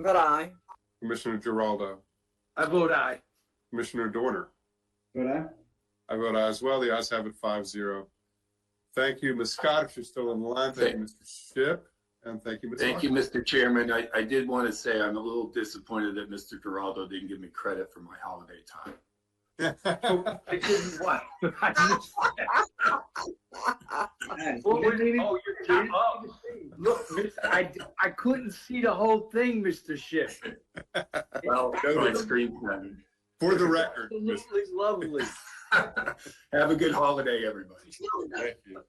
Vote aye. Commissioner Giraldo. I vote aye. Commissioner Dorner. Vote aye. I vote aye as well. The ayes have it 5-0. Thank you, Ms. Scott, if you're still on the line. Thank you, Mr. Shipp. And thank you, Ms. Thank you, Mr. Chairman. I did want to say I'm a little disappointed that Mr. Giraldo didn't give me credit for my holiday time. I didn't what? What was it? Oh, you're not, oh, look, I couldn't see the whole thing, Mr. Shipp. Well, on screen time. For the record. Absolutely lovely. Have a good holiday, everybody. Thank you.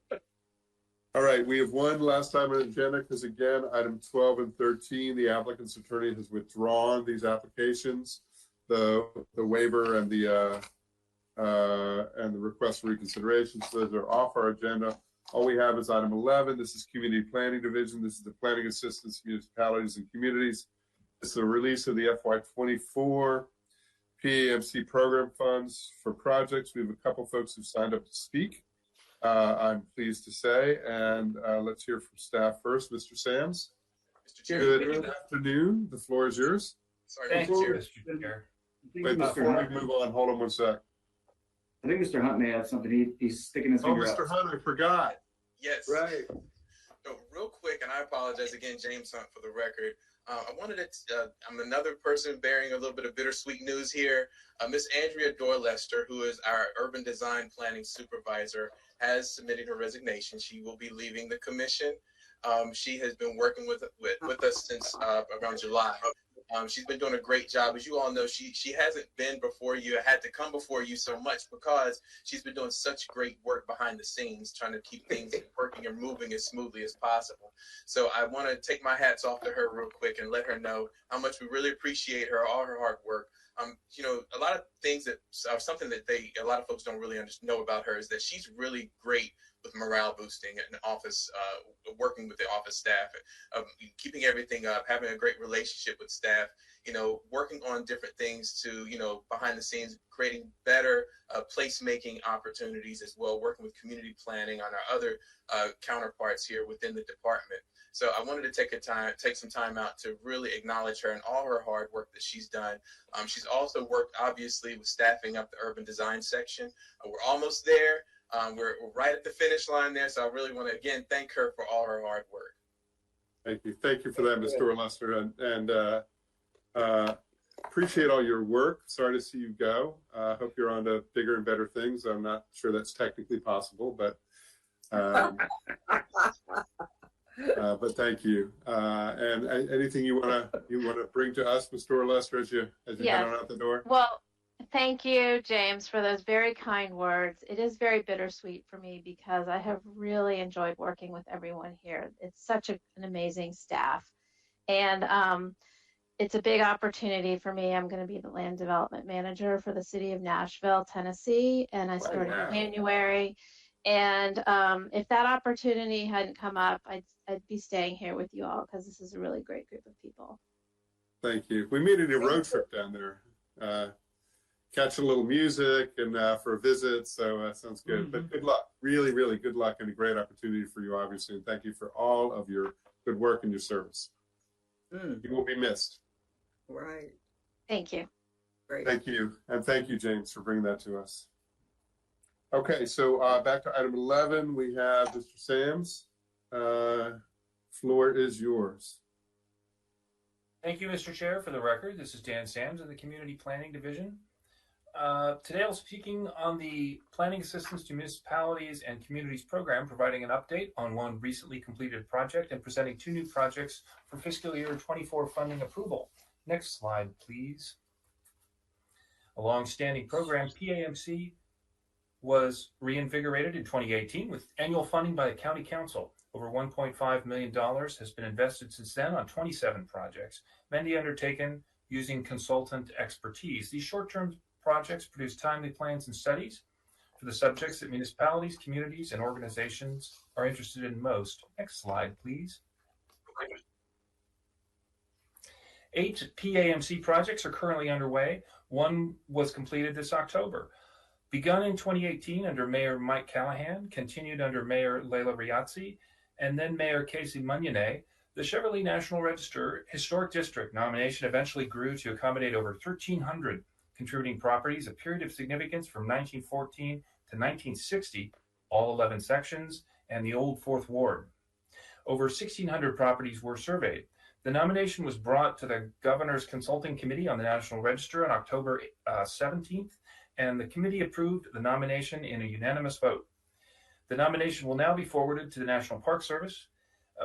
All right, we have one last time on the agenda because again, item 12 and 13, the applicant's attorney has withdrawn these applications, the waiver and the request for reconsideration. So those are off our agenda. All we have is item 11. This is Community Planning Division. This is the Planning Assistance to Municipalities and Communities. It's the release of the FY24 PAMC program funds for projects. We have a couple folks who signed up to speak. I'm pleased to say, and let's hear from staff first. Mr. Sams. Mr. Chair. Good afternoon. The floor is yours. Sorry, Thank Mr. you, Chair. Mr. Chair. Wait, before we move on, hold on one sec. I think Mr. Hunt may have something. He's sticking his Oh, finger Mr. out. Hunt, I forgot. Yes. Right. No, real quick, and I apologize again, James Hunt, for the record. I wanted to, I'm another person bearing a little bit of bittersweet news here. Miss Andrea Doyle-Lester, who is our urban design planning supervisor, has submitted her resignation. She will be leaving the commission. She has been working with us since around July. She's been doing a great job. As you all know, she hasn't been before you, had to come before you so much because she's been doing such great work behind the scenes, trying to keep things working and moving as smoothly as possible. So I want to take my hats off to her real quick and let her know how much we really appreciate her, all her hard work. You know, a lot of things that are something that a lot of folks don't really know about her is that she's really great with morale boosting and office, working with the office staff, keeping everything up, having a great relationship with staff, working on different things to, behind the scenes, creating better placemaking opportunities as well, working with community planning on our other counterparts here within the department. So I wanted to take some time out to really acknowledge her and all her hard work that she's done. She's also worked, obviously, with staffing up the urban design section. We're almost there. We're right at the finish line there. So I really want to, again, thank her for all her hard work. Thank you. Thank you for that, Mr. Lester. And appreciate all your work. Sorry to see you go. Hope you're on to bigger and better things. I'm not sure that's technically possible, but thank you. And anything you wanna bring to us, Mr. Lester, as you head on out the door? Well, thank you, James, for those very kind words. It is very bittersweet for me because I have really enjoyed working with everyone here. It's such an amazing staff, and it's a big opportunity for me. I'm going to be the land development manager for the city of Nashville, Tennessee, and I started in January. And if that opportunity hadn't come up, I'd be staying here with you all because this is a really great group of people. Thank you. We made it a road trip down there. Catch a little music and for a visit, so that sounds good. But good luck. Really, really good luck and a great opportunity for you, obviously. And thank you for all of your good work and your service. You will be missed. Right. Thank you. Great. Thank you. And thank you, James, for bringing that to us. Okay, so back to item 11, we have Mr. Sams. Floor is yours. Thank you, Mr. Chair. For the record, this is Dan Sams of the Community Planning Division. Today I'll be speaking on the Planning Assistance to Municipalities and Communities program, providing an update on one recently completed project and presenting 2 new projects for fiscal year 24 funding approval. Next slide, please. A long-standing program, PAMC, was reinvigorated in 2018 with annual funding by the County Council. Over $1.5 million has been invested since then on 27 projects, many undertaken using consultant expertise. These short-term projects produce timely plans and studies for the subjects that municipalities, communities, and organizations are interested in most. Next slide, please. 8 PAMC projects are currently underway. 1 was completed this October. Begun in 2018 under Mayor Mike Callahan, continued under Mayor Leila Riazzi, and then Mayor Casey Munyane, the Cheverly National Register Historic District nomination eventually grew to accommodate over 1,300 contributing properties, a period of significance from 1914 to 1960, all 11 sections, and the old 4th Ward. Over 1,600 properties were surveyed. The nomination was brought to the Governor's Consulting Committee on the National Register on October 17th, and the committee approved the nomination in a unanimous vote. The nomination will now be forwarded to the National Park Service.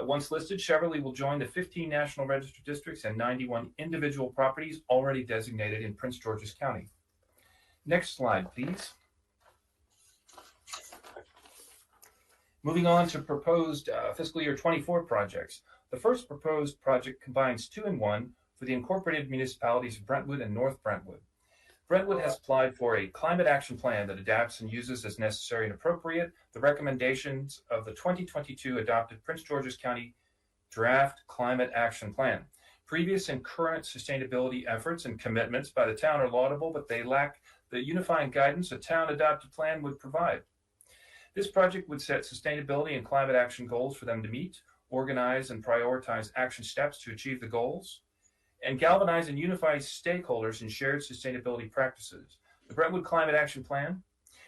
Once listed, Cheverly will join the 15 National Register districts and 91 individual properties already designated in Prince George's County. Next slide, please. Moving on to proposed fiscal year 24 projects. The first proposed project combines 2 in 1 for the incorporated municipalities of Brentwood and North Brentwood. Brentwood has applied for a climate action plan that adapts and uses as necessary and appropriate the recommendations of the 2022 adopted Prince George's County Draft Climate Action Plan. Previous and current sustainability efforts and commitments by the town are laudable, but they lack the unifying guidance a town adopted plan would provide. This project would set sustainability and climate action goals for them to meet, organize and prioritize action steps to achieve the goals, and galvanize and unify stakeholders in shared sustainability practices. The Brentwood Climate Action Plan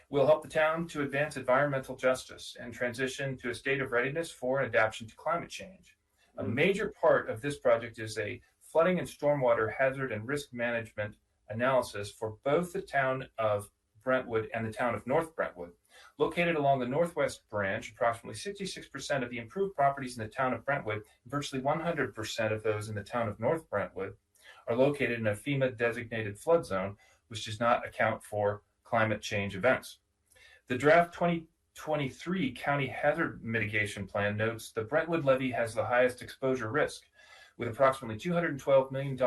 will help the town to advance environmental justice and transition to a state of readiness for and adaptation to climate change. A major part of this project is a flooding and stormwater hazard and risk management analysis for both the town of Brentwood and the town of North Brentwood. Located along the northwest branch, approximately 66% of the improved properties in the town of Brentwood, virtually 100% of those in the town of North Brentwood, are located in a FEMA-designated flood zone, which does not account for climate change events. The draft 2023 County Hazard Mitigation Plan notes the Brentwood levee has the highest exposure risk, with approximately $212 million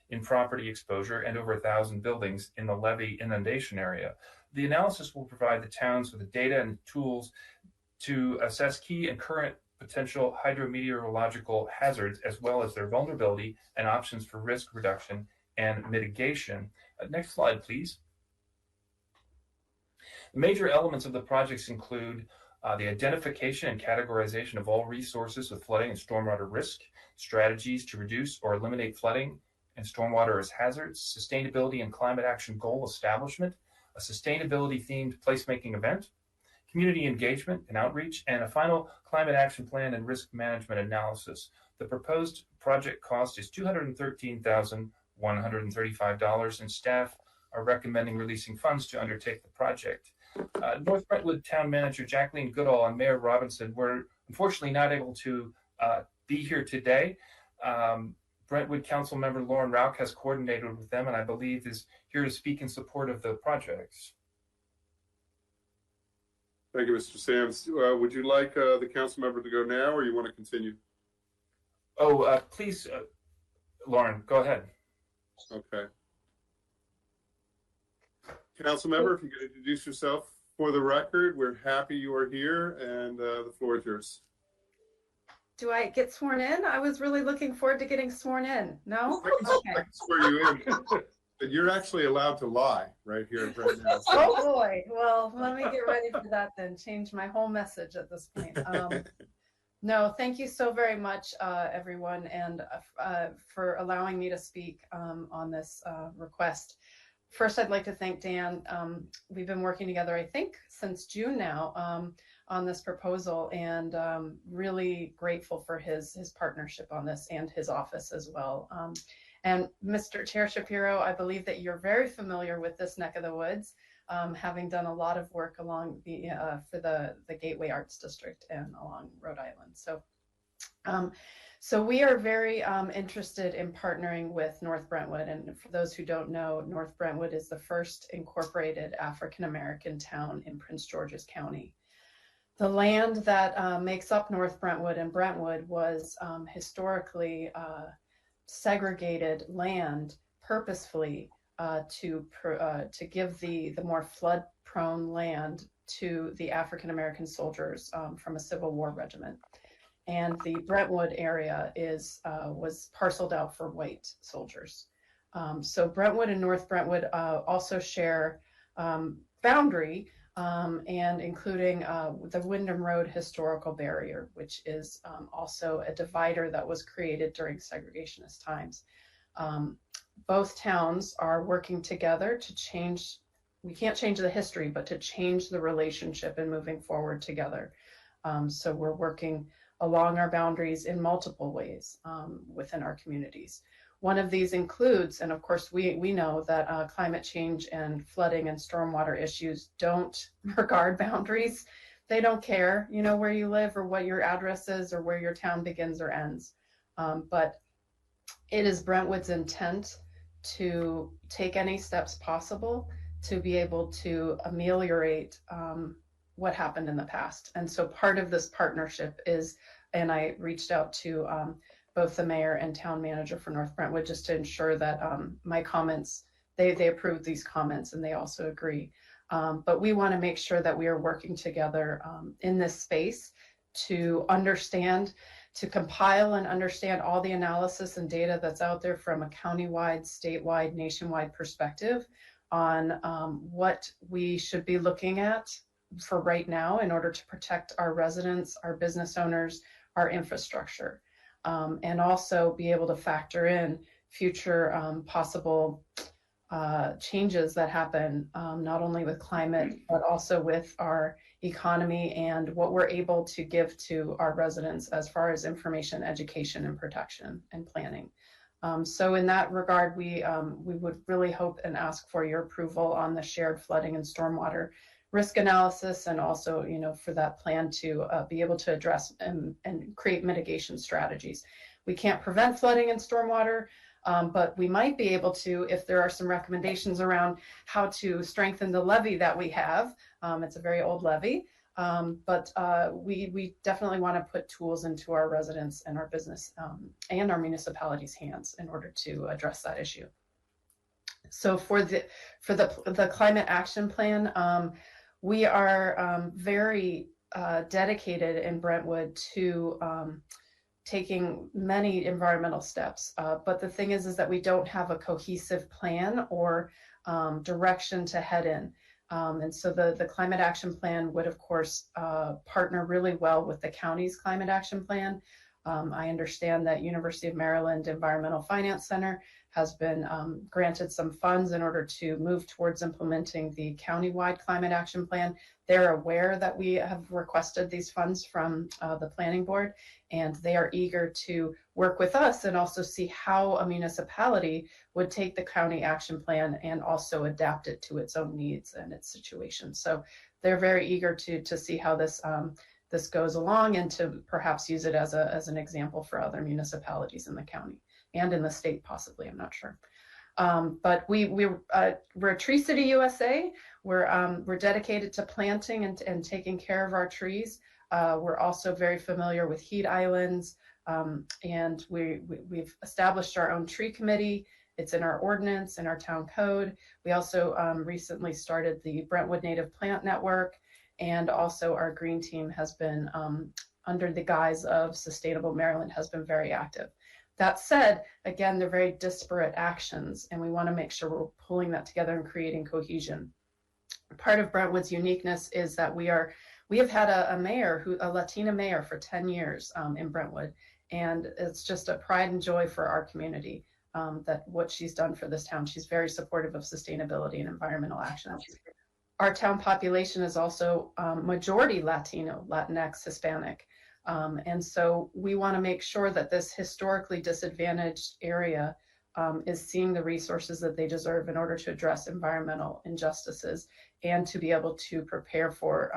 in property exposure and over 1,000 buildings in the levee inundation area. The analysis will provide the towns with the data and tools to assess key and current potential hydrometeorological hazards, as well as their vulnerability and options for risk reduction and mitigation. Next slide, please. The major elements of the projects include the identification and categorization of all resources with flooding and stormwater risk, strategies to reduce or eliminate flooding and stormwater as hazards, sustainability and climate action goal establishment, a sustainability-themed placemaking event, community engagement and outreach, and a final climate action plan and risk management analysis. The proposed project cost is $213,135, and staff are recommending releasing funds to undertake the project. North Brentwood Town Manager Jacqueline Goodall and Mayor Robinson were unfortunately not able to be here today. Brentwood Council Member Lauren Rauch has coordinated with them and I believe is here to speak in support of the projects. Thank you, Mr. Sams. Would you like the council member to go now, or you want to continue? Oh, please, Lauren, go ahead. Okay. Council member, if you could introduce yourself for the record. We're happy you are here, and the floor is yours. Do I get sworn in? I was really looking forward to getting sworn in. No? I can swear you in. But you're actually allowed to lie right here, right now. Oh boy. Well, let me get ready for that then. Change my whole message at this point. No, thank you so very much, everyone, and for allowing me to speak on this request. First, I'd like to thank Dan. We've been working together, I think, since June now on this proposal, and really grateful for his partnership on this and his office as well. And Mr. Chair Shapiro, I believe that you're very familiar with this neck of the woods, having done a lot of work along the for the Gateway Arts District and along Rhode Island. So we are very interested in partnering with North Brentwood. And for those who don't know, North Brentwood is the first incorporated African-American town in Prince George's County. The land that makes up North Brentwood and Brentwood was historically segregated land purposefully to give the more flood-prone land to the African-American soldiers from a Civil War regiment. And the Brentwood area was parceled out for white soldiers. So Brentwood and North Brentwood also share boundary, and including the Windham Road Historical Barrier, which is also a divider that was created during segregationist times. Both towns are working together to change, we can't change the history, but to change the relationship and moving forward together. So we're working along our boundaries in multiple ways within our communities. One of these includes, and of course we know that climate change and flooding and stormwater issues don't regard boundaries. They don't care, you know, where you live or what your address is or where your town begins or ends. But it is Brentwood's intent to take any steps possible to be able to ameliorate what happened in the past. And so part of this partnership is, and I reached out to both the mayor and town manager for North Brentwood just to ensure that my comments, they approved these comments and they also agree. But we want to make sure that we are working together in this space to understand, to compile and understand all the analysis and data that's out there from a countywide, statewide, nationwide perspective on what we should be looking at for right now in order to protect our residents, our business owners, our infrastructure, and also be able to factor in future possible changes that happen, not only with climate, but also with our economy and what we're able to give to our residents as far as information, education, and protection and planning. So in that regard, we would really hope and ask for your approval on the shared flooding and stormwater risk analysis, and also, you know, for that plan to be able to address and create mitigation strategies. We can't prevent flooding and stormwater, but we might be able to if there are some recommendations around how to strengthen the levee that we have. It's a very old levee, But we definitely want to put tools into our residents and our business and our municipalities' hands in order to address that issue. So for the climate action plan, we are very dedicated in Brentwood to taking many environmental steps. But the thing is that we don't have a cohesive plan or direction to head in. And so the climate action plan would, of course, partner really well with the county's climate action plan. I understand that University of Maryland Environmental Finance Center has been granted some funds in order to move towards implementing the countywide climate action plan. They're aware that we have requested these funds from the planning board, and they are eager to work with us and also see how a municipality would take the county action plan and also adapt it to its own needs and its situation. So they're very eager to see how this this goes along and to perhaps use it as an example for other municipalities in the county and in the state, possibly, I'm not sure. But we're Tree City USA. We're dedicated to planting and taking care of our trees. We're also very familiar with heat islands, and we've established our own tree committee. It's in our ordinance, in our town code. We also recently started the Brentwood Native Plant Network, and also our green team has been, under the guise of Sustainable Maryland, has been very active. That said, again, they're very disparate actions, and we want to make sure we're pulling that together and creating cohesion. Part of Brentwood's uniqueness is that we have had a Latina mayor for 10 years in Brentwood, and it's just a pride and joy for our community that what she's done for this town. She's very supportive of sustainability and environmental actions. Our town population is also majority Latino, Latinx, Hispanic. And so we want to make sure that this historically disadvantaged area is seeing the resources that they deserve in order to address environmental injustices and to be able to prepare for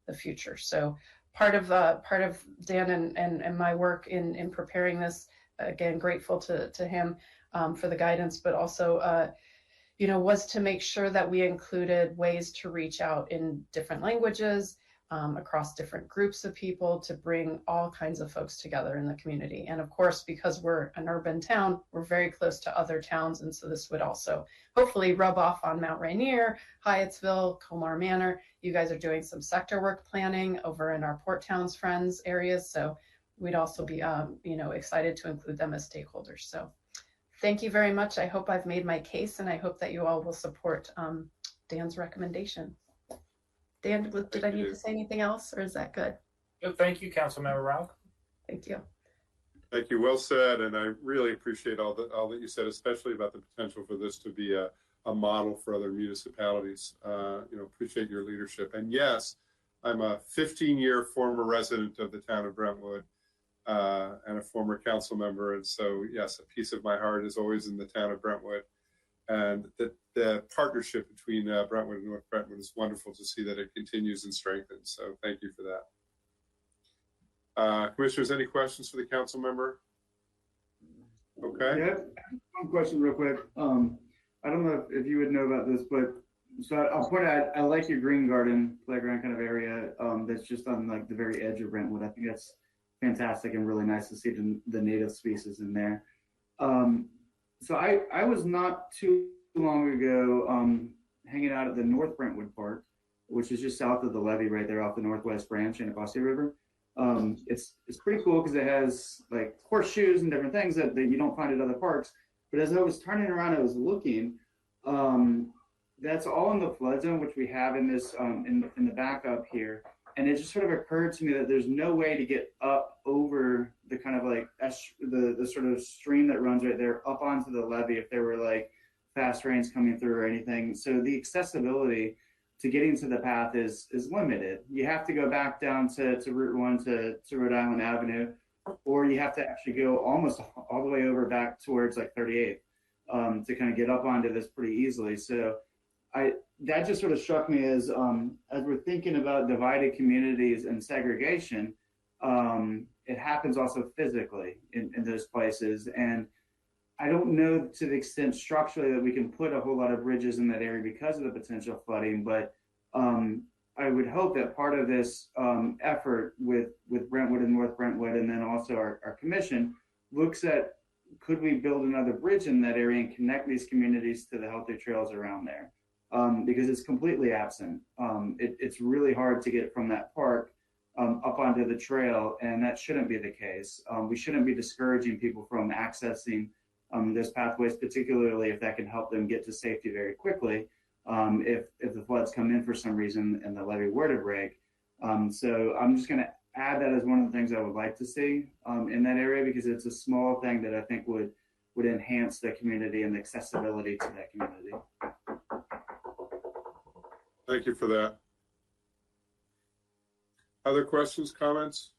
the future. So part of Dan and my work in preparing this, again, grateful to him for the guidance, but also was to make sure that we included ways to reach out in different languages, across different groups of people, to bring all kinds of folks together in the community. And of course, because we're an urban town, we're very close to other towns. And so this would also hopefully rub off on Mount Rainier, Hyattsville, Colmar Manor. You guys are doing some sector work planning over in our Port Towns Friends areas. So we'd also be excited to include them as stakeholders. So thank you very much. I hope I've made my case, and I hope that you all will support Dan's recommendation. Dan, did I need to say anything else, or is that good? Thank you, Councilmember Rauch. Thank you. Thank you. Well said. And I really appreciate all that you said, especially about the potential for this to be a model for other municipalities. Appreciate your leadership. And yes, I'm a 15-year former resident of the town of Brentwood and a former council member. And so, yes, a piece of my heart is always in the town of Brentwood. And the partnership between Brentwood and North Brentwood is wonderful to see that it continues and strengthens. So thank you for that. Commissioners, any questions for the council member? Okay. Yeah, one question real quick. I don't know if you would know about this, but so I'll point out, I like your green garden playground kind of area that's just on like the very edge of Brentwood. I think that's fantastic and really nice to see the native species in there. So I was not too long ago hanging out at the North Brentwood Park, which is just south of the levee right there off the Northwest Branch and Anacostia River. It's pretty cool because it has like horseshoes and different things that you don't find at other parks. But as I was turning around, I was looking, that's all in the flood zone, which we have in this in the backup here. And it just sort of occurred to me that there's no way to get up over the kind of like the sort of stream that runs right there up onto the levee if there were like fast rains coming through or anything. So the accessibility to getting to the path is limited. You have to go back down to Route 1 to Rhode Island Avenue, or you have to actually go almost all the way over back towards like 38th to kind of get up onto this pretty easily. So that just sort of struck me as we're thinking about divided communities and segregation, it happens also physically in those places. And I don't know to the extent structurally that we can put a whole lot of bridges in that area because of the potential flooding, but I would hope that part of this effort with Brentwood and North Brentwood, and then also our commission, looks at, could we build another bridge in that area and connect these communities to the healthy trails around there? Because it's completely absent. It's really hard to get from that park up onto the trail, and that shouldn't be the case. We shouldn't be discouraging people from accessing those pathways, particularly if that can help them get to safety very quickly. If the floods come in for some reason and the levee were to break. So I'm just going to add that as one of the things I would like to see in that area, because it's a small thing that I think would enhance the community and the accessibility to that community. Thank you for that. Other questions, comments?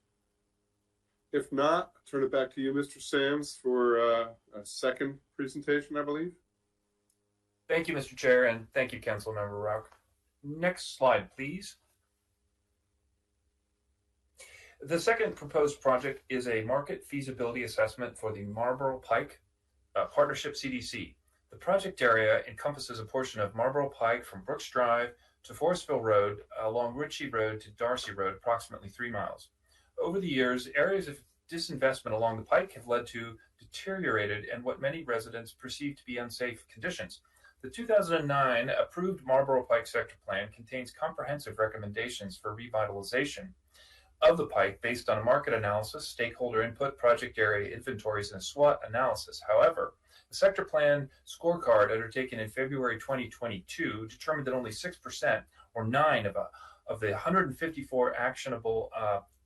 If not, I'll turn it back to you, Mr. Sands, for a second presentation, I believe. Thank you, Mr. Chair, and thank you, Councilmember Rauch. Next slide, please. The second proposed project is a market feasibility assessment for the Marlboro Pike Partnership CDC. The project area encompasses a portion of Marlboro Pike from Brooks Drive to Forestville Road along Ritchie Road to Darcy Road, approximately 3 miles. Over the years, areas of disinvestment along the pike have led to deteriorated and what many residents perceive to be unsafe conditions. The 2009 approved Marlboro Pike Sector Plan contains comprehensive recommendations for revitalization of the pike based on a market analysis, stakeholder input, project area inventories, and a SWOT analysis. However, the sector plan scorecard undertaken in February 2022 determined that only 6%, or 9 of the 154 actionable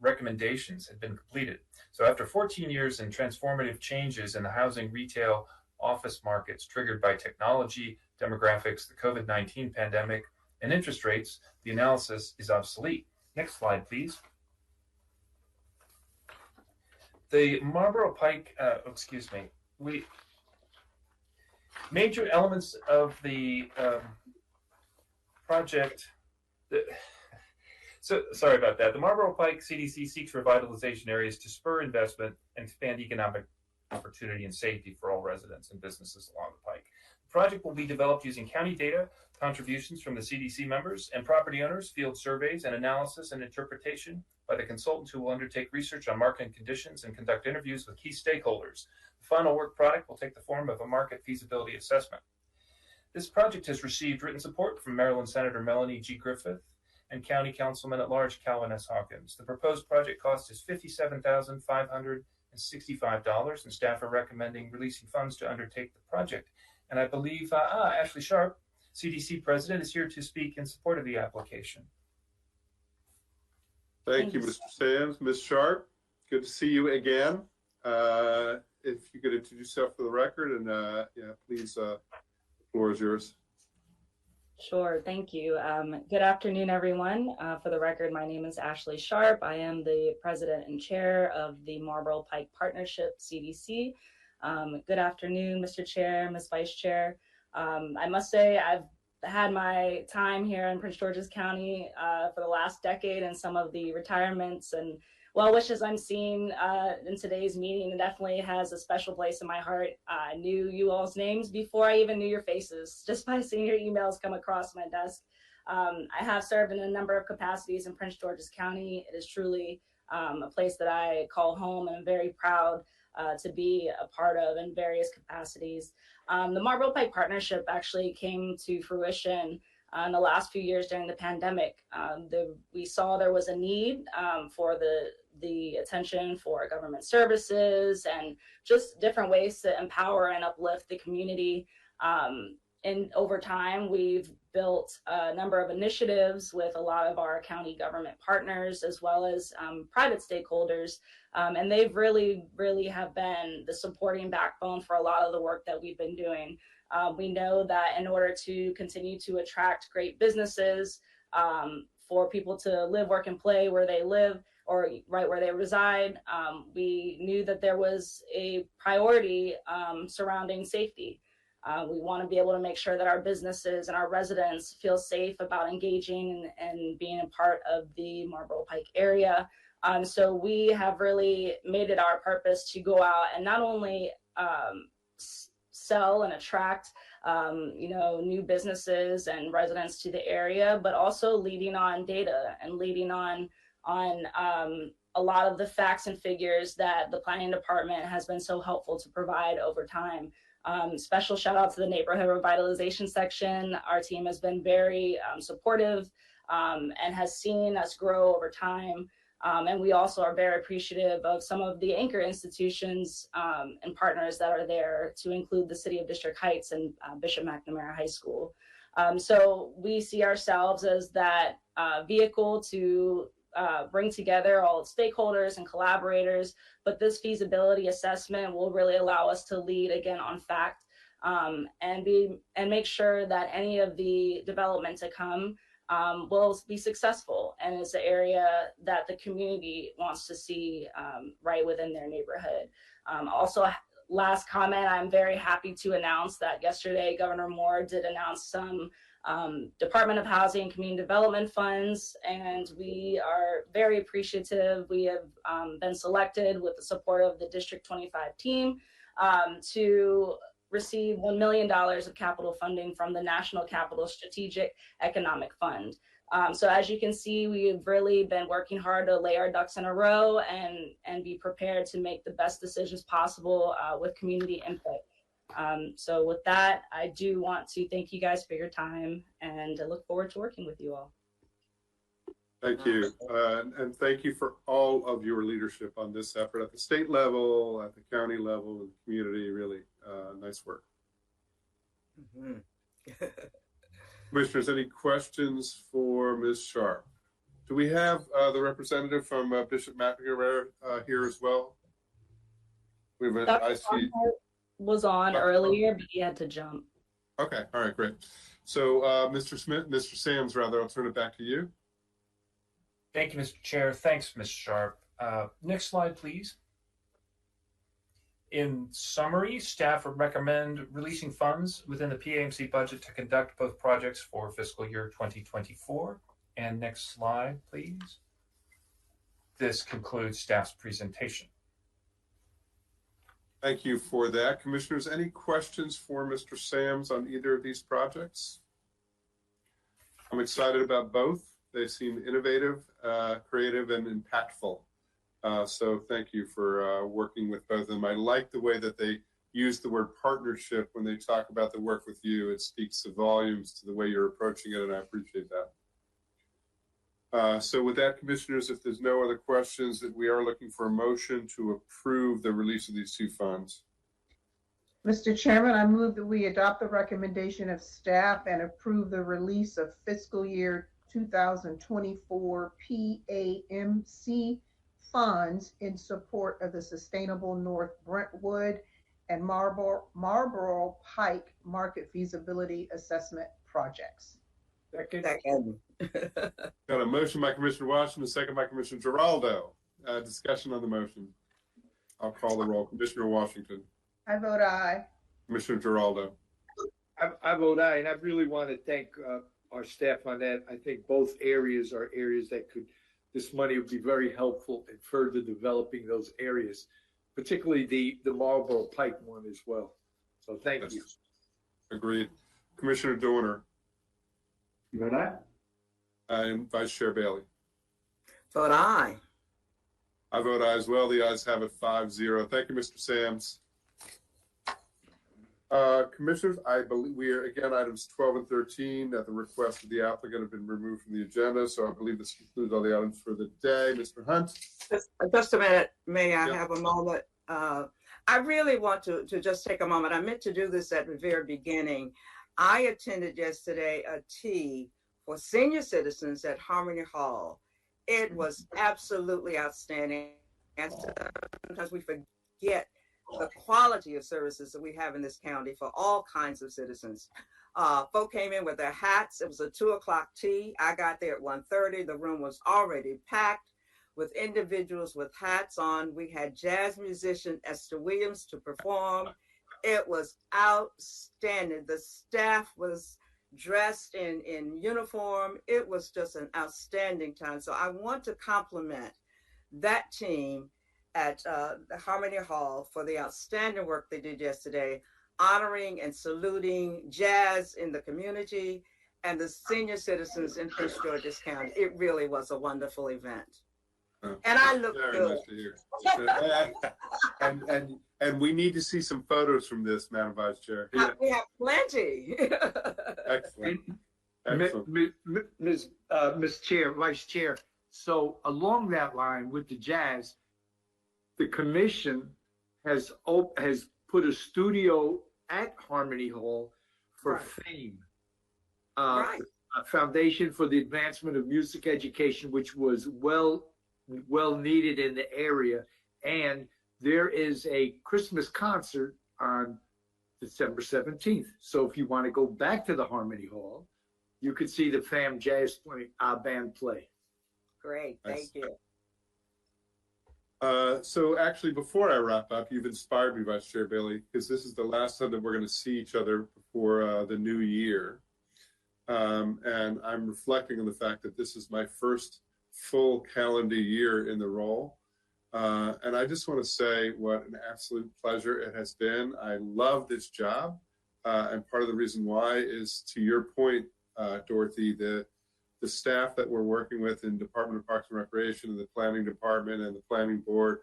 recommendations had been completed. So after 14 years and transformative changes in the housing, retail, office markets triggered by technology, demographics, the COVID-19 pandemic, and interest rates, the analysis is obsolete. Next slide, please. The Marlboro Pike, major elements of the project. So sorry about that. The Marlboro Pike CDC seeks revitalization areas to spur investment and expand economic opportunity and safety for all residents and businesses along the pike. The project will be developed using county data, contributions from the CDC members and property owners, field surveys, and analysis and interpretation by the consultant who will undertake research on market conditions and conduct interviews with key stakeholders. The final work product will take the form of a market feasibility assessment. This project has received written support from Maryland Senator Melanie G. Griffith and County Councilman at Large Calvin S. Hawkins. The proposed project cost is $57,565, and staff are recommending releasing funds to undertake the project. And I believe Ashley Sharp, CDC president, is here to speak in support of the application. Thank you, Mr. Sands. Ms. Sharp, good to see you again. If you could introduce yourself for the record, and please, the floor is yours. Sure, thank you. Good afternoon, everyone. For the record, my name is Ashley Sharp. I am the president and chair of the Marlboro Pike Partnership, CDC. Good afternoon, Mr. Chair, Ms. Vice Chair. I must say I've had my time here in Prince George's County for the last decade, and some of the retirements and well wishes I'm seeing in today's meeting. It definitely has a special place in my heart. I knew you all's names before I even knew your faces, just by seeing your emails come across my desk. I have served in a number of capacities in Prince George's County. It is truly a place that I call home, and I'm very proud to be a part of in various capacities. The Marlboro Pike Partnership actually came to fruition in the last few years during the pandemic. We saw there was a need for the attention for government services and just different ways to empower and uplift the community. And over time, we've built a number of initiatives with a lot of our county government partners, as well as private stakeholders. And they've really have been the supporting backbone for a lot of the work that we've been doing. We know that in order to continue to attract great businesses, for people to live, work, and play where they live, or right where they reside, we knew that there was a priority surrounding safety. We want to be able to make sure that our businesses and our residents feel safe about engaging and being a part of the Marlboro Pike area. So we have really made it our purpose to go out and not only sell and attract new businesses and residents to the area, but also leading on data and leading on a lot of the facts and figures that the planning department has been so helpful to provide over time. Special shout out to the neighborhood revitalization section. Our team has been very supportive and has seen us grow over time. And we also are very appreciative of some of the anchor institutions and partners that are there, to include the City of District Heights and Bishop McNamara High School. So we see ourselves as that vehicle to bring together all stakeholders and collaborators, but this feasibility assessment will really allow us to lead again on fact and make sure that any of the development to come will be successful, and it's an area that the community wants to see right within their neighborhood. Also, last comment, I'm very happy to announce that yesterday Governor Moore did announce some Department of Housing and Community Development funds, and we are very appreciative. We have been selected with the support of the District 25 team to receive $1 million of capital funding from the National Capital Strategic Economic Fund. So as you can see, we've really been working hard to lay our ducks in a row and be prepared to make the best decisions possible with community input. So with that, I do want to thank you guys for your time, and I look forward to working with you all. Thank you. And thank you for all of your leadership on this effort at the state level, at the county level, and the community. Really nice work. Mm-hmm. Commissioners, any questions for Ms. Sharp? Do we have the representative from Bishop McNamara here as well? We have Dr. I see. Was on earlier, but he had to jump. Okay, all right, great. So Mr. Sams, rather, I'll turn it back to you. Thank you, Mr. Chair. Thanks, Ms. Sharp. Next slide, please. In summary, staff would recommend releasing funds within the PAMC budget to conduct both projects for fiscal year 2024. And next slide, please. This concludes staff's presentation. Thank you for that. Commissioners, any questions for Mr. Sams on either of these projects? I'm excited about both. They seem innovative, creative, and impactful. So thank you for working with both of them. I like the way that they use the word partnership when they talk about the work with you. It speaks the volumes to the way you're approaching it, and I appreciate that. So with that, commissioners, if there's no other questions, that we are looking for a motion to approve the release of these two funds. Mr. Chairman, I move that we adopt the recommendation of staff and approve the release of fiscal year 2024 PAMC funds in support of the Sustainable North Brentwood and Marlboro Pike Market Feasibility Assessment projects. Second. Got a motion by Commissioner Washington, a second by Commissioner Giraldo. Discussion on the motion. I'll call the roll. Commissioner Washington. I vote aye. Commissioner Giraldo. I vote aye, and I really want to thank our staff on that. I think both areas are areas that this money would be very helpful in further developing those areas, particularly the Marlboro Pike one as well. So thank you. Agreed. Commissioner Dorner. Vote aye. And Vice Chair Bailey. Vote aye. I vote aye as well. The ayes have it 5-0. Thank you, Mr. Sams. Commissioners, I believe we are, again, items 12 and 13 at the request of the applicant have been removed from the agenda. So I believe this concludes all the items for the day. Mr. Hunt. Just a minute. May I have a moment? I really want to just take a moment. I meant to do this at the very beginning. I attended yesterday a tea for senior citizens at Harmony Hall. It was absolutely outstanding. And sometimes we forget the quality of services that we have in this county for all kinds of citizens. Folk came in with their hats. It was a 2:00 tea. I got there at 1:30. The room was already packed with individuals with hats on. We had jazz musician Esther Williams to perform. It was outstanding. The staff was dressed in uniform. It was just an outstanding time. So I want to compliment that team at the Harmony Hall for the outstanding work they did yesterday. honoring and saluting jazz in the community and the senior citizens in Prince George's County. It really was a wonderful event. And I look Very good. nice to hear. And we need to see some photos from this, Madam Vice Chair. Yeah. We have plenty. Excellent. Ms. Chair, Vice Chair. So along that line with the jazz, the commission has put a studio at Harmony Hall for FAME, a Foundation for the Advancement of Music Education, which was well needed in the area. And there is a Christmas concert on December 17th. So if you want to go back to the Harmony Hall, you could see the FAM Jazz Band play. Great, thank you. So actually, before I wrap up, you've inspired me, Vice Chair Bailey, because this is the last time that we're going to see each other before the new year. And I'm reflecting on the fact that this is my first full calendar year in the role. And I just want to say what an absolute pleasure it has been. I love this job. And part of the reason why is, to your point, Dorothy, the staff that we're working with in Department of Parks and Recreation and the Planning Department and the Planning Board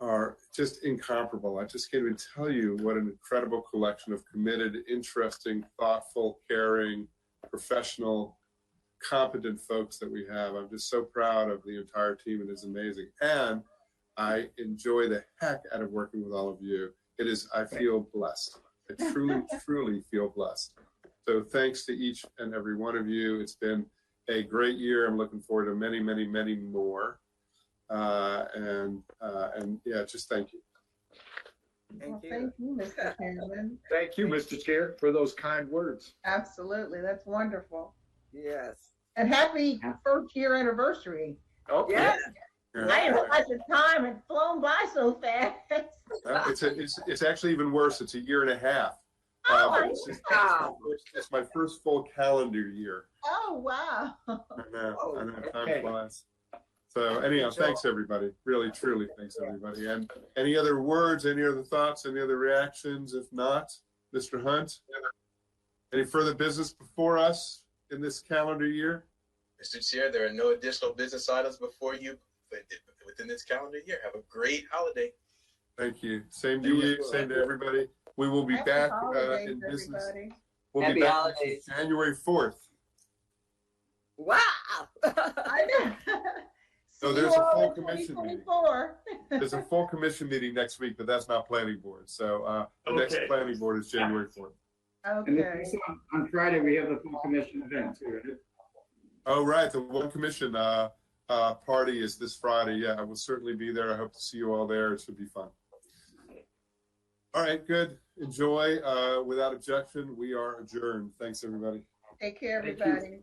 are just incomparable. I just can't even tell you what an incredible collection of committed, interesting, thoughtful, caring, professional, competent folks that we have. I'm just so proud of the entire team. It is amazing. And I enjoy the heck out of working with all of you. It is, I feel blessed. I truly, truly feel blessed. So thanks to each and every one of you. It's been a great year. I'm looking forward to many, many, many more. And yeah, just thank you. Thank you. Thank you, Mr. Chairman. Thank you, Mr. Chair, for those kind words. Absolutely, that's wonderful. Yes. And happy first year anniversary. Okay. Yes. Yeah. I didn't realize the time had flown by so fast. It's actually even worse. It's a year and a half. Oh, It's my first full calendar year. Oh, wow. I know time flies. So anyhow, thanks everybody. Really, truly, thanks everybody. And any other words, any other thoughts, any other reactions? If not, Mr. Hunt, any further business before us in this calendar year? Mr. Chair, there are no additional business items before you within this calendar year. Have a great holiday. Thank you. Same to you. Same to everybody. We will be back in business. We'll be back January 4th. Wow. I know. So there's a full commission meeting. 2024. There's a full commission meeting next week, but that's not planning board. So the next planning board is January 4th. And then also on Friday, we have the full commission event too, right? Oh, right. The one commission party is this Friday. Yeah, I will certainly be there. I hope to see you all there. It should be fun. All right, good. Enjoy. Without objection, we are adjourned. Thanks, everybody. Take care, everybody.